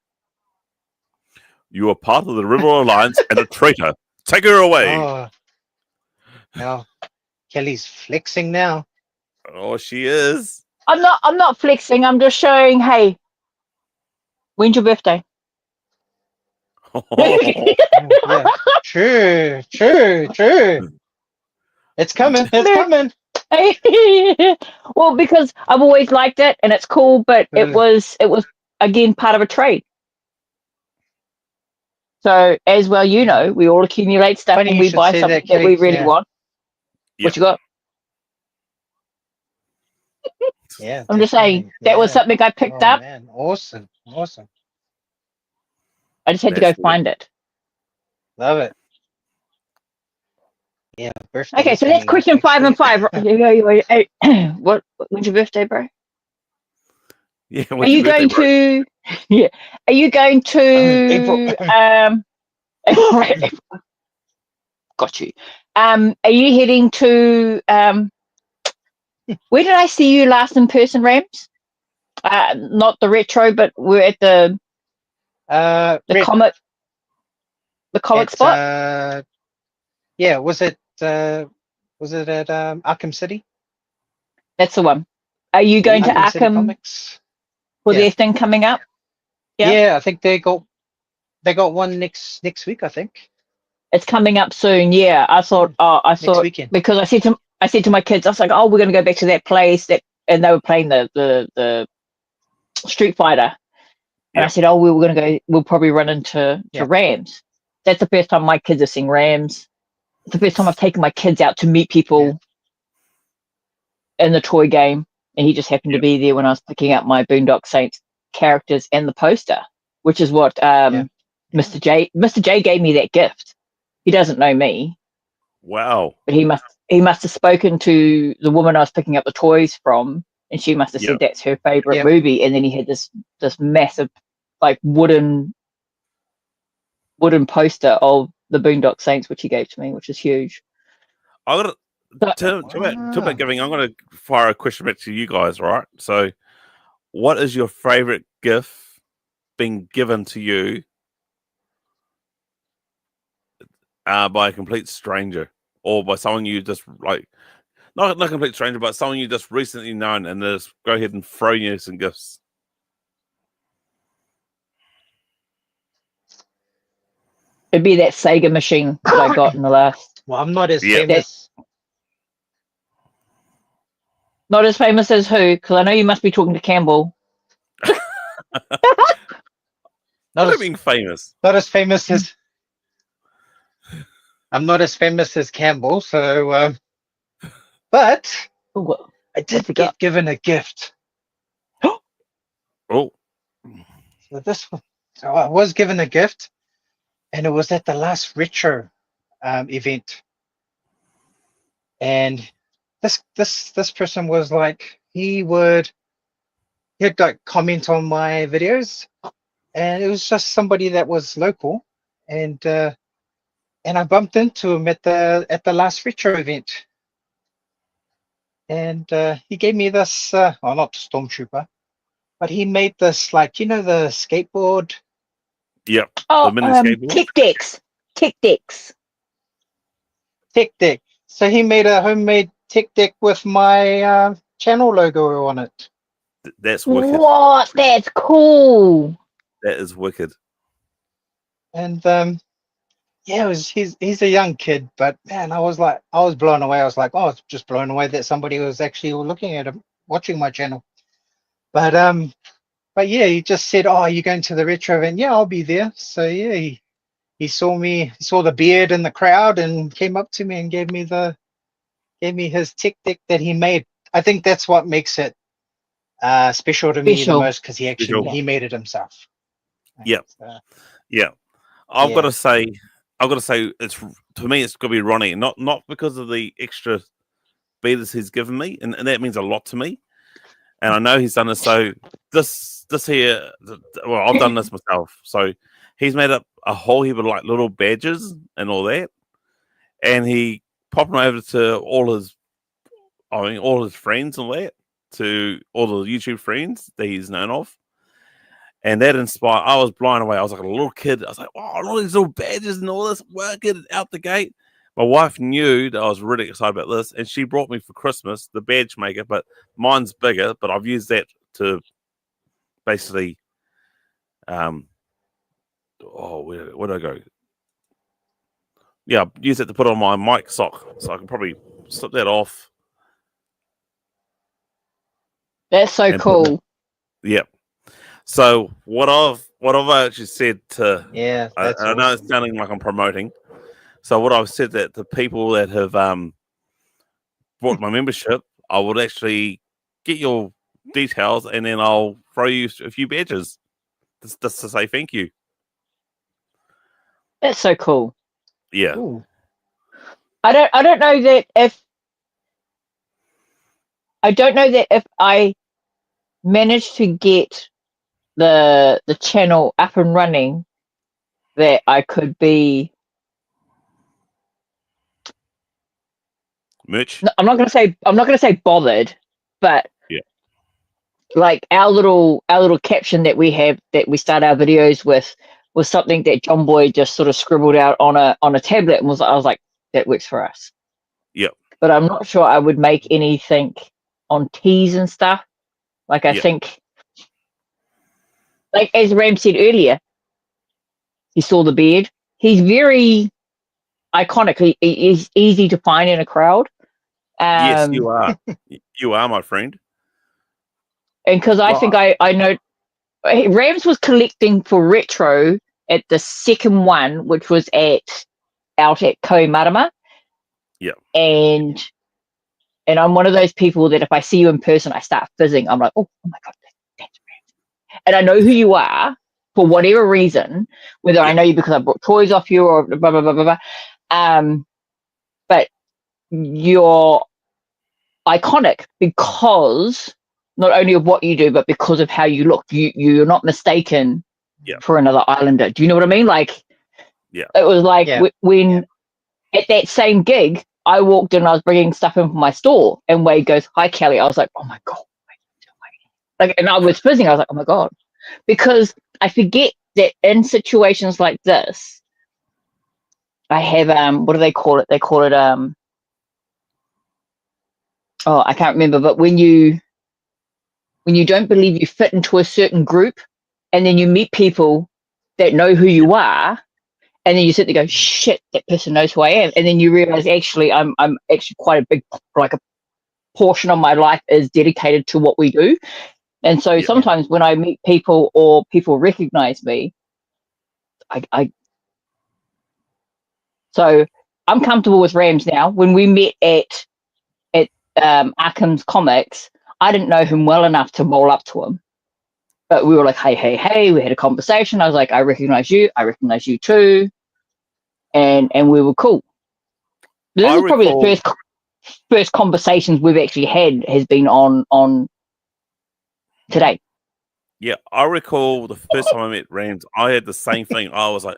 You are part of the River Alliance and a traitor. Take her away. Oh. Now, Kelly's flexing now. Oh, she is. I'm not flexing. I'm just showing. Hey, when's your birthday? Yeah. True. It's coming. Well, because I've always liked it and it's cool, but it was again part of a trade. So as well, you know, we all accumulate stuff and we buy something that we really want. Yep. What you got? Yeah. I'm just saying that was something I picked up. Man. Awesome. I just had to go find it. Love it. Yeah. Birthday. Okay, so that's question 5 and 5. What? When's your birthday, bro? Yeah. Are you going to? Yeah. Are you going to? Got you. Are you heading to? Where did I see you last in person, Ramz? Not the retro, but we're at the comic. The comic spot. Yeah. Was it at Arkham City? That's the one. Are you going to Arkham for their thing coming up? Yeah, I think they got one next week. I think it's coming up soon. Yeah, I thought weekend. Because I said to my kids, I was like, oh, we're going to go back to that place and they were playing the Street Fighter, and I said, oh, we'll probably run into Ramz. That's the first time my kids have seen Ramz. It's the first time I've taken my kids out to meet people in the toy game, and he just happened to be there when I was picking up my Boondock Saints characters and the poster, which is what Mr. J gave me that gift. He doesn't know me. Wow. But he must have spoken to the woman I was picking up the toys from, and she must have said that's her favorite movie. And then he had this massive like wooden poster of the Boondock Saints, which he gave to me, which is huge. I got to about giving. I'm going to fire a question back to you guys, right? So, what is your favorite gift being given to you by a complete stranger or by someone you just like? Not a complete stranger, but someone you just recently known, and just go ahead and throw you some gifts. It'd be that Sega machine that I got in the last. Well, I'm not as famous. Not as famous as who? Because I know you must be talking to Campbell. Not being famous. Not as famous as. I'm not as famous as Campbell, so but Oh, I did get given a gift. Oh, So I was given a gift, and it was at the last retro event. And this person was like, he'd like comment on my videos, and it was just somebody that was local, and I bumped into him at the last retro event, and he gave me this, well, not Stormtrooper, but he made this, like, you know, the skateboard. yep. Oh, The mini skateboard. Tech decks. Tech deck. So he made a homemade tech deck with my channel logo on it. That's wicked. What? That's cool. That is wicked. And yeah, he's a young kid, but man, I was blown away. I was like, oh, I was just blown away that somebody was actually looking at him, watching my channel. But yeah, he just said, oh, are you going to the retro event? Yeah, I'll be there. So yeah, he saw me, he saw the beard in the crowd, and came up to me and gave me his tech deck that he made. I think that's what makes it special to me the most, because he made it himself. Yeah, yeah. I've got to say, it's, to me, it's got to be Ronnie. Not because of the extra beaters he's given me, and that means a lot to me. And I know he's done this. So this here, well, I've done this myself. So he's made up a whole heap of like little badges and all that, and he popped them over to all his friends and all that, to all the YouTube friends that he's known of. And that inspired, I was blown away. I was like a little kid. I was like, oh, all these little badges and all this, working out the gate. My wife knew that I was really excited about this, and she brought me for Christmas the badge maker, but mine's bigger, but I've used that to basically, where did I go? Yeah, use it to put on my mic sock, so I can probably slip that off. That's so cool. Yep. So what I've actually said to, I know it's sounding like I'm promoting. So what I've said that the people that have bought my membership, I would actually get your details, and then I'll throw you a few badges just to say thank you. That's so cool. Yeah. Ooh. I don't know that if I managed to get the channel up and running, that I could be merch. No, I'm not gonna say bothered, but yeah, like our little caption that we have, that we start our videos with, was something that John Boy just sort of scribbled out on a tablet, and I was like, that works for us. Yep. But I'm not sure I would make anything on teas and stuff. Like I think, like as Ram said earlier, he saw the beard. He's very iconic. He's easy to find in a crowd. Yes, you are. You are, my friend. And because I think I know Ramz was collecting for retro at the second one, which was out at Kohimarama. Yeah. And I'm one of those people that if I see you in person, I start fizzing. I'm like, oh my God, that's Ramz. And I know who you are for whatever reason, whether I know you because I brought toys off you or blah, blah, blah, blah, blah. But you're iconic because not only of what you do, but because of how you look. You're not mistaken for another Islander. Do you know what I mean? Like, it was like when at that same gig, I walked in and I was bringing stuff in from my store, and Wade goes, "Hi, Kelly." I was like, "Oh my God." Like, and I was fizzing. I was like, "Oh my God," because I forget that in situations like this, I have what do they call it? They call it oh, I can't remember, but when you don't believe you fit into a certain group, and then you meet people that know who you are, and then you sit there and go, shit, that person knows who I am, and then you realize actually I'm actually quite a big, like a portion of my life is dedicated to what we do. And so sometimes when I meet people or people recognize me, so I'm comfortable with Ramz now. When we met at Arkham's Comics, I didn't know him well enough to roll up to him. But we were like, hey, we had a conversation. I was like, I recognize you too. And we were cool. This is probably the first conversations we've actually had has been on today. Yeah, I recall the first time I met Ramz, I had the same thing. I was like,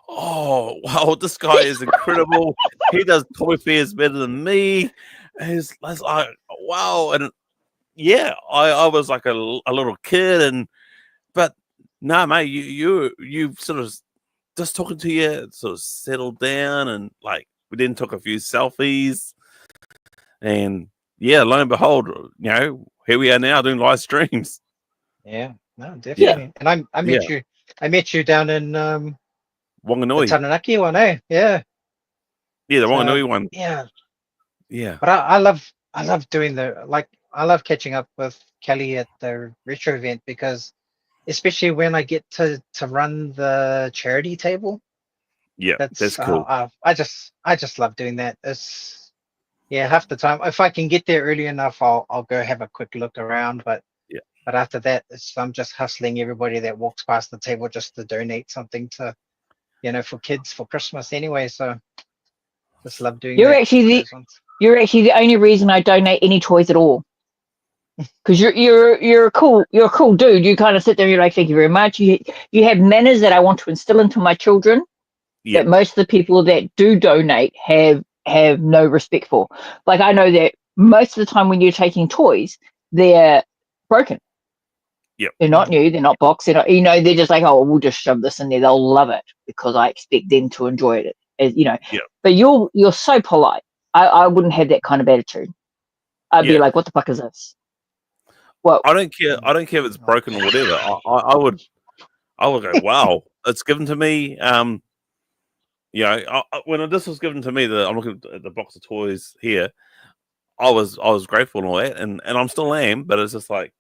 oh, wow, this guy is incredible. He does toy fairs better than me. And it's like, wow. And yeah, I was like a little kid, but no, mate, you sort of just talking to you, sort of settled down, and like we then took a few selfies, and yeah, lo and behold, here we are now doing live streams. Yeah, no, definitely. Yeah. And I met you down in Wanganui, the Taranaki one, eh? Yeah. Yeah, the Wanganui one. Yeah. Yeah. But I love doing I love catching up with Kelly at the retro event, because especially when I get to run the charity table. Yeah, that's cool. I just love doing that. It's half the time, if I can get there early enough, I'll go have a quick look around. But after that, I'm just hustling everybody that walks past the table just to donate something to, for kids for Christmas anyway. So just love doing. You're actually the only reason I donate any toys at all. Because you're a cool dude. You kind of sit there and you're like, thank you very much. You have manners that I want to instill into my children. That most of the people that do donate have no respect for. Like, I know that most of the time when you're taking toys, they're broken. Yep. They're not new. They're not boxed. They're not, they're just like, oh, we'll just shove this in there. They'll love it because I expect them to enjoy it. Yep. But you're so polite. I wouldn't have that kind of attitude. I'd be like, what the fuck is this? Well, I don't care. I don't care if it's broken or whatever. I would go, wow, it's given to me. When this was given to me, I'm looking at the box of toys here. I was grateful and all that, and I'm still am, but it's just like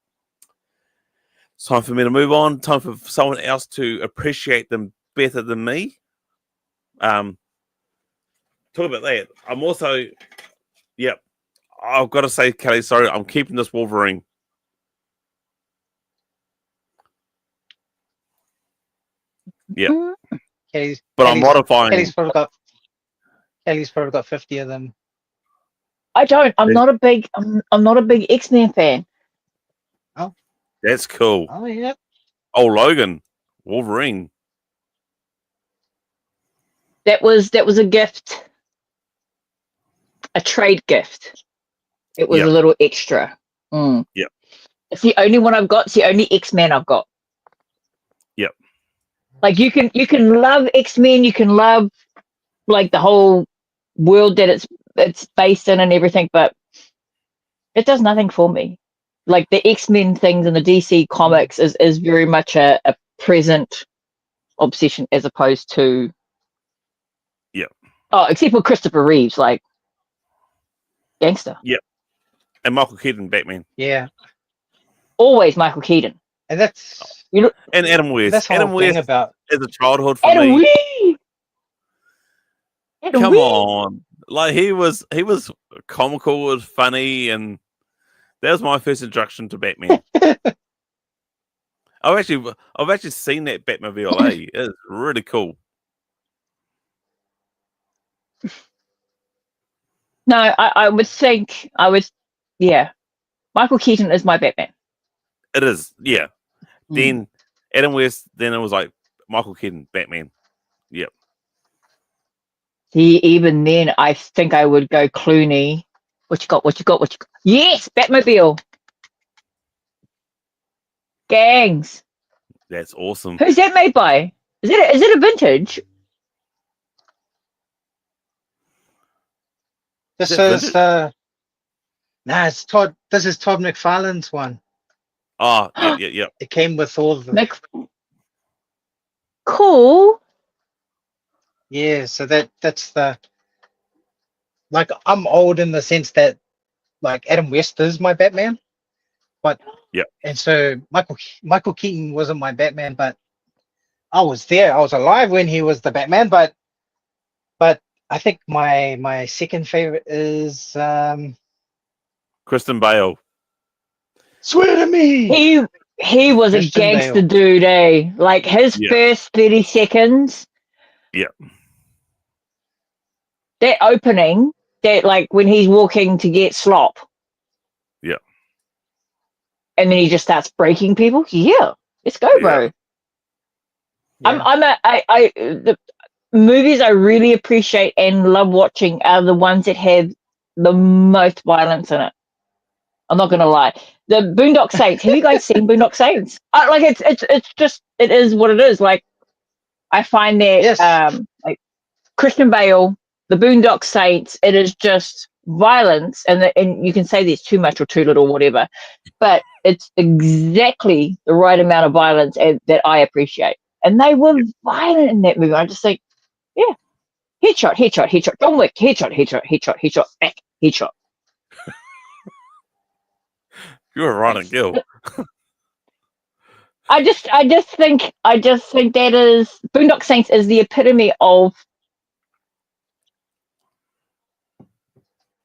it's time for me to move on. Time for someone else to appreciate them better than me. Talk about that. I'm also, I've got to say, Kelly, sorry, I'm keeping this Wolverine. Yeah. I'm modifying. Kelly's probably got 50 of them. I don't. I'm not a big X-Men fan. Oh, that's cool. Oh yeah. Oh, Logan, Wolverine. That was a gift, a trade gift. It was a little extra. Yeah. It's the only one I've got. It's the only X-Men I've got. Yep. Like you can love X-Men. You can love like the whole world that it's based in and everything, but it does nothing for me. Like the X-Men things in the DC comics is very much a present obsession as opposed to except for Christopher Reeves, like gangster. Yep. And Michael Keaton, Batman. Yeah. Always Michael Keaton. And that's and Adam West. That's Adam West about is a childhood for Adam me. Adam Come West. on. Like he was comical, was funny, and that was my first introduction to Batman. I've actually seen that Batmobile. It's really cool. No, I would think Michael Keaton is my Batman. It is, yeah. Then Adam West, then it was like Michael Keaton, Batman. Yep. See, even then, I think I would go Clooney. What you got? Yes, Batmobile. Gangs. That's awesome. Who's that made by? Is it a vintage? This is it's Todd. This is Todd McFarlane's one. Oh, yeah. It came with all the cool. Yeah, so that's the like I'm old in the sense that like Adam West is my Batman, but and so Michael Keaton wasn't my Batman, but I was there. I was alive when he was the Batman, but I think my second favorite is Kristen Bale. Swear to me. He was Christian a gangster Bale. dude, eh? Like his first 30 seconds. Yeah. That opening, that like when he's walking to get slop. Yeah. And then he just starts breaking people. Yeah. Let's go, bro. Yeah. The movies I really appreciate and love watching are the ones that have the most violence in it. I'm not gonna lie. The Boondock Saints. Have you guys seen Boondock Saints? Like it's just it is what it is. Like I find that like Christian Bale, the Boondock Saints, it is just violence, and you can say there's too much or too little, whatever, but it's exactly the right amount of violence that I appreciate. And they were violent in that movie. I just think, yeah, headshot, John Wick, headshot, back, headshot. You're right on Gil. I just think that is Boondock Saints is the epitome of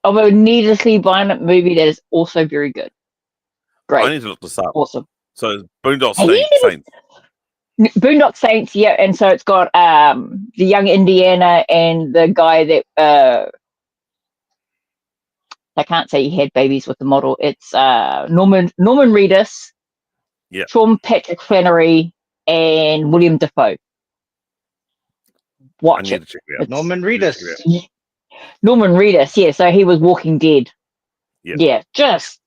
a needlessly violent movie that is also very good. Great. I need to look this up. Awesome. So Boondock Saints. Boondock Saints, yeah, and so it's got the young Indiana and the guy that I can't say he had babies with the model. It's Norman Reedus, Sean Patrick Flannery, and William Dafoe. Watch it. Check it out. Norman Reedus. Norman Reedus, yeah. So he was Walking Dead. Yep. Yeah, just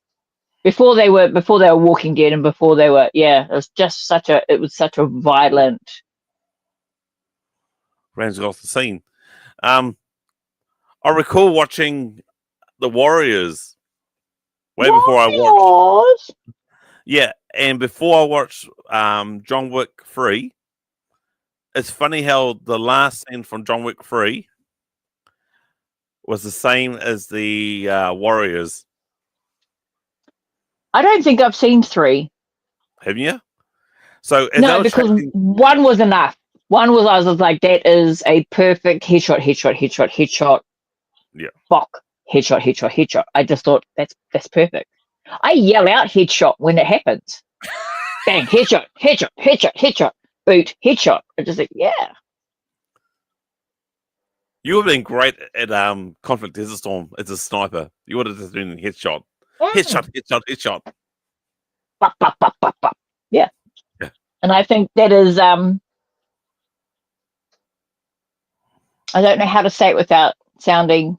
before they were Walking Dead, and before they were, it was just such a violent. Ramz got off the scene. I recall watching The Warriors before I watched. Yeah, and before I watched John Wick 3, it's funny how the last scene from John Wick 3 was the same as the Warriors. I don't think I've seen 3. Haven't you? So no, because 1 was enough. I was like, that is a perfect headshot. Yeah. Fuck. Headshot. I just thought that's perfect. I yell out headshot when it happens. Bang, headshot. Boot, headshot. I just like, yeah. You would have been great at Conflict Desert Storm as a sniper. You would have just been headshot. Headshot. Bop, bop, bop, bop, bop. Yeah. And I think that is I don't know how to say it without sounding.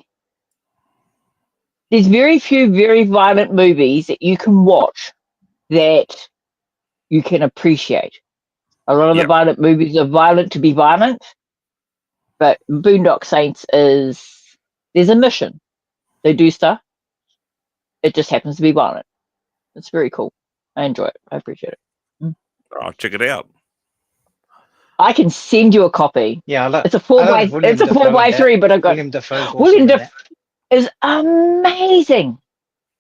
There's very few very violent movies that you can watch that you can appreciate. A lot of the violent movies are violent to be violent, but Boondock Saints there's a mission. They do stuff. It just happens to be violent. It's very cool. I enjoy it. I appreciate it. I'll check it out. I can send you a copy. Yeah, it's a 4x3, but I've got William Dafoe. William Dafoe is amazing.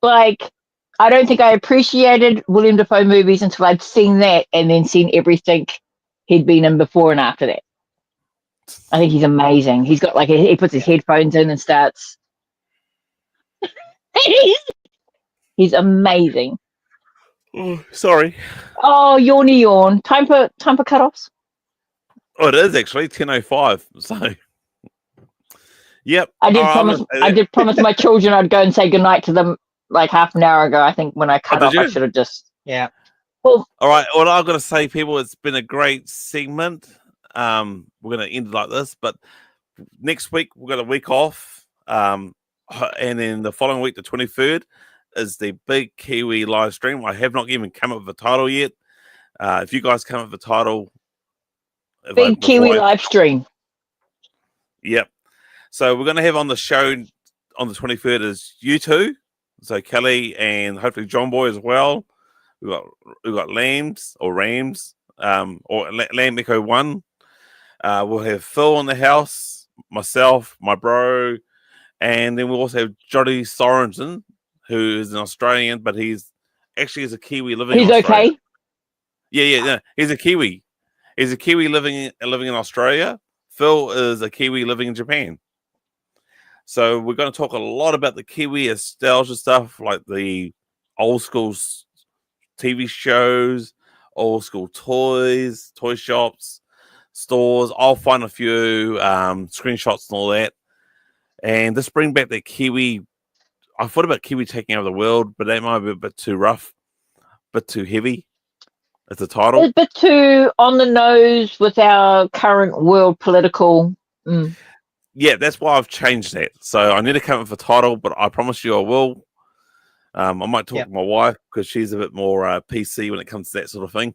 Like, I don't think I appreciated William Dafoe movies until I'd seen that and then seen everything he'd been in before and after that. I think he's amazing. He's got like he puts his headphones in and starts. He's amazing. Oh, sorry. Oh, yawn. Time for cutoffs. Oh, it is actually 10:05. So, yep. I did promise my children I'd go and say goodnight to them like half an hour ago. I think when I cut off, I should have just. Yeah. Well, all right. Well, I've got to say, people, it's been a great segment. We're going to end it like this, but next week we've got a week off, and then the following week, the 23rd, is the big Kiwi live stream. I have not even come up with a title yet. If you guys come up with a title, big Kiwi live stream. Yep. So we're going to have on the show on the 23rd is you two, so Kelly and hopefully John Boy as well. We've got Ramz, or Lam Echo1. We'll have Phil in the house, myself, my bro, and then we'll also have Jody Sorensen, who is an Australian, but he's actually is a Kiwi living. He's in Australia. Okay. Yeah. He's a Kiwi. He's a Kiwi living in Australia. Phil is a Kiwi living in Japan. So we're going to talk a lot about the Kiwi nostalgia stuff, like the old school TV shows, old school toys, toy shops, stores. I'll find a few screenshots and all that. And just bring back the Kiwi. I thought about Kiwi taking over the world, but that might be a bit too rough, a bit too heavy as a title. It's a bit too on the nose with our current world political. Yeah, that's why I've changed that. So I need to come up with a title, but I promise you I will. I might talk to my wife because she's a bit more PC when it comes to that sort of thing.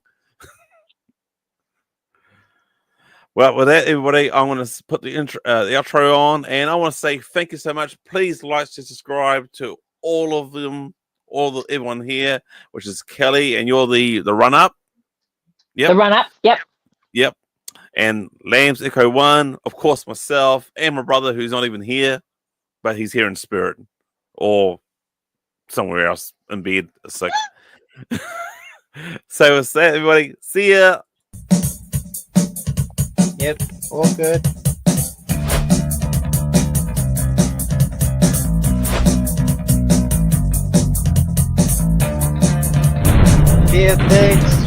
Well, with that, everybody, I'm going to put the outro on, and I want to say thank you so much. Please like and subscribe to all of them, everyone here, which is Kelly, and you're the run-up. Yep. The run-up, yep. Yep. And Lam Echo1, of course, myself, and my brother, who's not even here, but he's here in spirit, or somewhere else in bed. Sick. So with that, everybody, see ya. Yep, all good. Yeah, thanks.